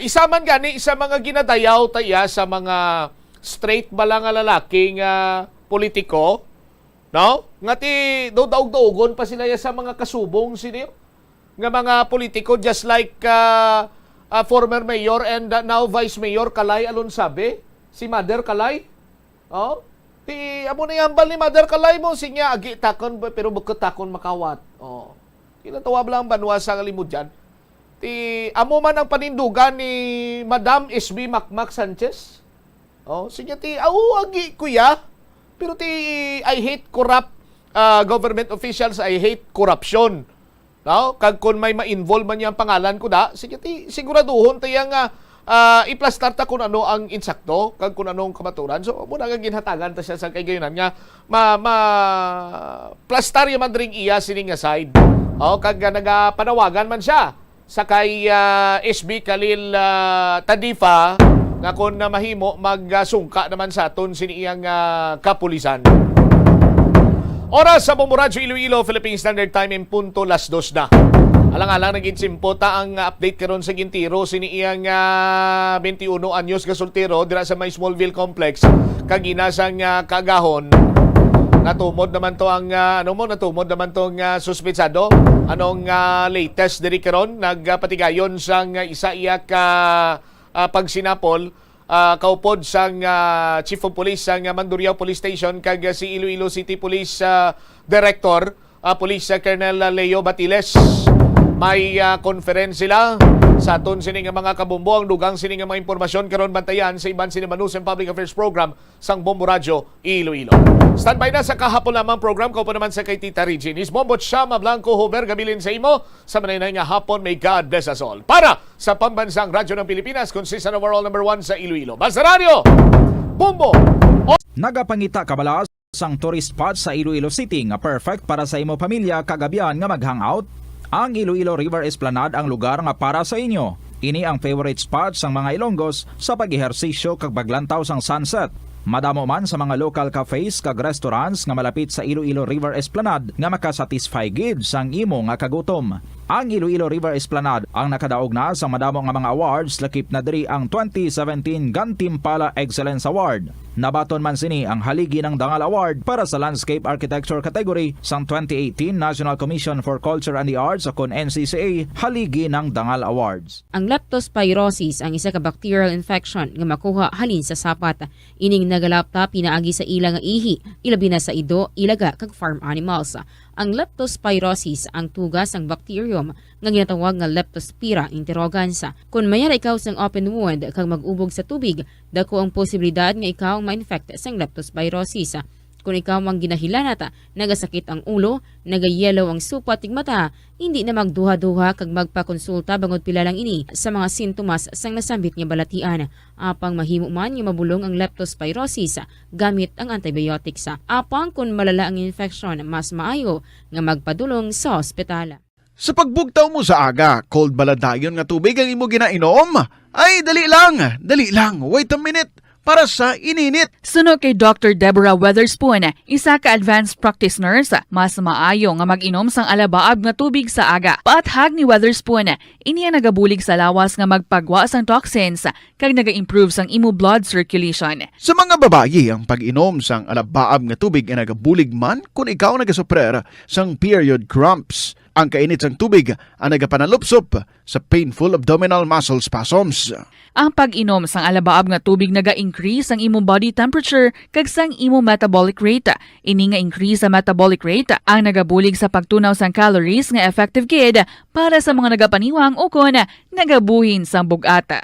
Isa man gani isa mga ginadayaw taya sa mga straight ba lang nga lalaking politiko, no? Nga ti daog-daogon pa sila sa mga kasubong siniyo nga mga politiko, just like former mayor and now vice mayor Kalay Alonsabe, si Mother Kalay. Ti amo na yambal ni Mother Kalay mo sinya agi takon pero bukod takon makawat. Kinatawab lang Banwasang Limudyan. Ti amo man ang panindugan ni Madam SB Macmac Sanchez. Sinya ti agi kuya. Pero ti I hate corrupt government officials, I hate corruption. No? Kag kung may ma-involve man yung pangalan ko da, sige ti siguraduhon tayo nga iplastar ta kung ano ang insakto, kag kung anong kamaturan. So muna nga ginhatagan ta siya sa kay gayunan nga plastar yung mandring iya sining nga side. Kag nagapanawagan man siya sa kay SB Khalil Tadifa nga kung mahimo magsungka naman sa aton sini iyang kapulisan. Oras sa Bombo Radio Iloilo, Philippine Standard Time in punto 2:00 na. Alang-alang naging simpota ang update karon sa gintiro sini iyang 21 anyos nga soltero dira sa may Smallville Complex kaginasang kagahon. Natumod naman to ang natumod naman tong suspetsado. Anong latest diri karon nagpatigayon sang isa iya ka pagsinapol kaupod sang Chief of Police sang Mandurriao Police Station kag si Iloilo City Police Director Police Colonel Leo Batiles. May conference sila sa aton sining mga kabombo, ang dugang sining mga impormasyon karon bantayan sa Iban Sini Manus and Public Affairs Program sang Bombo Radio Iloilo. Standby na sa kahapon lamang program ko pa naman sa kay Tita Regine. Is Bombo Chama Blanco Homer gabilin sa imo sa manay nga hapon. May God bless us all. Para sa pambansang radyo ng Pilipinas, consistent overall number 1 sa Iloilo. Basta Radio Bombo. Nagapangita kabalas sang tourist spot sa Iloilo City nga perfect para sa imo pamilya kagabihan nga mag-hangout. Ang Iloilo River Esplanade ang lugar nga para sa inyo. Ini ang favorite spot sang mga Ilonggos sa pag-ehersisyo kag paglantaw sang sunset. Madamo man sa mga local cafes kag restaurants nga malapit sa Iloilo River Esplanade nga makasatisfy gid sang imo nga kagutom. Ang Iloilo River Esplanade ang nakadaog na sa madamo nga mga awards, lakip na diri ang 2017 Gantimpala Excellence Award. Nabaton man sini ang haligi ng Dangal Award para sa Landscape Architecture category sang 2018 National Commission for Culture and the Arts o NCCA haligi ng Dangal Awards. Ang leptospirosis ang isa ka bacterial infection nga makuha halin sa sapat. Ining nagalapta pinaagi sa ila nga ihi, ilabi na sa ido, ilaga kag farm animals. Ang leptospirosis ang tugas ng bacterium nga ginatawag nga Leptospira interrogans. Kung mayara ikaw sang open wound kag mag-ubog sa tubig, dako ang posibilidad nga ikaw ma-infect sang leptospirosis. Kung ikaw mang ginahilanata, nagasakit ang ulo, nagayelo ang supa tig mata, hindi na magduha-duha kag magpakonsulta bangod pila lang ini sa mga sintomas sang nasambit nga balatian. Apang mahimo man nga mabulong ang leptospirosis gamit ang antibiotics. Apang kung malala ang infection, mas maayo nga magpadulong sa ospital. Sa pagbugtaw mo sa aga, cold baladayon nga tubig ang imo ginainom? Ay, dali lang, wait a minute. Para sa ininit. Suno kay Dr. Deborah Weatherspoon, isa ka advanced practice nurse, mas maayo nga mag-inom sang alabaab nga tubig sa aga. Paathag ni Weatherspoon, iniya nagabulig sa lawas nga magpagwa sang toxins kag naga-improve sang imo blood circulation. Sa mga babayi, ang pag-inom sang alabaab nga tubig ay nagabulig man kung ikaw nagasuprer sang period cramps. Ang kainit sang tubig ang nagapanalupsop sa painful abdominal muscle spasms. Ang pag-inom sang alabaab nga tubig naga-increase ang imong body temperature kag sang imong metabolic rate. Ini nga increase sa metabolic rate ang nagabulig sa pagtunaw sang calories nga effective kid para sa mga nagapaniwang o kon nagabuhin sang bugata.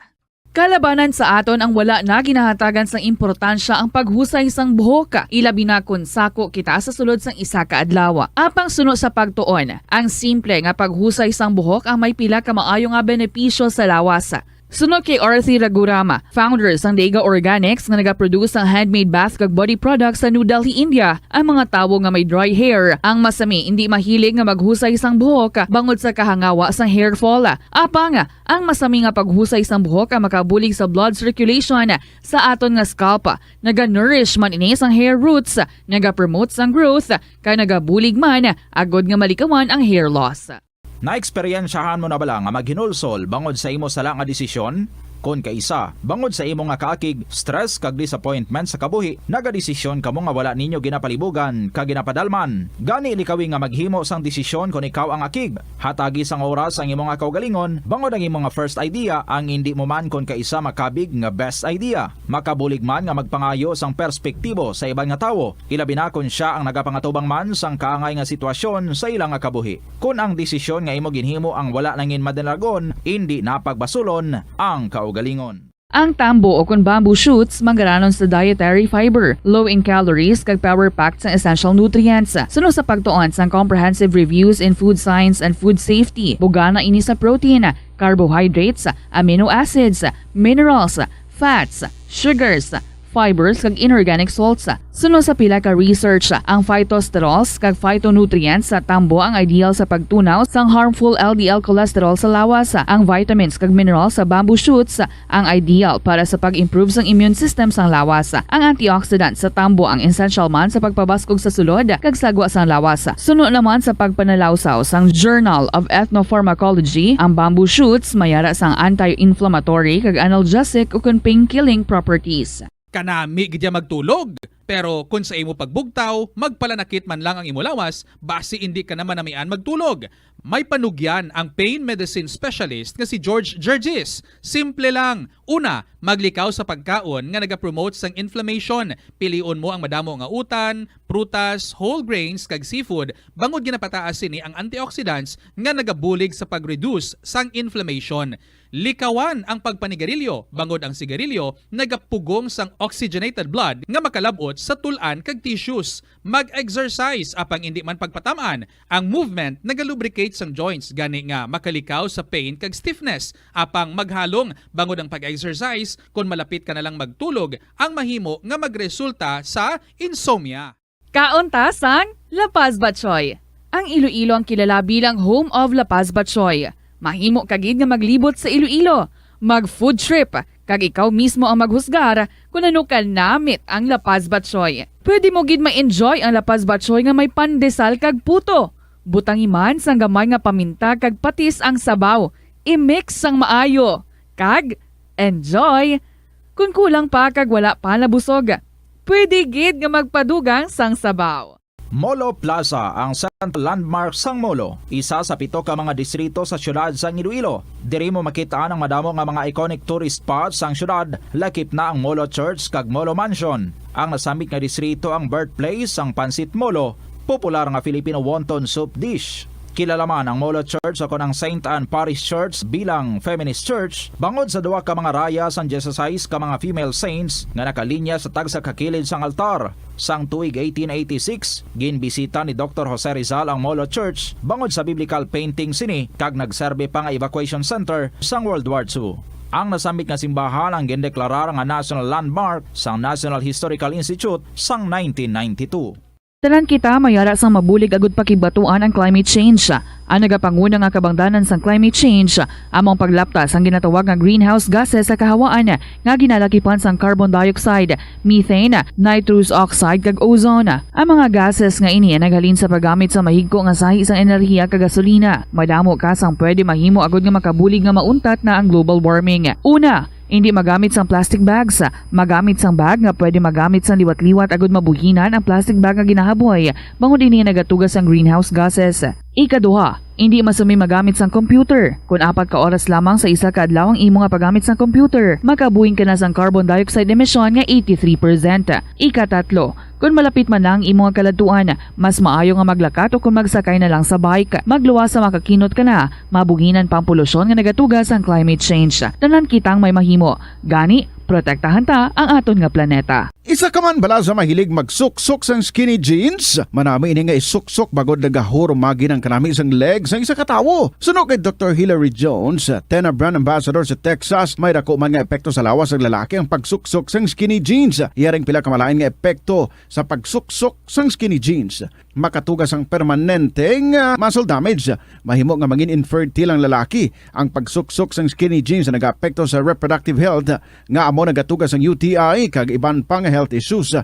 Kalabanan sa aton ang wala na ginahatagan sang importansya ang paghusay sang buhok, ilabi na kun sako kita sa sulod sang isa ka adlaw. Apang suno sa pagtuon, ang simple nga paghusay sang buhok ang may pila ka maayo nga benepisyo sa lawas. Sunod kay Arthi Ragurama, founder sang Dega Organics nga nagaproduce ng handmade bath kag body products sa New Delhi, India. Ang mga tawo nga may dry hair, ang masami hindi mahilig nga maghusay sang buhok bangod sa kahangawa sang hair fall. Apang ang masami nga paghusay sang buhok ang makabulig sa blood circulation sa aton nga scalp. Naga-nourish man ini sang hair roots, naga-promote sang growth, kay nagabulig man agod nga malikawan ang hair loss. Naeksperyensyahan mo na bala nga maghinulsol bangod sa imo sala nga desisyon? Kon kaisa, bangod sa imo nga kaakig, stress kag disappointment sa kabuhi, nagadesisyon kamo nga wala ninyo ginapalibugan kag ginapadalman. Gani likawi nga maghimo sang desisyon kon ikaw ang akig. Hatagi sang oras ang imo nga kaugalingon, bangod ang imo nga first idea ang hindi mo man kon kaisa makabig nga best idea. Makabulig man nga magpangayo sang perspektibo sa ibang nga tawo, ilabi na kon siya ang nagapangatubang man sang kaangay nga sitwasyon sa ilang nga kabuhi. Kun ang desisyon nga imo ginhimo ang wala nangin madalagon, hindi napagbasulon ang kaugalingon. Ang tambo o kun bamboo shoots mangaranon sa dietary fiber, low in calories kag power-packed sa essential nutrients. Suno sa pagtuon sang comprehensive reviews in food science and food safety, bugana ini sa protein, carbohydrates, amino acids, minerals, fats, sugars, fibers kag inorganic salts. Suno sa pila ka research, ang phytosterols kag phytonutrients sa tambo ang ideal sa pagtunaw sang harmful LDL cholesterol sa lawas. Ang vitamins kag minerals sa bamboo shoots ang ideal para sa pag-improve sang immune system sang lawas. Ang antioxidants sa tambo ang essential man sa pagpabaskog sa sulod kag sagwa sang lawas. Suno naman sa pagpanalawsaw sang Journal of Ethnopharmacology, ang bamboo shoots mayara sang anti-inflammatory kag analgesic o pain-killing properties. Kanami gidya magtulog. Pero kung sa imo pagbugtaw, magpalanakit man lang ang imo lawas, base hindi ka naman namian magtulog. May panugyan ang pain medicine specialist nga si George Gergis. Simple lang. Una, maglikaw sa pagkaon nga nagapromote sang inflammation. Piliun mo ang madamo nga utan, prutas, whole grains kag seafood bangod ginapataas sini ang antioxidants nga nagabulig sa pag-reduce sang inflammation. Likawan ang pagpanigarilyo bangod ang sigarilyo nagapugong sang oxygenated blood nga makalabot sa tulan kag tissues. Mag-exercise apang hindi man pagpatamaan. Ang movement nagalubricate sang joints gani nga makalikaw sa pain kag stiffness. Apang maghalong bangod ang pag-exercise kung malapit ka na lang magtulog ang mahimo nga magresulta sa insomnia. Kaunta sang La Paz Batchoy. Ang Iloilo ang kilala bilang home of La Paz Batchoy. Mahimo kagid nga maglibot sa Iloilo, mag-food trip, kag ikaw mismo ang maghusgar kung ano ka namit ang La Paz Batchoy. Pwede mo gid ma-enjoy ang La Paz Batchoy nga may pandesal kag puto. Butangiman sang gamay nga paminta kag patis ang sabaw. I-mix sang maayo. Kag enjoy. Kung kulang pa kag wala pa nabusog, pwede gid nga magpadugang sang sabaw. Molo Plaza ang central landmark sang Molo, isa sa 7 ka mga distrito sa syudad sang Iloilo. Diri mo makita ang madamo nga mga iconic tourist spots sang syudad, lakip na ang Molo Church kag Molo Mansion. Ang nasamit nga distrito ang birthplace sang Pansit Molo, popular nga Filipino wonton soup dish. Kilala man ang Molo Church ako ng St. Anne Parish Church bilang feminist church, bangod sa duwa ka mga raya sang 16 ka mga female saints nga nakalinya sa tagsa kakilid sang altar. Sang tuig 1886, ginbisita ni Dr. Jose Rizal ang Molo Church bangod sa biblical painting sini kag nagserbe pa nga evacuation center sang World War II. Ang nasamit nga simbahan ang gindeklarar nga national landmark sang National Historical Institute sang 1992. Tanan kita mayara sang mabulig agud pakibatuan ang climate change. Ang nagapanguna nga kabangdanan sang climate change among paglaptas ang ginatawag nga greenhouse gases sa kahawaan nga ginalakipan sang carbon dioxide, methane, nitrous oxide kag ozone. Ang mga gases nga ini naghalin sa paggamit sa mahigko nga sahi sang enerhiya kag gasolina. Madamo ka sang pwede mahimo agud nga makabulig nga mauntat na ang global warming. Una, hindi magamit sang plastic bags. Magamit sang bag nga pwede magamit sang liwat-liwat agud mabuhinan ang plastic bag nga ginahaboy bangod ini nagatugas sang greenhouse gases. Ikaduha, hindi masumi magamit sang computer. Kung 4 ka oras lamang sa isa ka adlaw ang imo nga paggamit sang computer, makabuhing ka na sang carbon dioxide emission nga 83%. Ikatatlo, kung malapit man lang imo nga kaladuan, mas maayo nga maglakat o kung magsakay na lang sa bike. Magluwas sa makakinot ka na, mabuhinan pang polusyon nga nagatugas ang climate change. Tanan kitang may mahimo. Gani, protektahan ta ang aton nga planeta. Isa ka man bala sa mahilig magsuksok sang skinny jeans? Manami ini nga isuksok bagod nagahurumagi ng kanami isang legs ang isa katawo. Sunog kay Dr. Hilary Jones, Tena brand ambassador sa Texas, may dako man nga epekto sa lawas ng lalaki ang pagsuksok sang skinny jeans. Iyaring pila kamalain nga epekto sa pagsuksok sang skinny jeans. Makatugas ang permanenteng muscle damage. Mahimo nga mangin infertile ang lalaki. Ang pagsuksok sang skinny jeans na nag-apekto sa reproductive health nga amo nagatugas ang UTI kag iban pang health issues.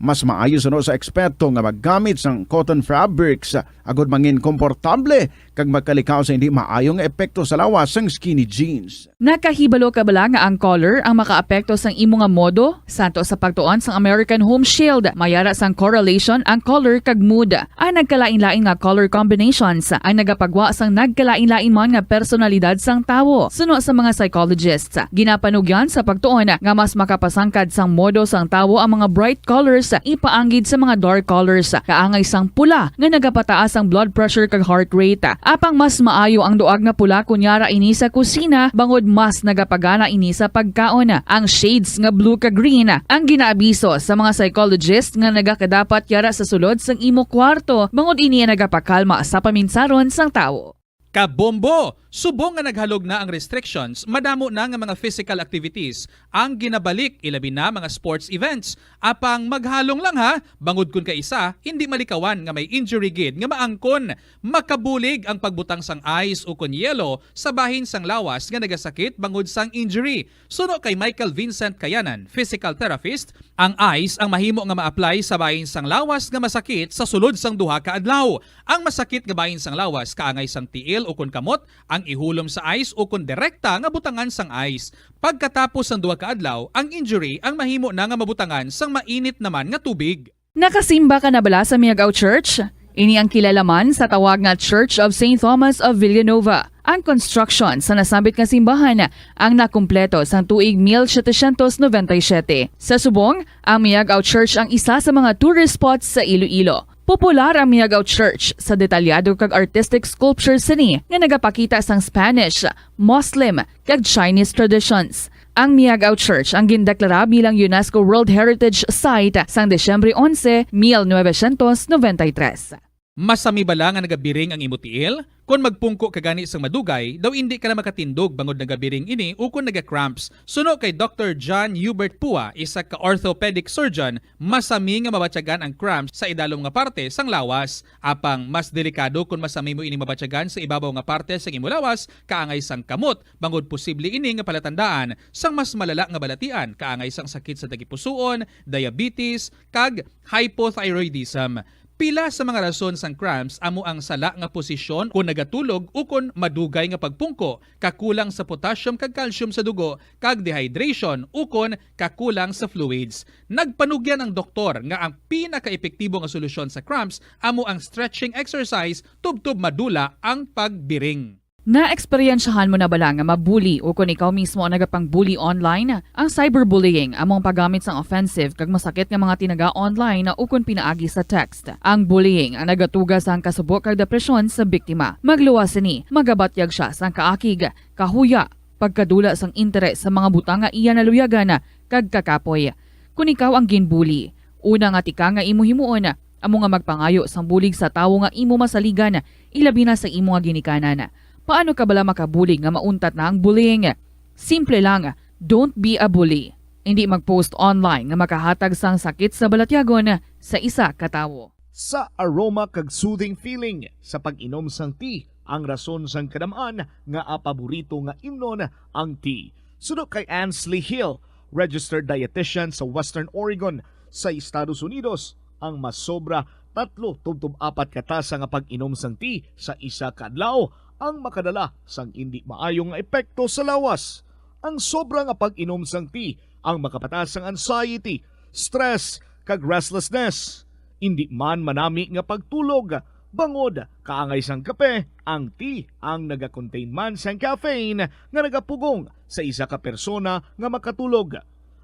Mas maayos sa eksperto nga maggamit sang cotton fabrics agud mangin komportable kag magkalikaw sa hindi maayong epekto sa lawas sang skinny jeans. Nakahibalo ka bala nga ang color ang makaapekto sang imo nga modo? Santo sa pagtuon sang American Home Shield, mayara sang correlation ang color kag mood. Ang nagkalain-lain nga color combinations ang nagapagwa sang nagkalain-lain man nga personalidad sang tawo. Suno sa mga psychologists, ginapanugyan sa pagtuon nga mas makapasangkad sang modo sang tawo ang mga bright colors ipaanggid sa mga dark colors. Kaangay sang pula nga nagapataas ang blood pressure kag heart rate. Apang mas maayo ang duag nga pula kunyara ini sa kusina bangod mas nagapagana ini sa pagkaon. Ang shades nga blue kag green ang ginaabiso sa mga psychologist nga nagakadapat yara sa sulod sang imo kwarto bangod ini nagapakalma sa paminsaron sang tawo. Kabombo! Subong nga naghalog na ang restrictions, madamo na nga mga physical activities ang ginabalik, ilabi na mga sports events. Apang maghalong lang ha, bangod kun ka isa, hindi malikawan nga may injury gid nga maangkon. Makabulig ang pagbutang sang ice o kun yelo sa bahin sang lawas nga nagasakit bangod sang injury. Suno kay Michael Vincent Kayanan, physical therapist, ang ice ang mahimo nga ma-apply sa bahin sang lawas nga masakit sa sulod sang duha ka adlaw. Ang masakit nga bahin sang lawas kaangay sang tiil o kun kamot, ang ihulom sa ice o kung direkta nga butangan sang ice. Pagkatapos ng 2 ka adlaw, ang injury ang mahimo na nga mabutangan sang mainit naman nga tubig. Nakasimba ka na bala sa Miagao Church? Ini ang kilalaman sa tawag nga Church of St. Thomas of Villanova. Ang construction sa nasabit nga simbahan ang nakumpleto sa tuig 1797. Sa subong, ang Miagao Church ang isa sa mga tourist spots sa Iloilo. Popular ang Miagao Church sa detalyado kag artistic sculptures sini nga nagapakita sang Spanish, Muslim kag Chinese traditions. Ang Miagao Church ang gindeklara bilang UNESCO World Heritage Site sang Desyembre 11, 1993. Masami bala nga nagabiring ang imutiil? Kung magpungko ka gani sang madugay, daw hindi ka na makatindog bangod nagabiring ini o kung naga-cramps. Suno kay Dr. John Hubert Pua, isa ka orthopedic surgeon, masami nga mabatyagan ang cramps sa idalom nga parte sang lawas. Apang mas delikado kung masami mo ini mabatyagan sa ibabaw nga parte sang imo lawas, kaangay sang kamot, bangod posible ini nga palatandaan sang mas malala nga balatian, kaangay sang sakit sa tagipusoon, diabetes, kag hypothyroidism. Pila sa mga rason sang cramps amo ang sala nga posisyon kung nagatulog o kung madugay nga pagpungko, kakulang sa potassium kag calcium sa dugo, kag dehydration o kung kakulang sa fluids. Nagpanugyan ang doktor nga ang pinaka-epektibo nga solusyon sa cramps amo ang stretching exercise tubtub madula ang pagbiring. Na-eksperyensyahan mo na bala nga mabuli o kung ikaw mismo ang nagapang-bully online? Ang cyberbullying among paggamit sang offensive kag masakit nga mga tinaga online na ukon pinaagi sa text. Ang bullying ang nagatuga sang kasubok kag depresyon sa biktima. Magluwas ni, magabatyag siya sang kaakig, kahuya, pagkadula sang interes sa mga butang nga iya naluyagan kag kakapoy. Kung ikaw ang ginbully, una nga tika nga imo himuon, amo nga magpangayo sang bulig sa tawo nga imo masaligan, ilabi na sa imo nga ginikanan. Paano ka bala makabuli nga mauntat na ang bullying? Simple lang, don't be a bully. Hindi mag-post online nga makahatag sang sakit sa balatyagon sa isa ka tawo. Sa aroma kag soothing feeling sa pag-inom sang tea, ang rason sang kadamaan nga paborito nga imnon ang tea. Sunod kay Ansley Hill, registered dietitian sa Western Oregon sa Estados Unidos, ang masobra 3-4 katasa nga pag-inom sang tea sa isa ka adlaw ang makadala sang hindi maayong epekto sa lawas. Ang sobra nga pag-inom sang tea ang makapatas sang anxiety, stress, kag restlessness. Hindi man manami nga pagtulog, bangod, kaangay sang kape, ang tea ang naga-contain man sang caffeine nga nagapugong sa isa ka persona nga makatulog.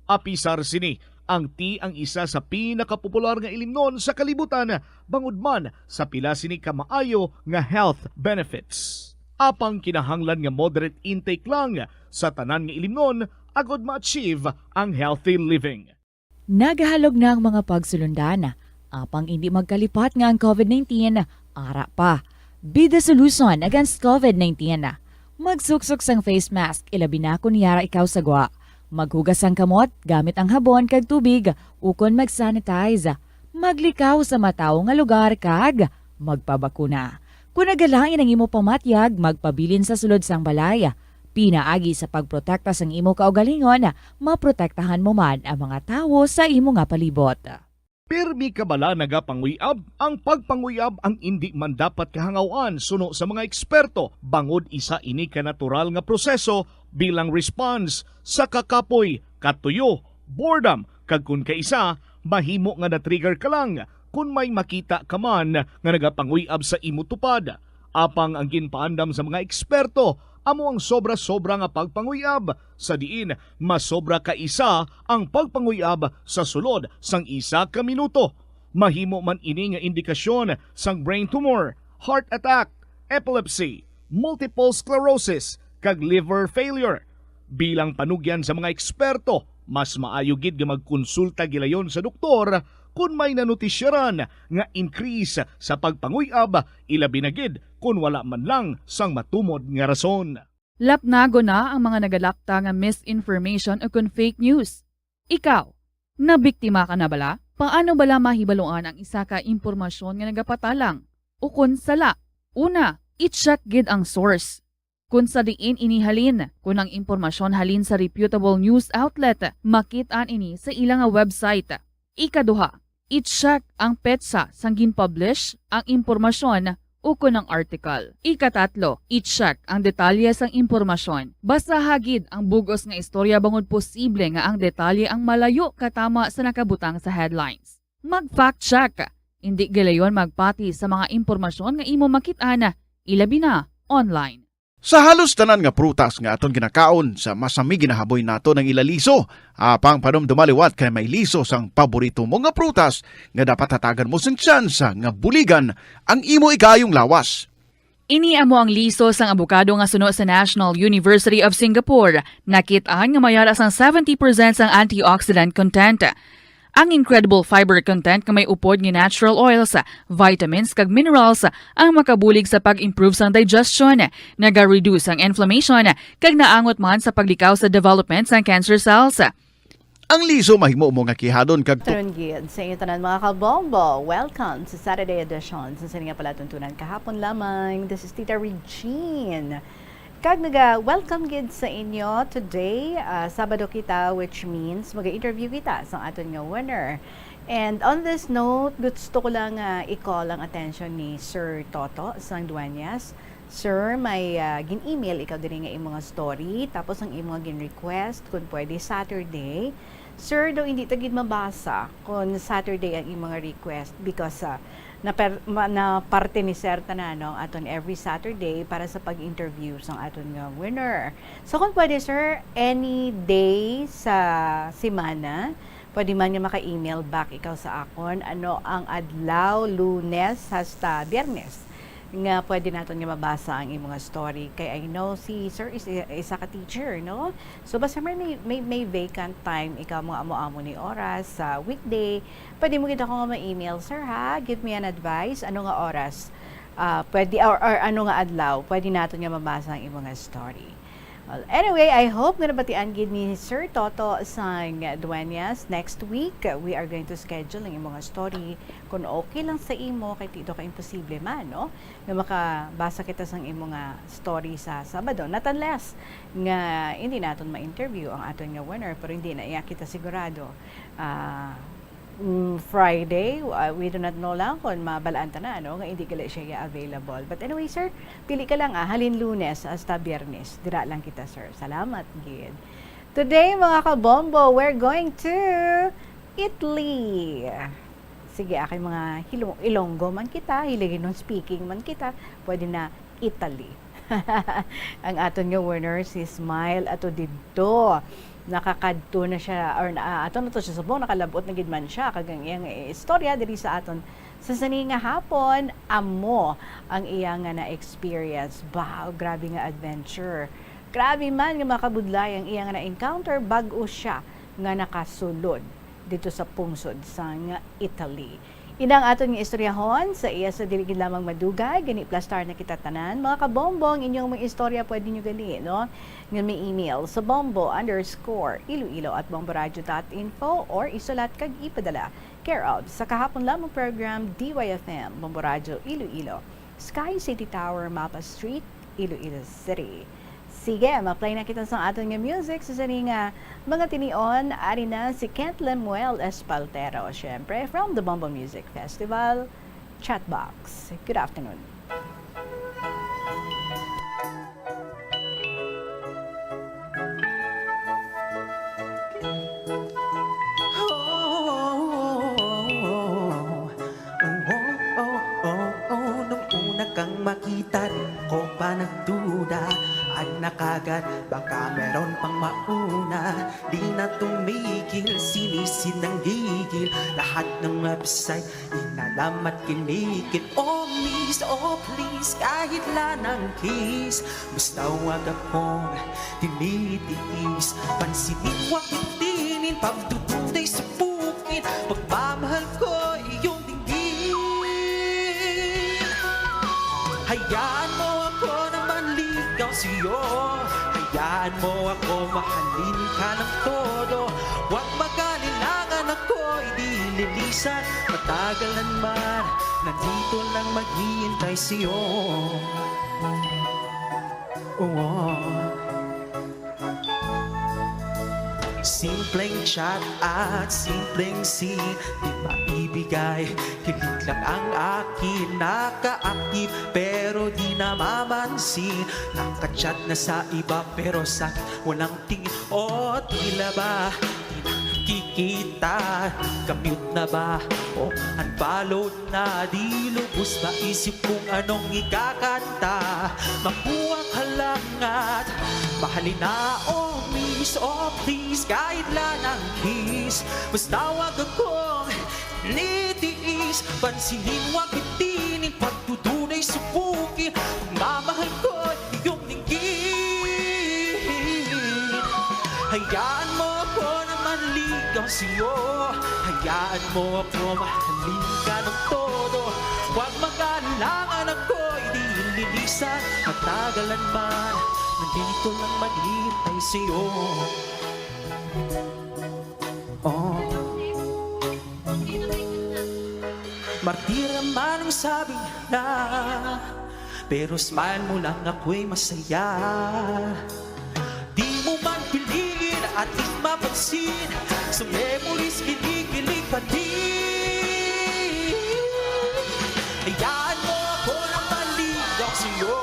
Apisar sini, ang tea ang isa sa pinakapopular nga ilimnon sa kalibutan, bangod man sa pila sini ka maayo nga health benefits. Apang kinahanglan nga moderate intake lang sa tanan nga ilimnon agod ma-achieve ang healthy living. Nagahalog na ang mga pagsulundan. Apang hindi magkalipat nga ang COVID-19, ara pa. Be the solution against COVID-19. Magsuksok sang face mask, ilabi na kung yara ikaw sagwa. Maghugas ang kamot gamit ang habon kag tubig ukon mag-sanitize. Maglikaw sa mataw nga lugar kag magpabakuna. Kung nagalangin ang imo pamatyag, magpabilin sa sulod sang balay. Pinaagi sa pagprotekta sang imo kaugalingon, maprotektahan mo man ang mga tawo sa imo nga palibot. Pirmi ka bala nagapanguyab? Ang pagpanguyab ang hindi man dapat kahangawan suno sa mga eksperto. Bangod isa ini ka natural nga proseso bilang response sa kakapoy, katuyo, boredom, kag kun kaisa, mahimo nga na-trigger ka lang kung may makita ka man nga nagapanguyab sa imo tupad. Apang ang ginpaandam sa mga eksperto, amo ang sobra-sobra nga pagpanguyab sa diin masobra ka isa ang pagpanguyab sa sulod sang isa ka minuto. Mahimo man ini nga indikasyon sang brain tumor, heart attack, epilepsy, multiple sclerosis kag liver failure. Bilang panugyan sa mga eksperto, mas maayo gid nga magkonsulta gilayon sa doktor kung may nanutisyaran nga increase sa pagpanguyab, ilabi na gid kung wala man lang sang matumod nga rason. Lapnago na ang mga nagalakta nga misinformation o kung fake news. Ikaw, nabiktima ka na bala? Paano bala mahibaluan ang isa ka impormasyon nga nagapatalang? O kung sala? Una, i-check gid ang source. Kung sa diin inihalin, kung ang impormasyon halin sa reputable news outlet, makitaan ini sa ilang website. Ikaduha, i-check ang petsa sang gin-publish ang impormasyon o kung ang article. Ikatatlo, i-check ang detalye sang impormasyon. Basta hagid ang bugos nga istorya bangod posible nga ang detalye ang malayo katama sa nakabutang sa headlines. Mag-fact check. Hindi gilayon magpati sa mga impormasyon nga imo makit-ana, ilabi na online. Sa halos tanan nga prutas nga aton ginakaon sa masami ginahaboy nato ng ilaliso, apang panomdumaliwat kay may liso sang paborito mo nga prutas nga dapat hatagan mo sang tsansa nga buligan ang imo ikayong lawas. Ini amo ang liso sang abukado nga suno sa National University of Singapore. Nakit-an nga mayara sang 70% sang antioxidant content. Ang incredible fiber content nga may upod nga natural oils, vitamins kag minerals ang makabulig sa pag-improve sang digestion, naga-reduce ang inflammation kag naangot man sa paglikaw sa development sang cancer cells. Ang liso mahimo mo nga kihadon kag Taron gid sa inyo tanan mga kabombo. Welcome sa Saturday edition. Sa nga pala tuntunan kahapon lamang. This is Tita Regine. Kag welcome gid sa inyo today, Sabado kita, which means mag-interview kita sa aton nga winner. And on this note, gusto ko lang i-call ang attention ni Sir Toto Sangduanyas. Sir, may gin-email ikaw din nga imong story, tapos ang imong gin-request kung pwede Saturday. Sir, daw hindi tagid mabasa kung Saturday ang imong request because na parte ni Sir Tanano aton every Saturday para sa pag-interview sa aton nga winner. So kung pwede Sir, any day sa semana, pwede man nga maka-email back ikaw sa akon ano ang adlaw Lunes hasta Biyernes nga pwede naton nga mabasa ang imong story kay I know si Sir is isa ka teacher, no? So basta may vacant time ikaw mga amo-amo ni oras sa weekday, pwede mo kita ko nga ma-email, Sir ha, give me an advice, ano nga oras pwede or ano nga adlaw pwede naton nga mabasa ang imong story. Well, anyway, I hope nga nabatian gid ni Sir Toto Sangduanyas. Next week, we are going to schedule ang imong story kung okay lang sa imo kay tito ka imposible man, no? Nga makabasa kita sang imong story sa Sabado. Not unless nga hindi naton ma-interview ang aton nga winner pero hindi na iya kita sigurado. Friday, we do not know lang kung mabalaan ta na, no? Nga hindi gali siya available. But anyway, Sir, pili ka lang halin Lunes hasta Biyernes. Dira lang kita, Sir. Salamat, gid. Today, mga kabombo, we're going to Italy. Sige, aking mga Ilonggo man kita, Hiligaynon speaking man kita, pwede na Italy. Ang aton nga winner, si Smile ato didto. Nakakadto na siya or ato na to siya subong nakalabot na gid man siya kagang iyang istorya diri sa aton sa sani nga hapon amo ang iyang nga na experience. Wow, grabe nga adventure, grabe man nga makabudlay ang iyang na encounter bag-o siya nga nakasulod dito sa pungsod sa nga Italy. Inang aton nga istoryahon sa iya sa dili gid lamang madugay gani plastar na kita tanan mga kabombong inyong mga istorya pwede nyo gali no nga may email sa bombo_iloilo@bomboradio.info or isulat kag ipadala care of sa kahapon lamang program DYFM Bomboradio Iloilo, Sky City Tower, Mapa Street, Iloilo City. Sige, ma-play na kita sa aton nga music sa nga mga tinion. Ari na si Kent Lemuel Espaltero, syempre from the Bombo Music Festival, Chatbox. Good afternoon. Nung una kang makita ko pa nagduda nakagad, baka meron pang mauna. Di na tumigil, sinisid ng gigil. Lahat ng website, inalam at kinikit. Oh miss, oh please, kahit lanang kiss. Basta wag akong tinitiis. Pansinin, wag itinin, pagtutunay sa bukid. Pagmamahal ko, iyong dinggin. Hayaan mo ako naman ligaw sa'yo. Hayaan mo ako mahalin ka ng todo. Huwag mag-alilangan ako'y di lilisan. Matagalan man, nandito lang maghihintay sa'yo. Simpleng chat at simpleng scene, di maibigay. Kilig lang ang akin, naka-active pero di namamansin. Naka-chat na sa iba pero sa walang tingin. O tila ba kikita, commute na ba o unfollowed na? Di lubos ba isip kung anong ikakanta? Makuha ka lang at mahalin na. Oh miss, oh please, kahit lang ang kiss. Basta wag akong nitiis. Pansinin, wag itinin, pagtutunay subukin. Pagmamahal ko, iyong dinggin. Hayaan mo ako naman ligaw sa'yo. Hayaan mo ako mahalin ka ng todo. Huwag mag-alangan ako'y di lilisan. Matagalan man, nandito lang maghihintay sa'yo. Martira man ang sabi na, pero smile mo lang ako'y masaya. Di mo man piliin at di mapansin, sa memories kinikilig pa dali. Hayaan mo ako na maligaw sa'yo.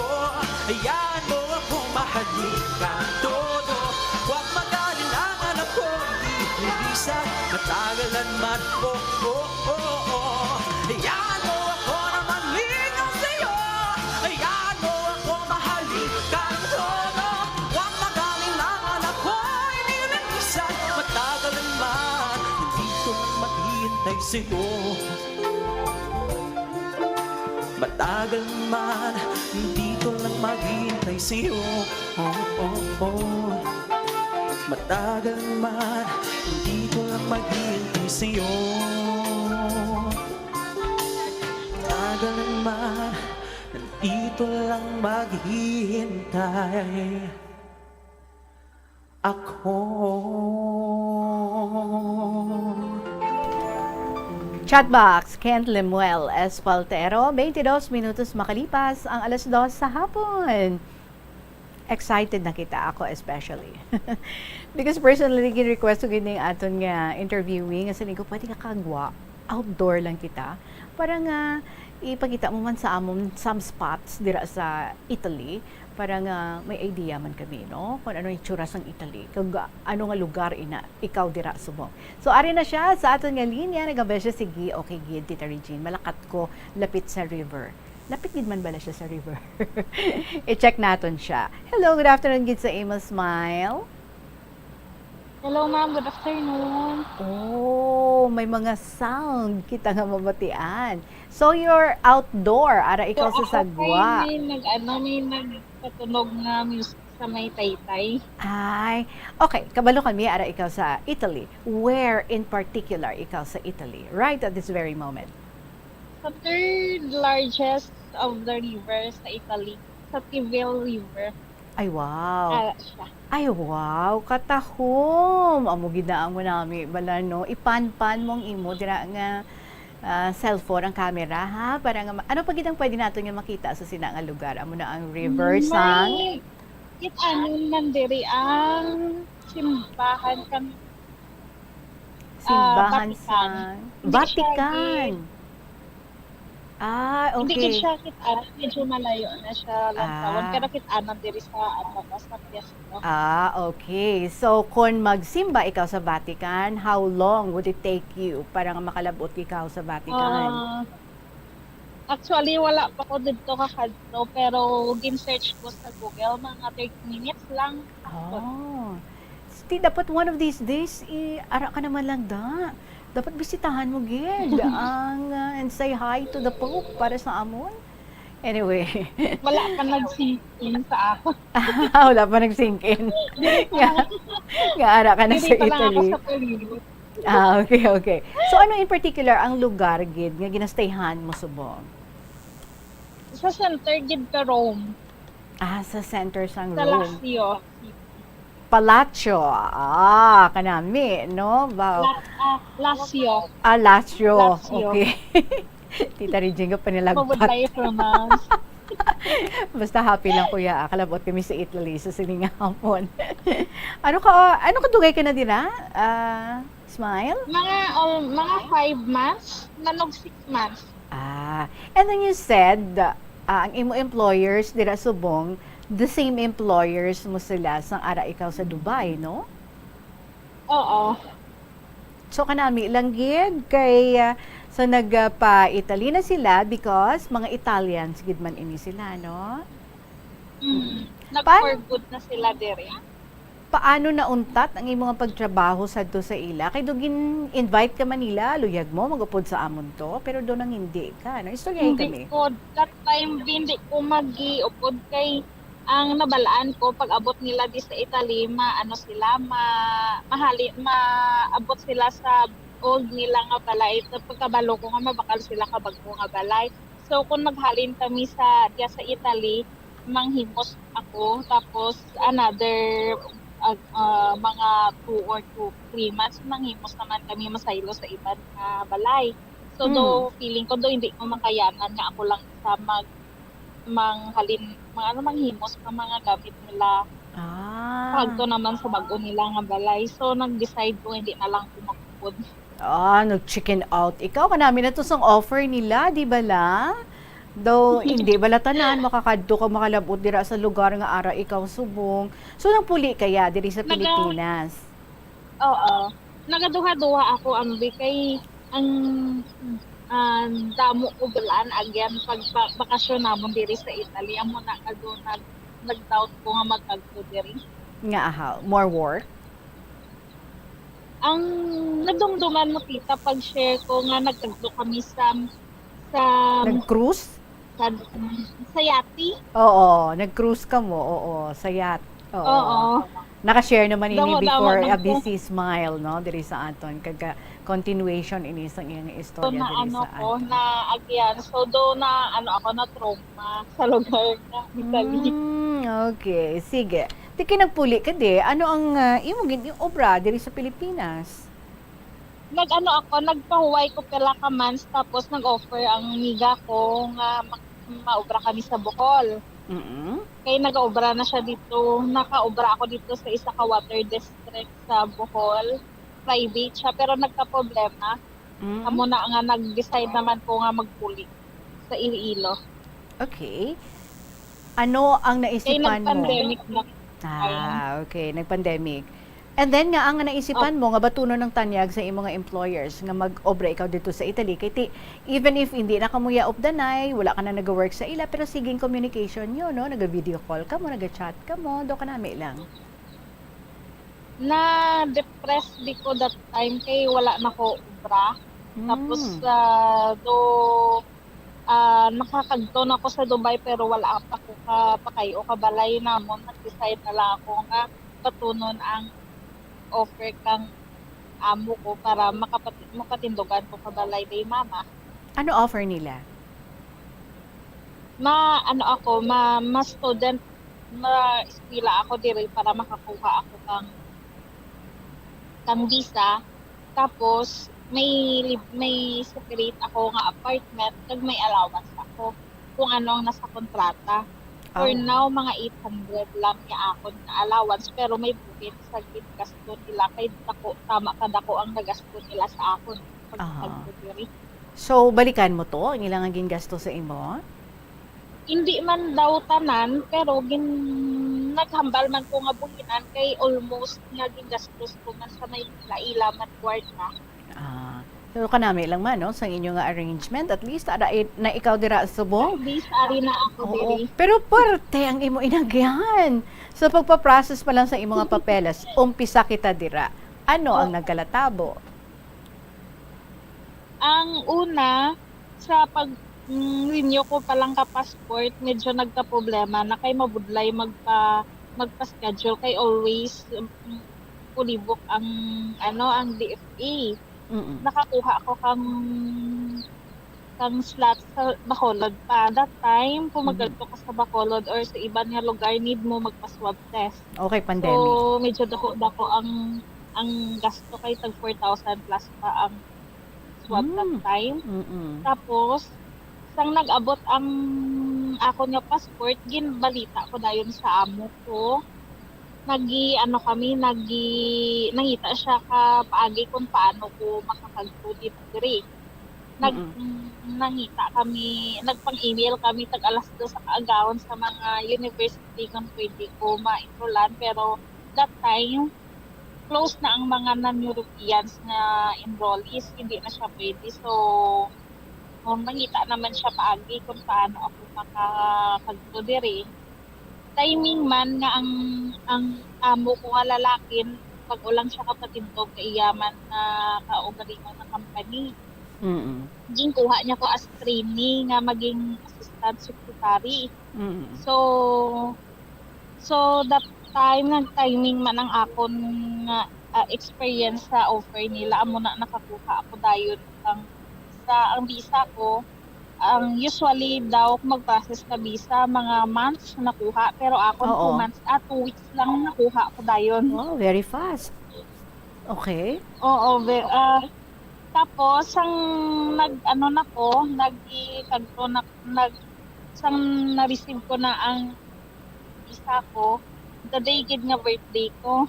Hayaan mo ako mahalikan todo. Huwag mag-alinlangan ako, di lilisan. Matagalan man, oh, oh, oh, oh. Hayaan mo ako na maligaw sa'yo. Hayaan mo ako mahalikan todo. Huwag mag-alinlangan ako, di lilisan. Matagalan man, nandito lang maghihintay sa'yo. Matagal man, dito lang maghihintay sa'yo. Oh, oh, oh. Matagal man, dito lang maghihintay sa'yo. Matagal man, dito lang maghihintay ako. Chatbox, Kent Lemuel Espaltero, 22 minutos makalipas ang 2:00 sa hapon. Excited na kita, ako especially. Because personally, gin-request ko gining aton nga interviewing, kasi ko pwede ka kagwa, outdoor lang kita. Para nga, ipakita mo man sa amon some spots dira sa Italy, para nga may idea man kami, no? Kung ano yung itsura ng Italy, kung ano nga lugar ina, ikaw dira subong. So, ari na siya sa aton nga linya, nagabe siya si Gi, okay Gi, Tita Regine, malakat ko, lapit sa river. Lapit din man bala siya sa river. I-check natin siya. Hello, good afternoon, Gid sa Amos Smile. Hello ma'am, good afternoon. Oh, may mga sound kita nga mabatian. So you're outdoor, ara ikaw sa sagwa. May nagkatunog na music sa may taytay. Ay, okay, kabalo kami, ara ikaw sa Italy. Where in particular ikaw sa Italy? Right at this very moment. Sa third largest of the rivers sa Italy, sa Tibel River. Ay, wow. Siya. Ay, wow, katahom. Amo gidaan mo nami bala no. Ipan-pan mong imo dira nga cellphone ang camera ha para nga ano pa gidang pwede nato nga makita sa sina nga lugar. Amo na ang river sang Anon man diri ang simbahan kami. Simbahan Vatican. sa Vatican. Ah, okay. Hindi siya kita, medyo malayo na siya lang tawag. Pero kita diri sa sa Piazza. Okay. So, kung magsimba ikaw sa Vatican, how long would it take you para nga makalabot ikaw sa Vatican? Actually, wala pa ko dito kakadto, pero gin-search ko sa Google, mga 30 minutes lang. Oh. Dapat one of these days, ara ka naman lang da. Dapat bisitahan mo, Gid, and say hi to the Pope para sa amon. Anyway. Wala pa nag-sink in sa ako. Wala pa nag-sink in. Nga ara ka na sa Italy. Okay. So ano in particular ang lugar, Gid, nga ginastayhan mo subong? Sa center, Gid ka Rome. Sa center sang Rome. Sa Lazio. Palacio. Kanami, no? Lazio. Lazio. Okay. Tita Regine ka panilagpat. Mabudlay pronounce. Basta happy lang kuya. Kalabot kami sa Italy sa siningahapon. ano ka dugay ka na dira? Smile? Mga 5 months, nanog 6 months. And then you said, ang imo employers dira subong, the same employers mo sila sang ara ikaw sa Dubai, no? Oo. So kanami lang gid kay sa nagpa-Italy na sila because mga Italians gid man ini sila, no? Nag-for good na sila diri. Paano nauntat ang imong pagtrabaho sadto sa ila? Kay dugin invite ka Manila, luyag mo magupod sa amon to, pero do nang hindi ka. No, istoryahin kami. Hindi ko that time hindi ko magi-upod kay ang nabalaan ko pag abot nila di sa Italy, maabot sila sa old nila nga balay. Pagkabalo ko nga mabakal sila kabago nga balay. So kung maghalin kami sa Italy, manghimos ako tapos another mga 2 or 3 months manghimos naman kami masaylo sa ibang balay. So do feeling ko do hindi ko makayanan nga ako lang isa manghimos ng mga gamit nila. Pagto naman sa bago nila nga balay. So nag-decide ko hindi na lang kumakupod. Nag-chicken out. Ikaw ka namin na to sang offer nila, di ba la? Though, hindi bala tanan, makakadto ka makalabot dira sa lugar nga ara ikaw subong. So, nang puli kaya diri sa Pilipinas? Oo. Nagaduha-duha ako ambi kay ang damo ko bulan agyan pag bakasyon namon diri sa Italy. Amo na kado nag-doubt ko nga magkagto diri. Nga more work? Ang nadumduman mo tita pag share ko nga nagkagto kami sa nag-cruise? Sa yati. Oo, nag-cruise ka mo. Oo, sa yacht. Oo. Naka-share naman ini before a Damo busy smile, no? Diri sa aton. Kaga continuation ini sa iyang istorya na diri sa ko na agyan. So do na ako na trauma sa lugar na Italy. Okay, sige. Tiki nagpuli ka di. Ano ang imong obra diri sa Pilipinas? Nagpahuway ko pala ka months tapos nag-offer ang miga ko nga maobra kami sa Bohol. Kaya nag-obra na siya dito. Naka-obra ako dito sa isa ka water district sa Bohol. Private siya pero nagka-problema. Amo na nga nag-decide naman ko nga magpuli sa Iloilo. Okay. Ano ang naisipan mo? Nag-pandemic na. Okay. Nag-pandemic. And then nga ang naisipan mo nga batunon ng tanyag sa imong mga employers nga mag-obra ikaw dito sa Italy kay even if hindi na kamuya of the night, wala ka na nag-work sa ila pero siging communication nyo, no? Nag-video call ka mo, nag-chat ka mo, do ka nami lang. Na-depressed di ko that time kay wala na ko obra. Tapos nakakagto na ako sa Dubai pero wala pa ko pakayo kabalay namon. Nag-decide na lang ako nga patunon ang offer kang amo ko para makatindugan ko kabalay day mama. Ano offer nila? Ma student ma-eskwela ako diri para makakuha ako kang visa. Tapos may separate ako nga apartment kag may allowance ako kung ano ang nasa kontrata. For now, mga 800 lang niya ako na allowance pero may bukit sa gasto nila kay tama kada ko ang nagasto nila sa akon pag So, balikan mo to? Ang ilang ang gasto sa imo? Hindi man daw tanan pero naghambal man ko nga buhinan kay almost nga gingastos ko man sa may ila man kwarta. So kanami lang man no sa inyo nga arrangement at least na ikaw dira sa subong. At least ari na ako diri. Pero parte ang imo inagyan. So pagpa-process pa lang sa imo nga papeles, umpisa kita dira. Ano ang nagkalatabo? Ang una sa renew ko pa lang ka passport, medyo nagka-problema na kay mabudlay magpa-schedule kay always fully book ang DFA. Nakakuha ako kang slot sa Bacolod pa. That time, kung magkalto ka sa Bacolod or sa iba nga lugar, need mo magpa-swab test. Okay, pandemic. So, medyo dako ang gasto kay tag 4,000 plus pa ang swab that time. Tapos, sang nag-abot ang ako nga passport, ginbalita ko dayon sa amo ko. Nangita siya ka paagi kung paano ko makakagto diri. Nangita kami, nagpang-email kami tag alas 2 sa kaagawon sa mga university kung pwede ko ma-enrollan. Pero that time, close na ang mga non-Europeans na enrollees, hindi na siya pwede. So, nangita naman siya paagi kung paano ako makakagto diri. Timing man nga ang amo ko nga lalakin pag ulang siya kapatindog kaiyaman na kaugalingon ng company. Ginkuha niya ko as trainee nga maging assistant secretary. So that time timing man ang akon nga experience sa offer nila amo na nakakuha ako dayon sa ang visa ko. Usually daw mag-process ka visa mga months nakuha pero ako 2 months 2 weeks lang nakuha ko dayon. Oh, very fast. Okay. Oo, tapos ang na-receive ko na ang visa ko the day gid nga birthday ko.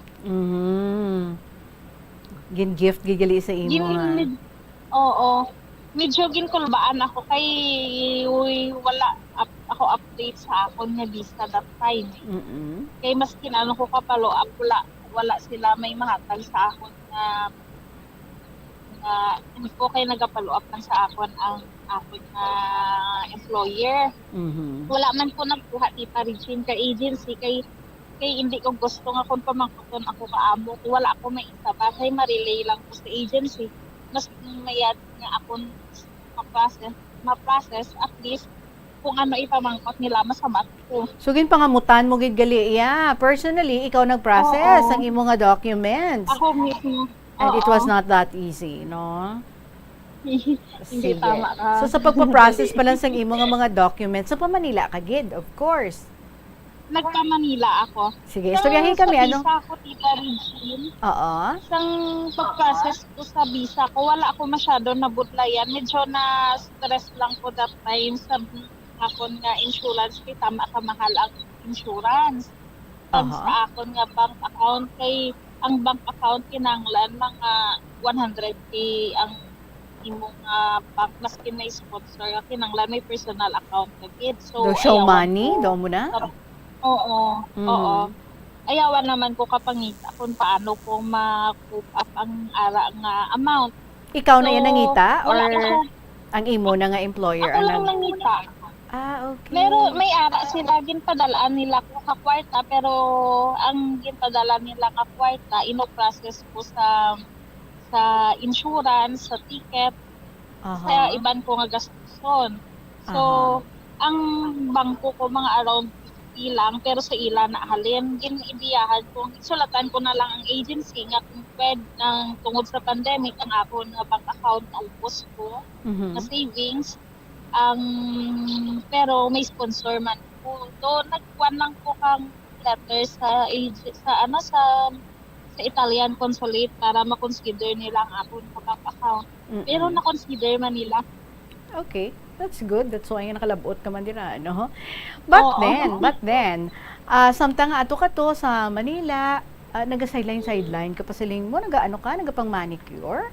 Gin-gift gigali sa imo ha. Oo. Medyo ginkulbaan ako kay wala ako update sa akon nga visa that time. Kay mas kinano ko kapalo up wala sila may mahatag sa akon nga hindi ko kay nagapalo up lang sa akon ang akon nga employer. Wala man ko nagkuha tita Regine kay agency kay hindi ko gusto nga kung pamangkuton ako kaamo wala ako maisa ba kay ma-relay lang ko sa agency mas mayad nga akon ma-process at least kung ano ipamangkot nila masama ko. So gin pangamutan mo gid gali personally ikaw nag-process ang imo nga documents. Ako mismo. And it was not that easy, no? Hindi tama ka. So sa pagpa-process pa lang sa imo nga mga documents, sa Manila ka gid, of course. Nagpa-Manila ako. Sige, istoryahin kami ano? Sa visa ko, Tita Regine. Oo. Isang pag-process ko sa visa ko, wala ako masyado nabutlayan. Medyo na-stress lang ko that time sa akon nga insurance. Kaya tama ka mahal ang insurance. Pag sa akon nga bank account, kay ang bank account kinanglan mga 100k ang imong bank maski may sponsor kinanglan may personal account na gid. So show money, do mo na? Oo. Ayawan naman ko kapangita kung paano ko ma-coop up ang ara nga amount. Ikaw na yan nangita or ang imo na nga employer ako lang nangita. Okay. May ara sila ginpadalaan nila ko ka kwarta pero ang ginpadala nila ka kwarta ino-process ko sa insurance, sa ticket, sa iban ko nga gastuson. So, ang bangko ko mga around 50 lang pero sa ila na halin giniibiyahan ko sulatan ko na lang ang agency nga kung pwede ng tungod sa pandemic ang ako nga bank account na ubos ko na savings pero may sponsor man ko nagkuan lang ko kang letter sa Italian consulate para ma-consider nila ang akong bank account pero na-consider man nila. Okay. That's good. That's why nakalabot ka man dira, no? But then, samtang ato ka to sa Manila, naga-sideline ka pa siling mo, nagapang manicure?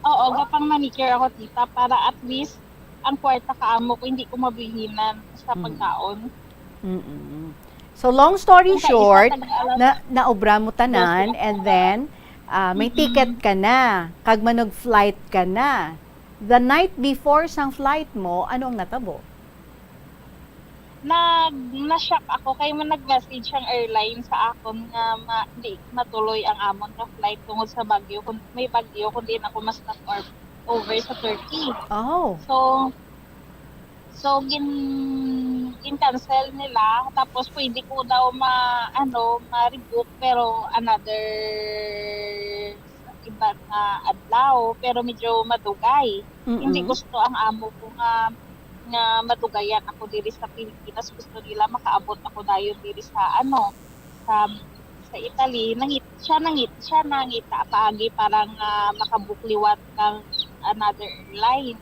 Oo, gapang manicure ako, tita, para at least ang kwarta kaamo ko, hindi ko mabihinan sa pagkaon. So, long story short, naobra mo tanan, and then, may ticket ka na, kag manog-flight ka na. The night before sang flight mo, ano ang natabo? Na-shock ako kay man nag-message ang airline sa akon nga hindi matuloy ang amon nga flight tungod sa bagyo. Kung may bagyo, kundi ako mas over sa Turkey. So gin-cancel nila tapos pwede ko daw ma-rebook pero another iba na adlaw pero medyo madugay. Hindi gusto ang amo ko nga madugayan ako diri sa Pilipinas. Gusto nila makaabot ako dayon diri sa sa Italy. Nangita paagi parang makabukliwat ng another airlines.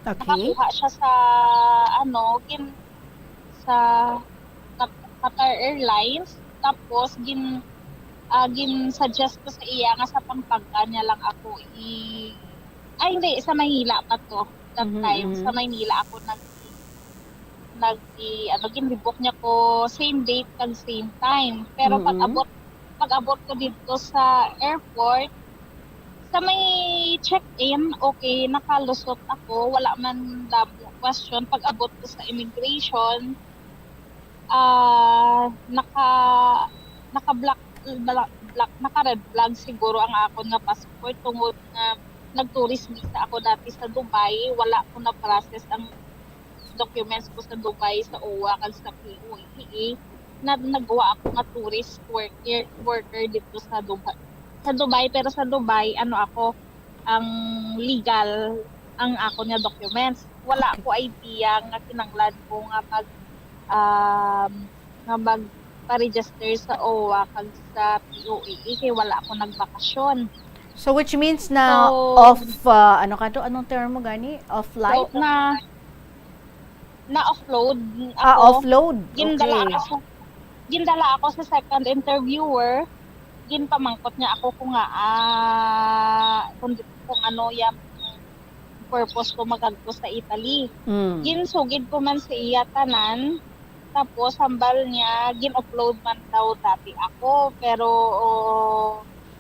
Nakakuha siya sa sa Qatar Airlines tapos gin-suggest ko sa iya nga sa Pampanga niya lang ako hindi, sa Maynila pa to that time. Sa Maynila ako gin-rebook niya ko same date kag same time. Pero pag-abot ko dito sa airport sa may check-in, okay, nakalusot ako, wala man question. Pag-abot ko sa immigration, naka-black naka-red flag siguro ang akon nga passport tungod na nag-tourist visa ako dati sa Dubai, wala ko na process ang documents ko sa Dubai sa OWA kag sa POEA na nagawa ako nga tourist worker dito sa Dubai pero sa Dubai ako ang legal ang akon nga documents, wala ko idea nga kinanglan ko nga pa-register sa OWA kag sa POEA kay wala ako nagbakasyon. So which means na anong term mo gani? Off flight? So, na offload ako. Offload. Gindala ako sa second interviewer ginpamangkot niya ako kung nga kung ano yung purpose ko magagto sa Italy. Ginsugid ko man sa iya tanan, tapos hambal niya gin-upload man daw dati ako, pero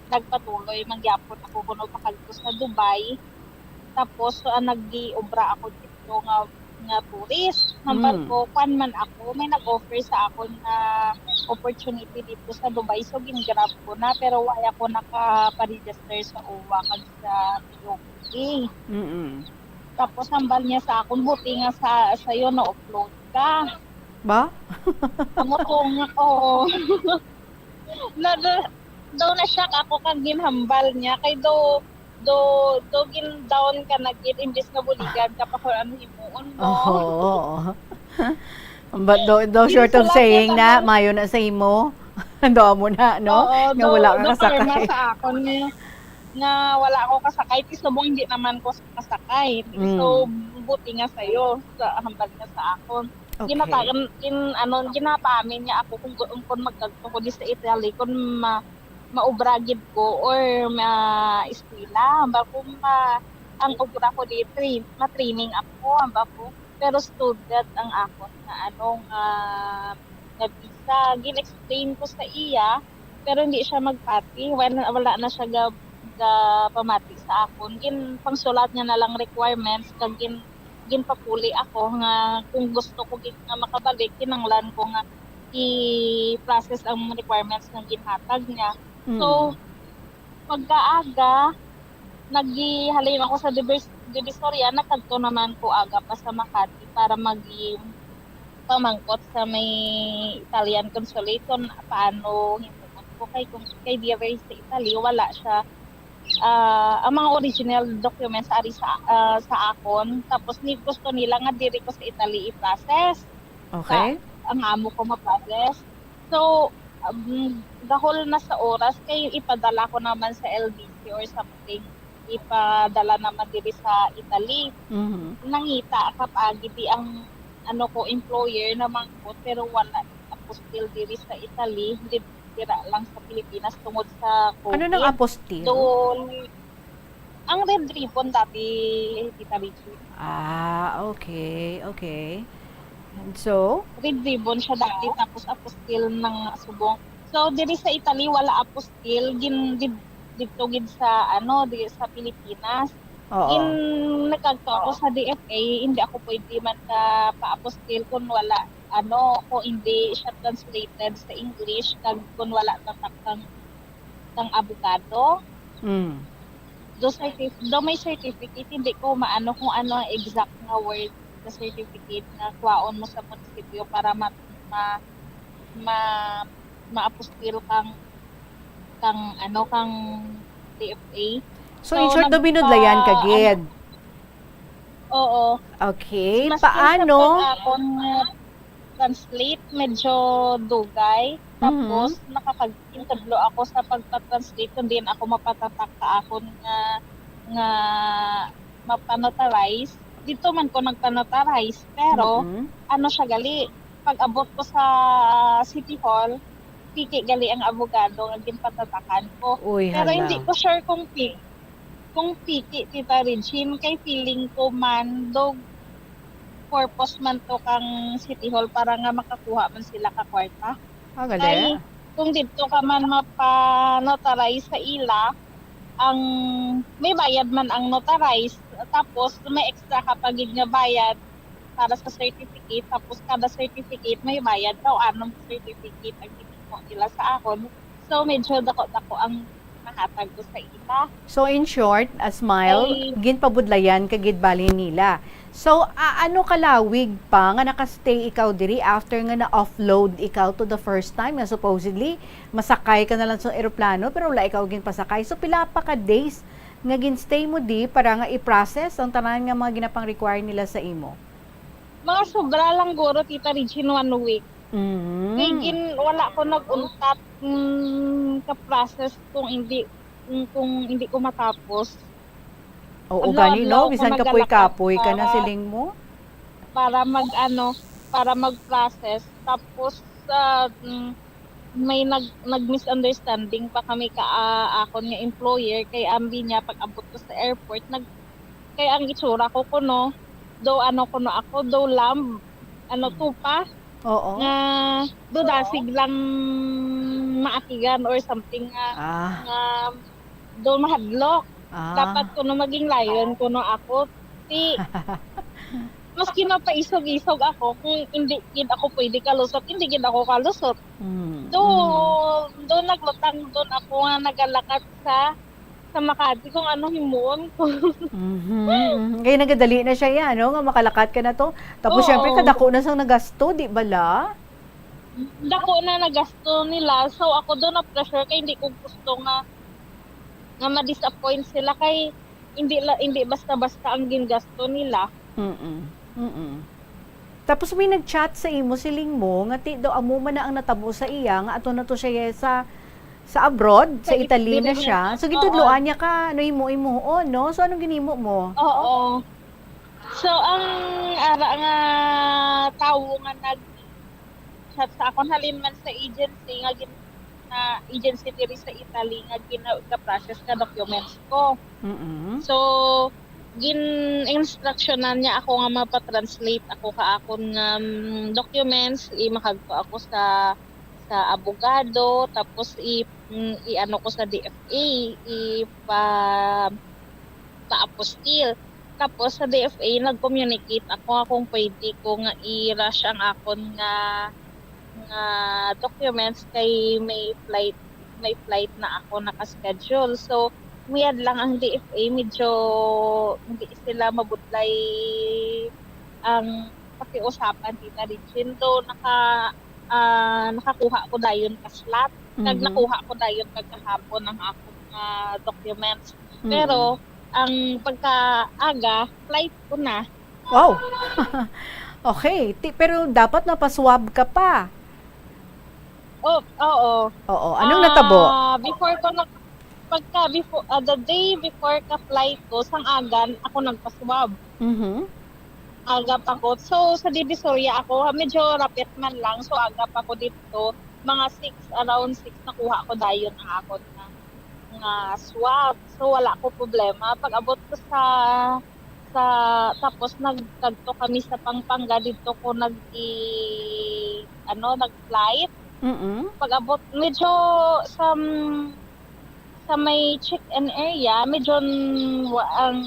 nagpatuloy mangyapon ako kuno pakagto sa Dubai. Tapos nagdi-obra ako dito nga tourist. Hambal ko kwan man ako, may nag-offer sa ako na opportunity dito sa Dubai, so gin-grab ko na, pero wala ako naka-register sa OWA kag sa POPA. Tapos hambal niya sa akon, buti nga sa iyo na-upload ka. Ba? Amotong ako. Daw na-shock ako kag ginhambal niya, kay do gin down ka na gid imbis na buligan ka pa kung ano himuon mo. Oo. But though short of saying na mayo na sa imo, do mo na, no? Oo, Nga wala ka kasakay. karma sa akon nga wala ako kasakay, tisubong hindi naman ko kasakay. So buti nga sa'yo, sa hambal niya sa akon. Okay. Ginapamin niya ako kung magkagto ko di sa Italy, kung maubragid ko or ma-eskwela. Hamba ko ang obra ko di ma-training ako. Hamba ko. Pero student ang ako na na visa. Gin-explain ko sa iya, pero hindi siya magpati. Wala na siya pamati sa akon. Pangsulat niya na lang requirements, kag ginpapuli ako nga kung gusto ko nga makabalik, kinanglan ko nga i-process ang requirements ng ginhatag niya. So, pagkaaga, naghihalin ako sa Divisoria, nakadto naman ko aga pa sa Makati para pamangkot sa may Italian consulate kung paano himuot ko kay DRA sa Italy, wala siya. Ang mga original documents ari sa akon, tapos gusto nila nga diri ko sa Italy i-process. Okay. Ang amo ko ma-process. So, dahol na sa oras, kay ipadala ko naman sa LBC or something, ipadala naman diri sa Italy. Nangita kapag di ang employer naman ko, pero wala apostil diri sa Italy, dira lang sa Pilipinas tungod sa COVID. Ano nang apostil? Ang red ribbon dati, Tita Richie. Okay. And so? Red ribbon siya dati, tapos apostil ng subong. So, diri sa Italy, wala apostil. Dito gid sa, diri sa Pilipinas. Nagkagto ako sa DFA, hindi ako pwede man pa-apostil kung wala, kung hindi siya translated sa English, kung wala tatak ng abogado. Do may certificate, hindi ko maano kung ano ang exact na word sa certificate na kuwaon mo sa munisipyo para ma-apostil kang DFA. So in short, binudlayan ka gid. Oo. Okay, Mas paano? Akong translate, medyo dugay. Tapos, nakapag-interview ako sa pagpa-translate, kung din ako mapatatak ka ako nga mapanotarize. Dito man ko nagpanotarize, pero siya gali, pag abot ko sa City Hall, piki gali ang abogado nga ginpatatakan ko. Pero hindi ko sure kung piki, Tita Regine, kay feeling ko man, dog purpose man to kang City Hall para nga makakuha man sila ka kwarta. Kay kung dito ka man mapa-notarize sa ila, may bayad man ang notarize, tapos may extra kapag nga bayad para sa certificate, tapos kada certificate may bayad daw anong certificate ang mo nila sa akon. So medyo dako-dako ang mahatag ko sa ila. So in short, a smile, ginpabudlayan kagid bali nila. So ano kalawig pa nga nakastay ikaw diri after nga na-offload ikaw to the first time nga supposedly masakay ka na lang sa eroplano pero wala ikaw ginpasakay. So pila pa ka days nga ginstay mo di para nga i-process ang tanan nga mga ginapang require nila sa imo? Mga sobra lang guro, Tita Regine, 1 week. Kaya wala ko nag-untat ka-process kung hindi ko matapos. Oo, gani no, bisan kapoy-kapoy ka na siling mo. Para mag-process. Tapos nag-misunderstanding pa kami akon nga employer kay ambi niya pag abot ko sa airport kay ang itsura ko kuno do ano kuno ako do lamb ano tupa Oo. nga do dasig lang maakigan or something nga do mahadlok. Dapat kuno maging lion kuno ako maski na paisog-isog ako kung hindi gid ako pwede kalusot hindi gid ako kalusot. Do naglutang doon ako nga nagalakad sa Makati kung ano himuon ko. Kaya nagadali na siya yan, no? Nga makalakat ka na to. Tapos syempre kadako na sang nagasto, di bala? Dako na nagasto nila. So ako doon na pressure kay hindi ko gusto nga ma-disappoint sila kay hindi basta-basta ang gingasto nila. Tapos may nag-chat sa imo siling mo nga ti daw amo man na ang natabo sa iya nga ato na to siya sa abroad, sa Italy na siya. So gitudloan niya ka ano imo no? So anong ginimo mo? Oo. So ang ara nga tawo nga nag-chat sa akon halin man sa agency nga agency diri sa Italy nga gina-process ka documents ko. So gin-instructionan niya ako nga mapa-translate ako akon documents, makagto ako sa abogado, tapos i-ano ko sa DFA, pa-apostil. Tapos sa DFA nag-communicate ako kung pwede ko nga i-rush ang akon nga documents kay may flight na ako naka-schedule. So miyad lang ang DFA, medyo hindi sila mabudlay ang pakiusapan dito rin. So nakakuha ko dayon ka slot. Nakuha ko dayon kagahapon ang akong documents. Pero ang pagkaaga, flight ko na. Wow. Okay, pero dapat napaswab ka pa. Oo. Anong natabo? The day before ka flight ko, sang agan ako nagpaswab. Agap ako. So, sa Divisoria ako, medyo rapid man lang. So, agap ako dito. Mga around 6 nakuha ko dayon ang ako nga swab. So, wala ko problema. Pag abot ko tapos nagtagto kami sa Pampanga dito ko nag-flight. Pag abot, medyo sa may check-in area, medyo ang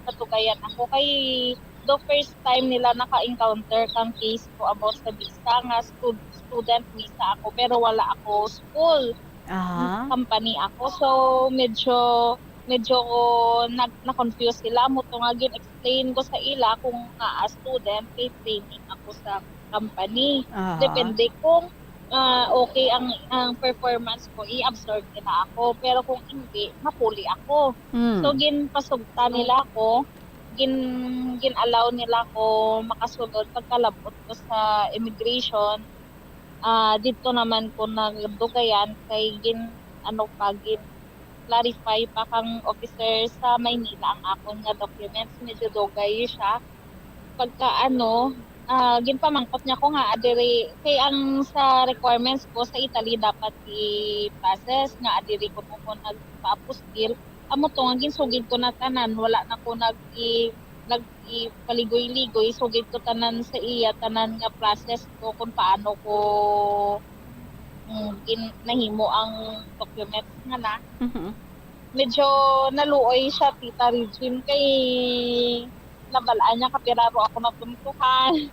katugayan ako kay the first time nila naka-encounter kang case ko about sa visa nga student visa ako pero wala ako school. Company ako. So medyo na-confuse sila mo to nga gin-explain ko sa ila kung student kay training ako sa company. Depende kung okay ang performance ko, i-absorb nila ako. Pero kung hindi, mapuli ako. So ginpasugta nila ako, gin-allow nila ko makasunod pagkalabot ko sa immigration. Dito naman ko nagdugayan kay clarify pa kang officer sa Maynila ang akong nga documents. Medyo dugay siya. Pagka ginpamangkot niya ko nga adiri kay ang sa requirements ko sa Italy dapat i-process nga adiri ko nagpa-apostil. Amo to nga ginsugid ko na tanan, wala na ko nagpaligoy-ligoy, sugid ko tanan sa iya, tanan nga process ko kung paano ko nahimo ang documents nga na. Medyo naluoy siya, Tita Regine, kay nabalaan niya kapiraro ako na puntuhan.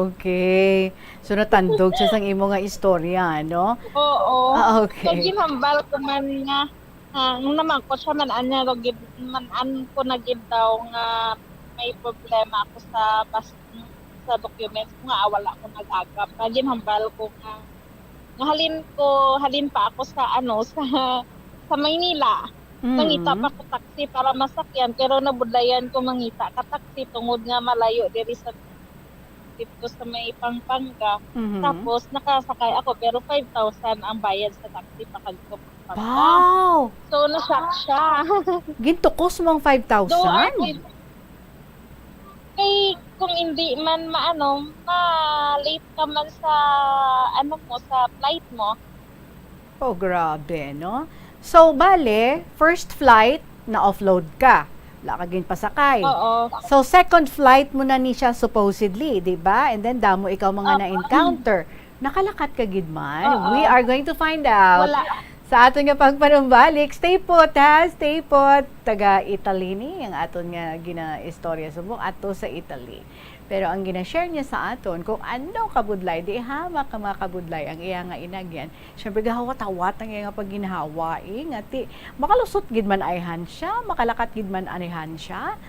Okay. So natandog siya sang imo nga istorya, no? Oo. Okay. So ginhambal ko man nga naman ko siya man-an ko nagid daw nga may problema ako sa documents ko nga wala ko nag-agap. Ginhambal ko nga halin pa ako sa Maynila. Mangita pa ko taxi para masakyan pero nabudlayan ko mangita ka taxi tungod nga malayo diri sa dito sa may Pampanga. Tapos nakasakay ako pero 5,000 ang bayad sa taxi pakadto. Wow! So nashock siya. Gintukos mong 5,000? Kay kung hindi man ma-late ka man sa sa flight mo. Oh, grabe, no? So, bale, first flight, na-offload ka. Wala ka gin pasakay. Oo. So, second flight mo na ni siya supposedly, di ba? And then, damo ikaw mga na-encounter. Nakalakat ka gid man. Oo. We are going to find out. Wala. Sa aton nga pagpanumbalik, stay put ha, stay put. Taga Italy ni, ang aton nga gina-istorya subong ato sa Italy. Pero ang gina-share niya sa aton, kung ano kabudlay, di hama ka mga kabudlay, ang iya nga inagyan. Siyempre, gahawat-hawat ang iya nga pag ginahawa, nga ti, makalusot gid man ayhan siya, makalakat gid man anihan siya.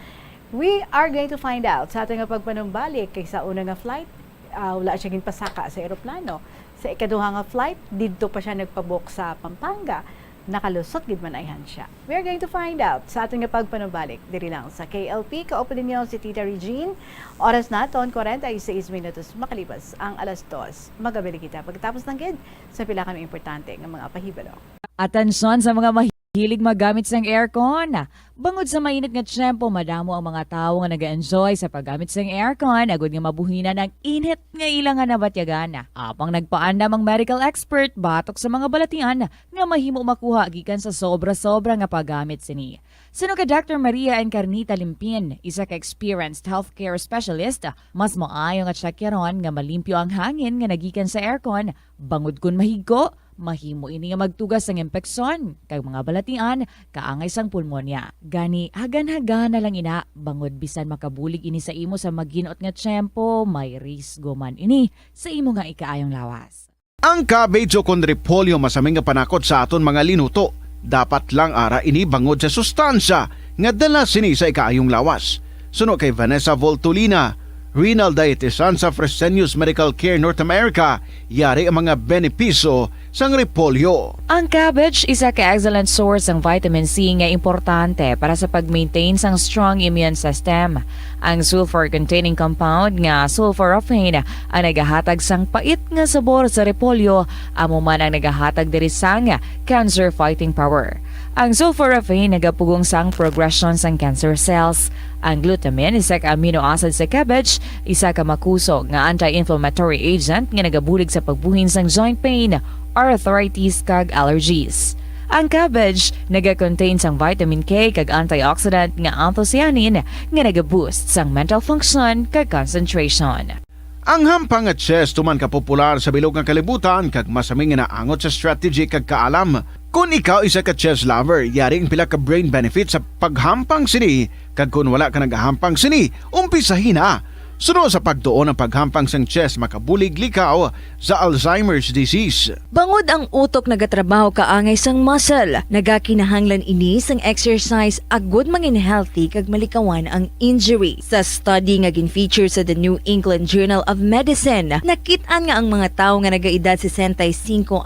We are going to find out sa aton nga pagpanumbalik, kay sa una nga flight, wala siya ginpasaka sa eroplano. Sa ikaduha nga flight, didto pa siya nagpabook sa Pampanga. Nakalusot gid man ayhan siya. We are going to find out sa ating nga pagpanubalik diri lang sa KLP. Kaupod ninyo si Tita Regine. Oras naton 46 minutos makalipas ang alas 2. Magabili kita pagkatapos ng gid sa pila kami importante nga mga pahibalo. Atensyon sa mga mahilig magamit ng aircon. Bangod sa mainit nga tiyempo, madamo ang mga tao nga nag-enjoy sa paggamit ng aircon, agud nga mabuhina ng init nga ilangan na batyagan. Apang nagpaandam ang medical expert batok sa mga balatian nga mahimo makuha gikan sa sobra-sobra nga paggamit sini. Sino ka Dr. Maria Encarnita Limpin, isa ka experienced healthcare specialist, mas maayo nga tsakyaron nga malimpyo ang hangin nga nagikan sa aircon, bangod kun mahigko, mahimo ini nga magtugas ng impeksyon kay mga balatian kaangay sang pulmonya. Gani hagan-hagan na lang ina bangod bisan makabulig ini sa imo sa maginot nga tiyempo, may risgo man ini sa imo nga ikaayong lawas. Ang cabbage o kon repolyo masaming nga panakot sa aton mga linuto. Dapat lang ara ini bangod sa sustansya nga dala sini sa ikaayong lawas. Suno kay Vanessa Voltolina, renal dietitian sa Fresenius Medical Care North America, yari ang mga benepisyo sang repolyo. Ang cabbage isa ka excellent source ng vitamin C nga importante para sa pag-maintain sang strong immune system. Ang sulfur-containing compound nga sulforaphane ang nagahatag sang pait nga sabor sa repolyo, amo man ang nagahatag diri sang cancer-fighting power. Ang sulforaphane nagapugong sang progression sang cancer cells. Ang glutamine, isa ka amino acid sa cabbage, isa ka makusog nga anti-inflammatory agent nga nagabulig sa pagbuhin sang joint pain, arthritis kag allergies. Ang cabbage naga-contain sang vitamin K kag antioxidant nga anthocyanin nga naga-boost sang mental function kag concentration. Ang hampang at chess tuman ka popular sa bilog nga kalibutan kag masaming nga naangot sa strategy kag kaalam. Kung ikaw isa ka chess lover, yari ang pila ka brain benefit sa paghampang sini kag kung wala ka nagahampang sini, umpisahin na. Suno sa pagtuon ng paghampang sang chess makabulig likaw sa Alzheimer's disease. Bangod ang utok nagatrabaho kaangay sang muscle, nagakinahanglan ini sang exercise agud mangin healthy kag malikawan ang injury. Sa study nga gin-feature sa The New England Journal of Medicine, nakit-an nga ang mga tawo nga nagaedad 65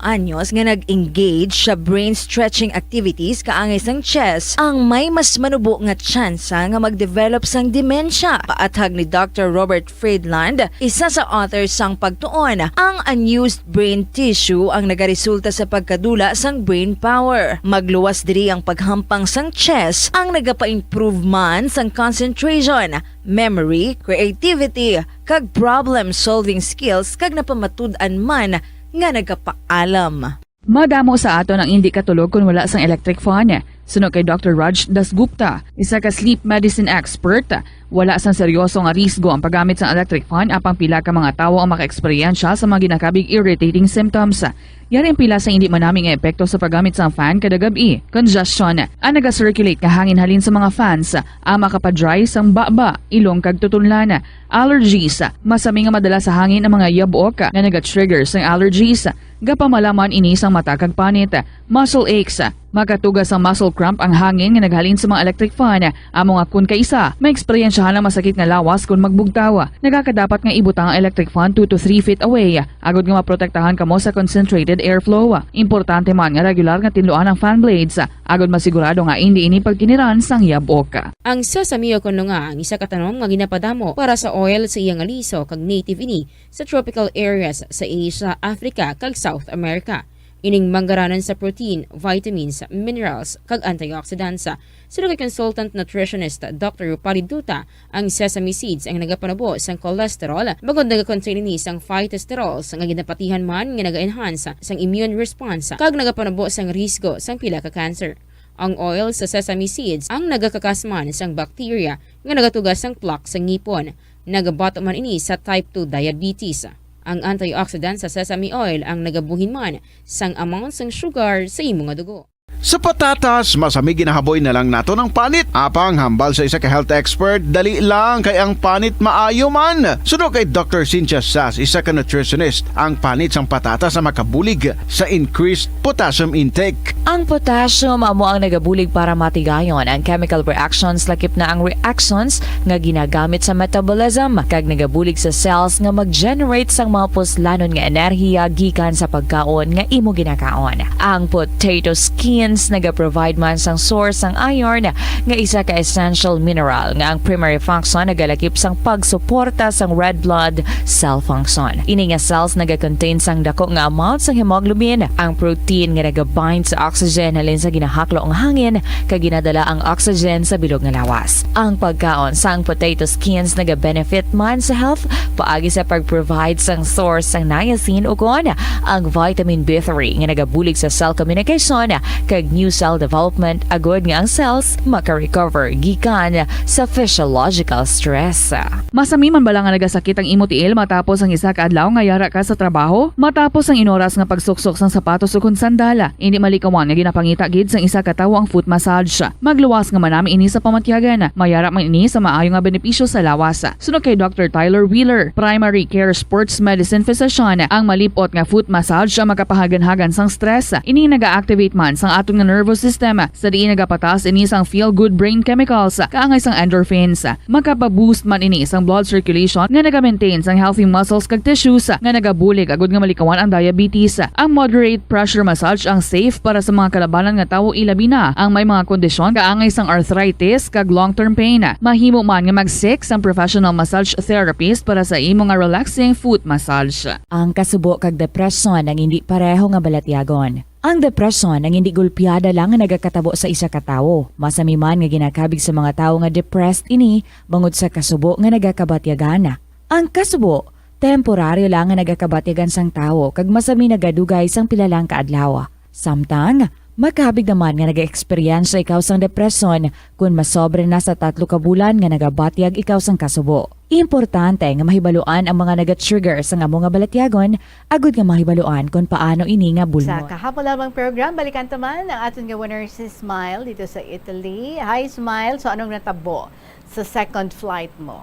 anyos nga nag-engage sa brain stretching activities kaangay sang chess ang may mas manubo nga tsansa nga mag-develop sang dementia. Paathag ni Dr. Robert Friedland, isa sa authors sang pagtuon, ang unused brain tissue ang nagaresulta sa pagkadula sang brain power. Magluwas diri ang paghampang sang chess ang nagapa-improve man sang concentration, memory, creativity, kag problem-solving skills kag napamatud-an man nga nagapaalam. Madamo sa ato ang hindi katulog kung wala sang electric fan. Suno kay Dr. Raj Dasgupta, isa ka sleep medicine expert, wala sang seryoso nga risgo ang paggamit sang electric fan apang pila ka mga tawo ang maka-eksperyensya sa mga ginakabig irritating symptoms. Yari ang pila sa hindi manaming epekto sa paggamit sang fan kada gabi. Congestion, ang naga-circulate nga hangin halin sa mga fans, ang makapadry sang baba, ilong kag tutunlan. Allergies, masami nga madala sa hangin ang mga yabok nga naga-trigger sang allergies. Gapamalaman ini sang mata kag panit. Muscle aches, makatugas ang muscle cramp ang hangin nga naghalin sa mga electric fan. Amo nga kun kaisa, may eksperyensyahan ang masakit nga lawas kung magbugtawa. Nagakadapat nga ibutang ang electric fan 2 to 3 feet away. Agod nga maprotektahan kamo sa concentrated airflow. Importante man nga regular nga tinluan ang fan blades. Agod masigurado nga hindi ini pagkiniran sang yabok. Ang sasamiyo kuno nga ang isa ka tanom nga ginapadamo para sa oil sa iyang aliso kag native ini sa tropical areas sa Asia, Africa kag South America. Ining manggaranan sa protein, vitamins, minerals, kag antioxidants. Sino kay consultant nutritionist Dr. Rupali Duta, ang sesame seeds ang nagapanabo sang cholesterol, bagod nagakontain ini sang phytosterols nga ginapatihan man nga naga-enhance sang immune response kag nagapanabo sang risgo sang pila ka cancer. Ang oil sa sesame seeds ang nagakakasman sang bacteria nga nagatugas sang plaque sa ngipon. Nagabato man ini sa type 2 diabetes. Ang antioxidant sa sesame oil ang nagabuhin man sang amount sang sugar sa imong nga dugo. Sa patatas, masami ginahaboy na lang nato ng panit. Apang hambal sa isa ka health expert, dali lang kay ang panit maayo man. Suno kay Dr. Cynthia Sass, isa ka nutritionist, ang panit sang patatas na makabulig sa increased potassium intake. Ang potassium amo ang nagabulig para matigayon ang chemical reactions lakip na ang reactions nga ginagamit sa metabolism kag nagabulig sa cells nga mag-generate sang mga puslanon nga enerhiya gikan sa pagkaon nga imo ginakaon. Ang potato skins naga-provide man sang source sang iron nga isa ka essential mineral nga ang primary function nagalakip sang pagsuporta sang red blood cell function. Ini nga cells naga-contain sang dako nga amount sang hemoglobin, ang protein nga naga-bind sa oxygen halin sa ginahaklo ang hangin kag ginadala ang oxygen sa bilog nga lawas. Ang pagkaon sang potato skins naga-benefit man sa health paagi sa pag-provide sang source sang niacin ug ang vitamin B3 nga nagabulig sa cell communication kag new cell development agod nga ang cells maka-recover gikan sa physiological stress. Masami man bala nga nagasakit ang imo tiil matapos ang isa ka adlaw nga yara ka sa trabaho? Matapos ang inoras nga pagsuksok sang sapatos ug sandala, hindi malikawan nga ginapangita gid sang isa ka tawo ang foot massage. Magluwas nga manami ini sa pamatyagan, mayara man ini sa maayo nga benepisyo sa lawas. Suno kay Dr. Tyler Wheeler, primary care sports medicine physician, ang malipot nga foot massage ang makapahagan-hagan sang stress. Ini naga-activate man sang aton nga nervous system sa diin nagapatas ini sang feel-good brain chemicals kaangay sang endorphins. Makapaboost man ini sang blood circulation nga naga-maintain sang healthy muscles kag tissues nga nagabulig agud nga malikawan ang diabetes. Ang moderate pressure massage ang safe para sa mga kalabanan nga tawo ilabi na ang may mga kondisyon kaangay sang arthritis kag long-term pain. Mahimo man nga mag-seek sang professional massage therapist para sa imo nga relaxing foot massage. Ang kasubo kag depresyon ang hindi pareho nga balatyagon. Ang depresyon ang hindi gulpiyada lang nga nagakatabo sa isa ka tawo. Masami man nga ginakabig sa mga tawo nga depressed ini bangod sa kasubo nga nagakabatyagan. Ang kasubo temporaryo lang nga nagakabatyagan sang tawo kag masami nagadugay sang pilalang kaadlaw. Samtang makabig naman nga naga-experience ikaw sang depresyon kung masobre na sa 3 ka bulan nga nagabatyag ikaw sang kasubo. Importante nga mahibaluan ang mga naga-trigger sa nga mga balatyagon agud nga mahibaluan kung paano ini nga bulmo. Sa kahapon lamang program, balikan taman ang aton nga winner si Smile dito sa Italy. Hi Smile, so anong natabo sa second flight mo?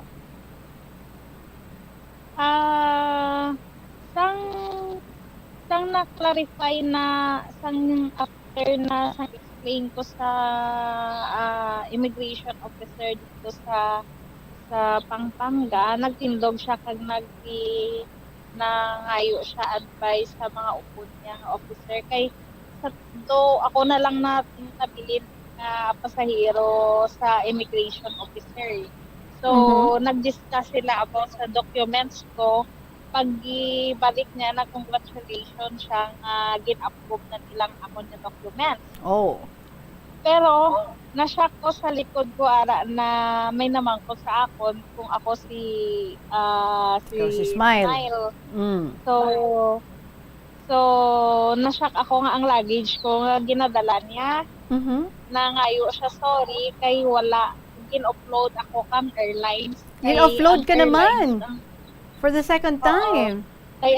Sang na-clarify na sang after na sang explain ko sa immigration officer dito sa Pampanga, nagtindog siya kag nangayo siya advice sa mga upod niya nga officer kay sa ako na lang nabilin na pasahero sa immigration officer. So nag-discuss sila about sa documents ko. Pag ibalik niya na congratulations siya nga gin-approve na nilang ako na documents. Oh. Pero na-shock ko sa likod ko ara na may naman ko sa akon kung ako si Smile. So na-shock ako nga ang luggage ko nga ginadala niya. Na ngayo siya sorry kay wala gin-upload ako kang airlines. Gin-upload ka naman. For the second time. Kay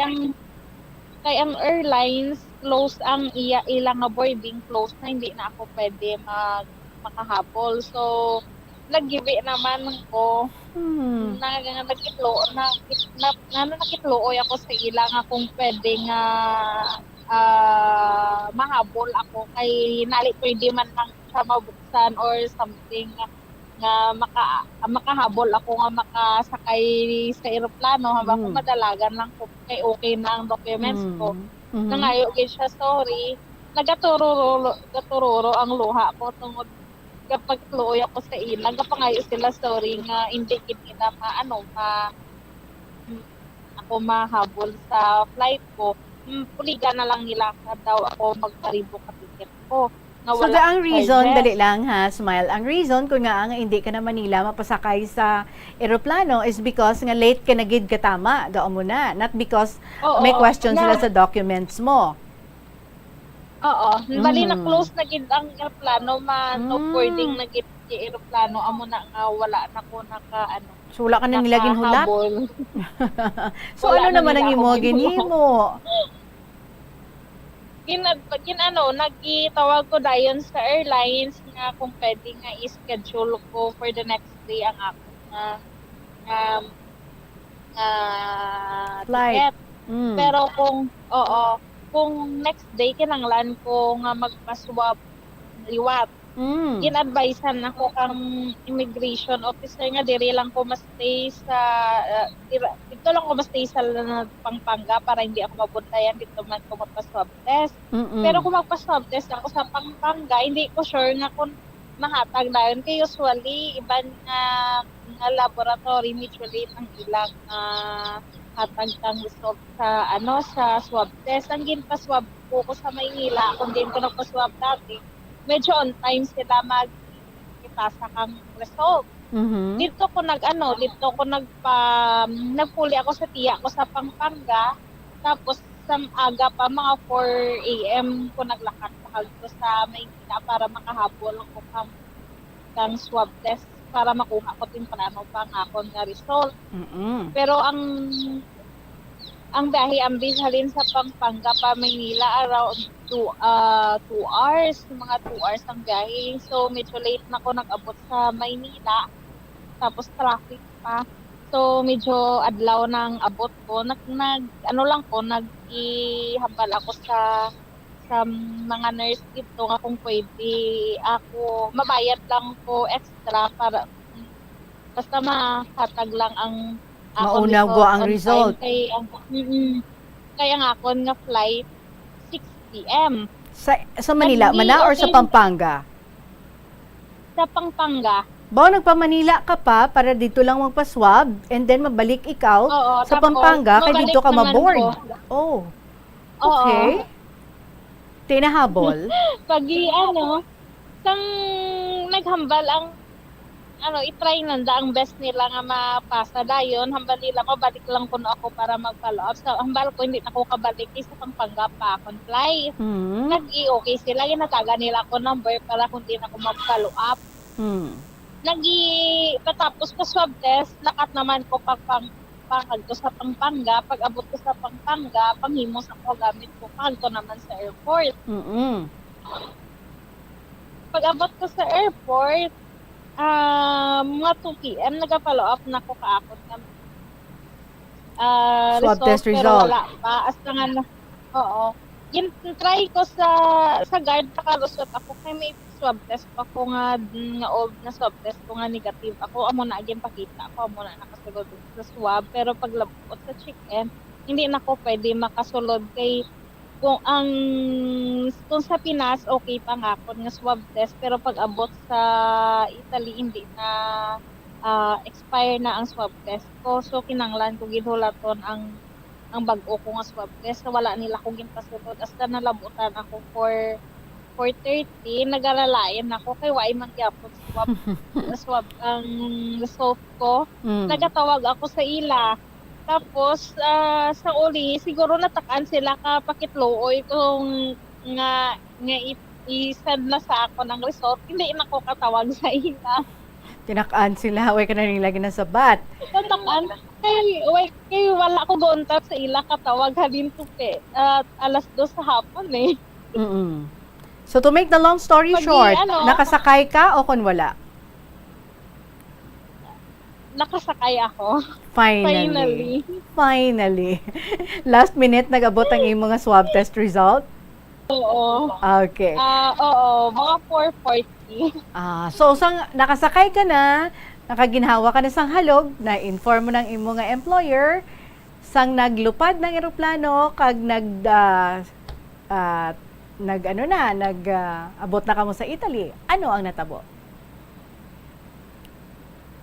ang airlines close ang ilang nga boarding close na hindi na ako pwede makahabol. So nag-give naman ko nakitluoy ako sa ilang kung pwede nga mahabol ako kay hinali pwede man lang siya mabuksan or something nga makahabol ako nga makasakay sa eroplano habang ko madalagan lang ko kay okay na ang documents ko. Nangayo gid siya sorry. Nagatururo ang luha ko tungod kapag tuloy ako sa ilang kapangayo sila sorry nga hindi kita ako mahabol sa flight ko. puligan na lang nila daw ako magparibo ka ticket ko. Na So, wala ang reason, charges. dali lang ha, Smile. Ang reason kung nga hindi ka na Manila mapasakay sa eroplano is because nga late ka na gid katama, doon mo na. Not because Oo, may question na- sila sa documents mo. Oo, bali na Mm. close na gid ang eroplano man, no boarding na gid yung eroplano amo na nga wala na ko naka ano. So, wala ka na nila ginhulat? nakahabol. So, Wala ano na naman ang nila imo ako ginhimo? nagitawag ko dayon sa airlines nga kung pwede nga i-schedule ko for the next day ang ako nga Flight. ticket. Mm. Pero kung next day kinanglan ko nga magpa-swab liwat. Mm. Gin-advisean ako kang immigration officer nga diri lang ko ma-stay sa dito lang ko ma-stay sa Pampanga para hindi ako mabuntayan dito man ko magpa-swab test. Mm-mm. Pero kung magpa-swab test ako sa Pampanga, hindi ko sure nga kung mahatag dayon kay usually iban nga laboratory mutually ang ilang hatag kang result sa sa swab test. Ang ginpa-swab ko sa Maynila, kung din ko nagpa-swab dati, medyo on time sila magipasa kang result. Mhm. Dito ko nagpuli ako sa tiya ko sa Pampanga. Tapos sa aga pa, mga 4 a.m. ko naglakad sa Maynila para makahabol ko kang swab test para makuha ko timprano pa ang akong nga result. Mm-mm. Pero ang biyahe ang bisalin sa Pampanga pa Maynila around 2 hours, mga 2 hours ang biyahe. So medyo late na ako nag-abot sa Maynila. Tapos traffic pa. So medyo adlaw nang abot ko. Nag-ihambal ako sa mga nurse dito nga kung pwede ako mabayad lang ko extra para basta mahatag lang ang Mauna go ang result. Kaya nga akon nga flight 6 p.m. Sa Manila man na or sa Pampanga? Sa Pampanga. Ba, nagpa-Manila ka pa para dito lang magpa-swab and then mabalik ikaw Oo, sa tapos Pampanga kay mabalik dito ka naman maboard. ko. Oh. Okay. Tinahabol? Sang naghambal ang i-try nanda ang best nila nga mapasa dayon, hambal nila mabalik lang kuno ako para mag-follow up. So, hambal ko hindi na ako kabalik sa Pampanga pa akong flight. Hmm. Nag-i-okay sila, ginataga nila ako number para kung di na ako mag-follow up. Hmm. Patapos ko swab test, lakat naman ko pagpangag ko sa Pampanga. Pag abot ko sa Pampanga, panghimos ako gamit ko, pahal ko naman sa airport. Mm-mm. Pag abot ko sa airport, mga 2 p.m. nag-follow up na ko kaakot ng Swab test pero result. wala pa. Hasta nga try ko sa guard nakalusot ako kay may swab test pa ko nga old na swab test ko nga negative ako. Amo na agin pakita ako, amo na nakasulod sa swab. Pero pag labot sa check-in, hindi na ko pwede makasulod kay kung sa Pinas okay pa nga ako nga swab test, pero pag abot sa Italy hindi na expire na ang swab test ko. So kinanglan ko gidhulaton ang bag-o ko nga swab test. So, wala nila ko ginpasulod. Hasta nalabutan ako for 4:30, nag-alalayan ako kay why man gyapon swab ang result ko. Nagatawag ako sa ila. Tapos sa uli siguro natakaan sila ka pakitlooy kung nga i-send na sa ako ng result. Hindi na ko katawag sa ila. Tinakaan sila, way ka na rin lagi na sabat. Tatakaan kay wala ko gontak sa ila katawag halin to alas 2 sa hapon eh. Mm-mm. So to make the long story short, nakasakay ka o kung wala? Nakasakay ako. Finally. Last minute nag-abot ang iyong mga swab test result? Oo. Okay. Oo, mga 4:40. So nakasakay ka na, nakaginhawa ka na sang halog, na-inform mo ng imo nga employer, sang naglupad ng eroplano, kag abot na kamo sa Italy. Ano ang natabo?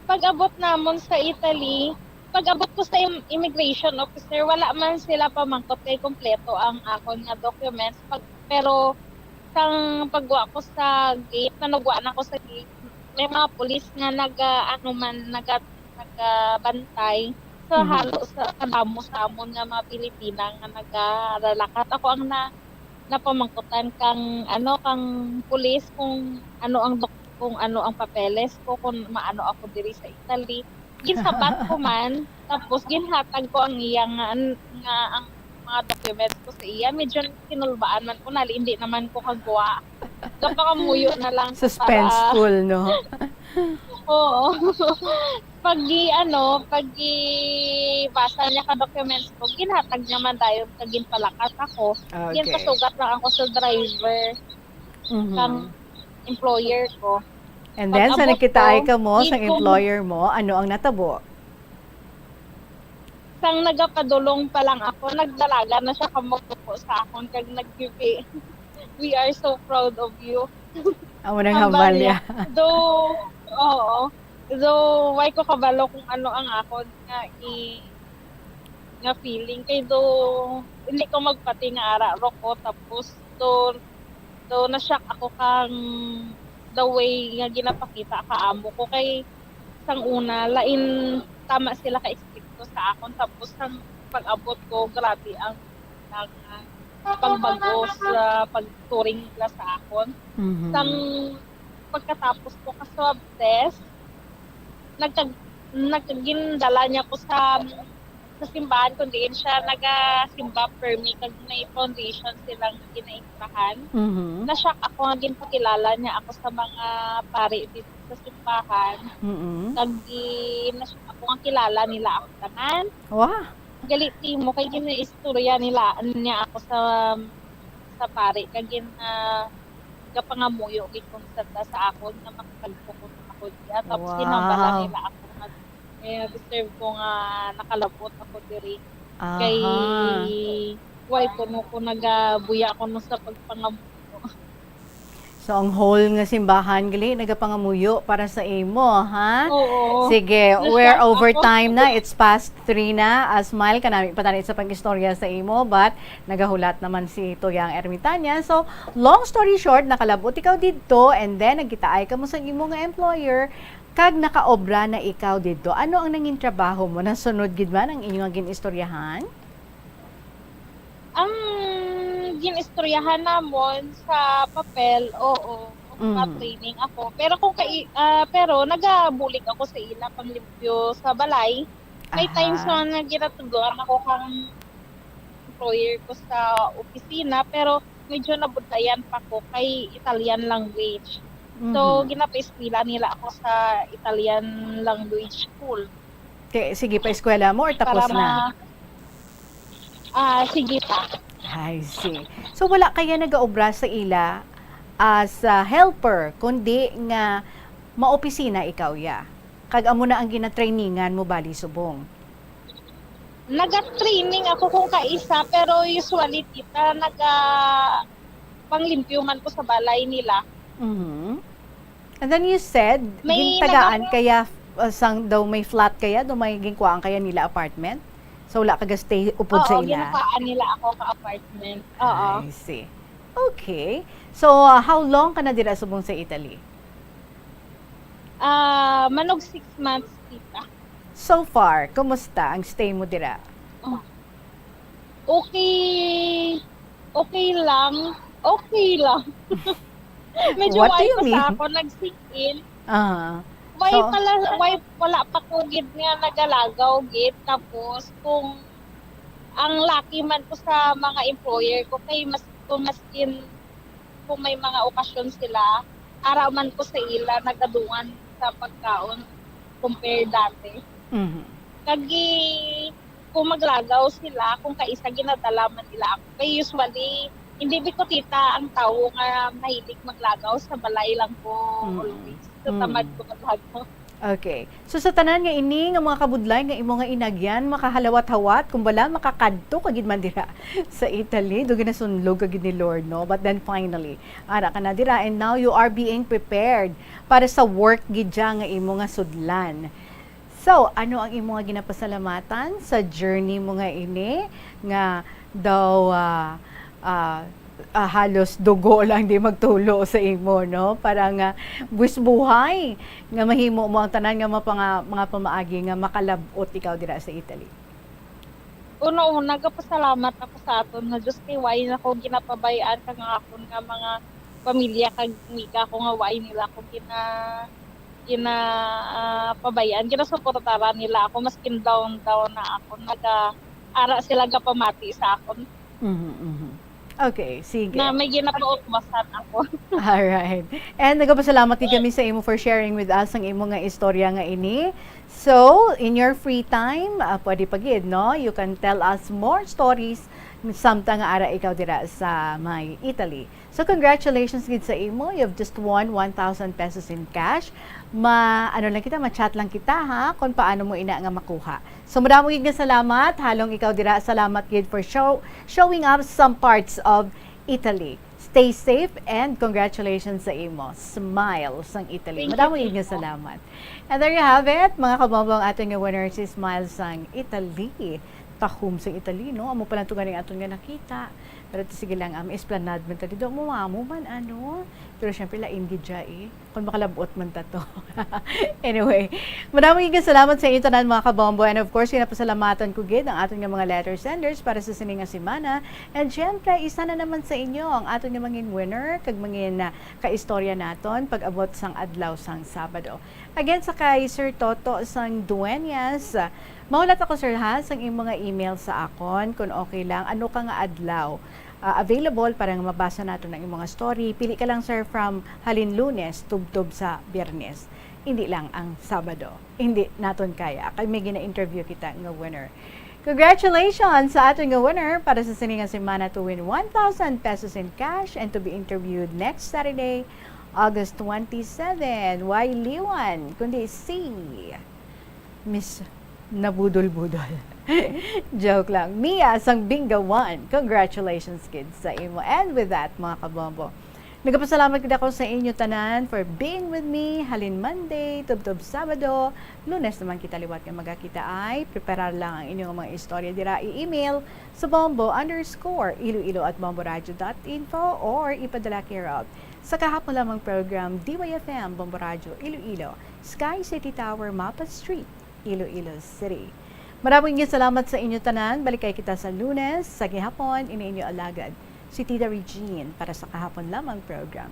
Pag abot namon sa Italy, pag-abot ko sa immigration officer, wala man sila pamangkot kay kompleto ang akon nga documents. Pero sang pagwa ko sa gate, nanugwa na ko sa gate, may mga pulis nga nagabantay. So halo sa kadamo sa amon nga mga Pilipina nga nagaralakat. Ako ang napamangkutan kang pulis kung ano ang papeles ko, kung maano ako diri sa Italy. Ginsabat ko man, tapos ginhatag ko ang iyang ang mga documents ko sa iya. Medyo kinulbaan man ko, hindi naman ko kagawa. Kapakamuyo na lang. Suspenseful, no? Oo. Pag basa niya ka documents ko, ginhatag naman tayo, ginpalakas ako. Okay. Ginpasugat lang ako sa driver, kang employer ko. And then, sa Pag-abot nakitaan ka mo ko, sa employer mo, ano ang natabo? Sang nagapadulong pa lang ako, nagdalaga na siya kamukupo sa akon, kag nag-give. We are so proud of you. Amo nang hambal niya. Though, oo. Though, why ko kabalo kung ano ang akon nga feeling. Kay hindi ko magpati nga ara ko. Tapos, na-shock ako kang the way nga ginapakita ka amo ko. Kay, sang una, lain tama sila ka-expecto sa akon. Tapos, sang pag-abot ko, grabe ang pagbago sa pag-touring nila sa akon. Sang pagkatapos ko ka-swab test, nagkagindala niya ko sa simbahan, kundi siya nagasimba per me, kag may foundation silang ginaitrahan. Na-shock ako nga ginpakilala niya ako sa mga pari dito sa simbahan. Kag na-shock ako nga kilala nila ako tanan. Wow! Galiti mo, kay gina-istorya niya ako sa pari, kag gapangamuyo kay konsenta sa akon na makapagpukot ako diya. Tapos sinambala nila ako nga deserve ko nga nakalabot ako diri. Kay why ko nagabuya ko sa pagpangamuyo. So, ang whole nga simbahan, gali, nagapangamuyo para sa imo, ha? Oo. Sige, we're over time na. It's past 3 na. Smile ka namin patanit sa pag-istorya sa imo, but nagahulat naman si Toyang Ermitanya. So, long story short, nakalabot ikaw dito, and then nagkitaay ka mo sa imo nga employer, kag nakaobra na ikaw dito. Ano ang nanging trabaho mo? Nasunod gid man ang inyong ginistoryahan? Ang ginistoryahan namon sa papel, oo, training ako. Pero pero nagabulig ako sa ila panglimpyo sa balay. May times na ginatuguan ako kang employer ko sa opisina, pero medyo nabutayan pa ko kay Italian language. So, ginapa-eskwela nila ako sa Italian language school. Okay, sige pa eskwela mo or tapos na? Sige pa. I see. So, wala kaya nag-aobra sa ila as helper, kundi nga maopisina ikaw ya. Kag amo na ang gina-trainingan mo bali subong. Naga-training ako kung kaisa, pero usually tita panglimpyo man ko sa balay nila. And then you said, gintagaan kaya sang daw may flat kaya, daw may ginkuhaan kaya nila apartment? So, wala ka stay upod sa ila? Oo, ginapaan nila ako ka-apartment. Oo. I see. Okay. So, how long ka na dira subong sa Italy? Manog 6 months, tita. So far, kumusta ang stay mo dira? Okay lang. Medyo What do you mean? pa sa ako nag-sink in. So, Wala pa ko gid nga nagalagaw gid, tapos kung ang lucky man ko sa mga employer ko kay maskin kung may mga okasyon sila, araw man ko sa ila nagadungan sa pagkaon compare dati. Kagi kung maglagaw sila, kung kaisa ginadala man nila ako, kay usually hindi ko tita ang tao nga mahilig maglagaw, sa balay lang ko always. So, tamad ko maglagaw. Okay. So sa tanan nga ini nga mga kabudlay nga imo nga inagyan makahalawat-hawat kumbala makakadto kagid man dira sa Italy do ginasunlog kagid ni Lord, no? But then finally ara ka na dira, and now you are being prepared para sa work gid nga imo nga sudlan. So, ano ang imo nga ginapasalamatan sa journey mo nga ini nga daw halos dugo lang di magtulo sa imo, no? Parang buwis buhay nga mahimo mo ang tanan nga mga pamaagi nga makalabot ikaw dira sa Italy. Una-una, nagpasalamat ako sa aton nga Diyos kay why na ko ginapabayaan ka nga akon nga mga pamilya kag mika ko nga why nila ako pabayaan, ginasuportaran nila ako maskin down na ako nag-ara sila pamati sa akon. Okay, sige. Na may ginapautmasan ako. Alright. And nagpasalamat din kami sa imo for sharing with us ang imo nga istorya nga ini. So, in your free time, pwede pagid, no? You can tell us more stories samtang nga ara ikaw dira sa may Italy. So, congratulations gid sa imo. You've just won 1,000 pesos in cash. Ma-chat lang kita ha kung paano mo ina nga makuha. So, madamo gid nga salamat. Halong ikaw dira, salamat gid for showing up some parts of Italy. Stay safe and congratulations sa imo. Smile sang Italy. Madamo gid nga salamat. And there you have it, mga kababang ating nga winner si Smile sang Italy. Tahum sa Italy, no? Amo pa lang ito ganing aton nga nakita. Pero sige lang, esplanade man ta dito. Mumamo man, ano? Pero syempre, lain gidya kung makalabot man ta to. Anyway, maraming salamat sa inyo tanan mga kabombo. And of course, pinapasalamatan ko gid ang aton nga mga letter senders para sa sininga simana. And syempre, isa na naman sa inyo ang aton nga mangin winner, kag mangin kaistorya naton pag-abot sang adlaw sang Sabado. Again, sa kay Sir Toto sang Dueñas, maulat ako sir ha, sang mga email sa akon, kung okay lang, ano ka nga adlaw available para nga mabasa nato ng mga story. Pili ka lang sir from halin Lunes, tubtob sa Biyernes. Hindi lang ang Sabado. Hindi naton kaya. Kaya may gina-interview kita nga winner. Congratulations sa ating nga winner para sa siningang semana to win 1,000 pesos in cash and to be interviewed next Saturday, August 27. Why liwan? Kundi si Miss Nabudol-budol. Joke lang. Mia sang Bingawan. Congratulations kids sa imo. And with that, mga kabombo, nagpasalamat kita ko sa inyo tanan for being with me. Halin Monday, tubtob Sabado, Lunes naman kita liwat nga magakita ay preparar lang ang inyong mga istorya dira. I-email sa bombo_iloilo@bomboradio.info or ipadala care of sa kahapon lamang program DYFM Bombo Radio Iloilo, Sky City Tower, Mapa Street, Iloilo City. Maraming salamat sa inyo tanan. Balik kay kita sa Lunes, sa gihapon, ini inyo alagad si Tita Regine para sa kahapon lamang program.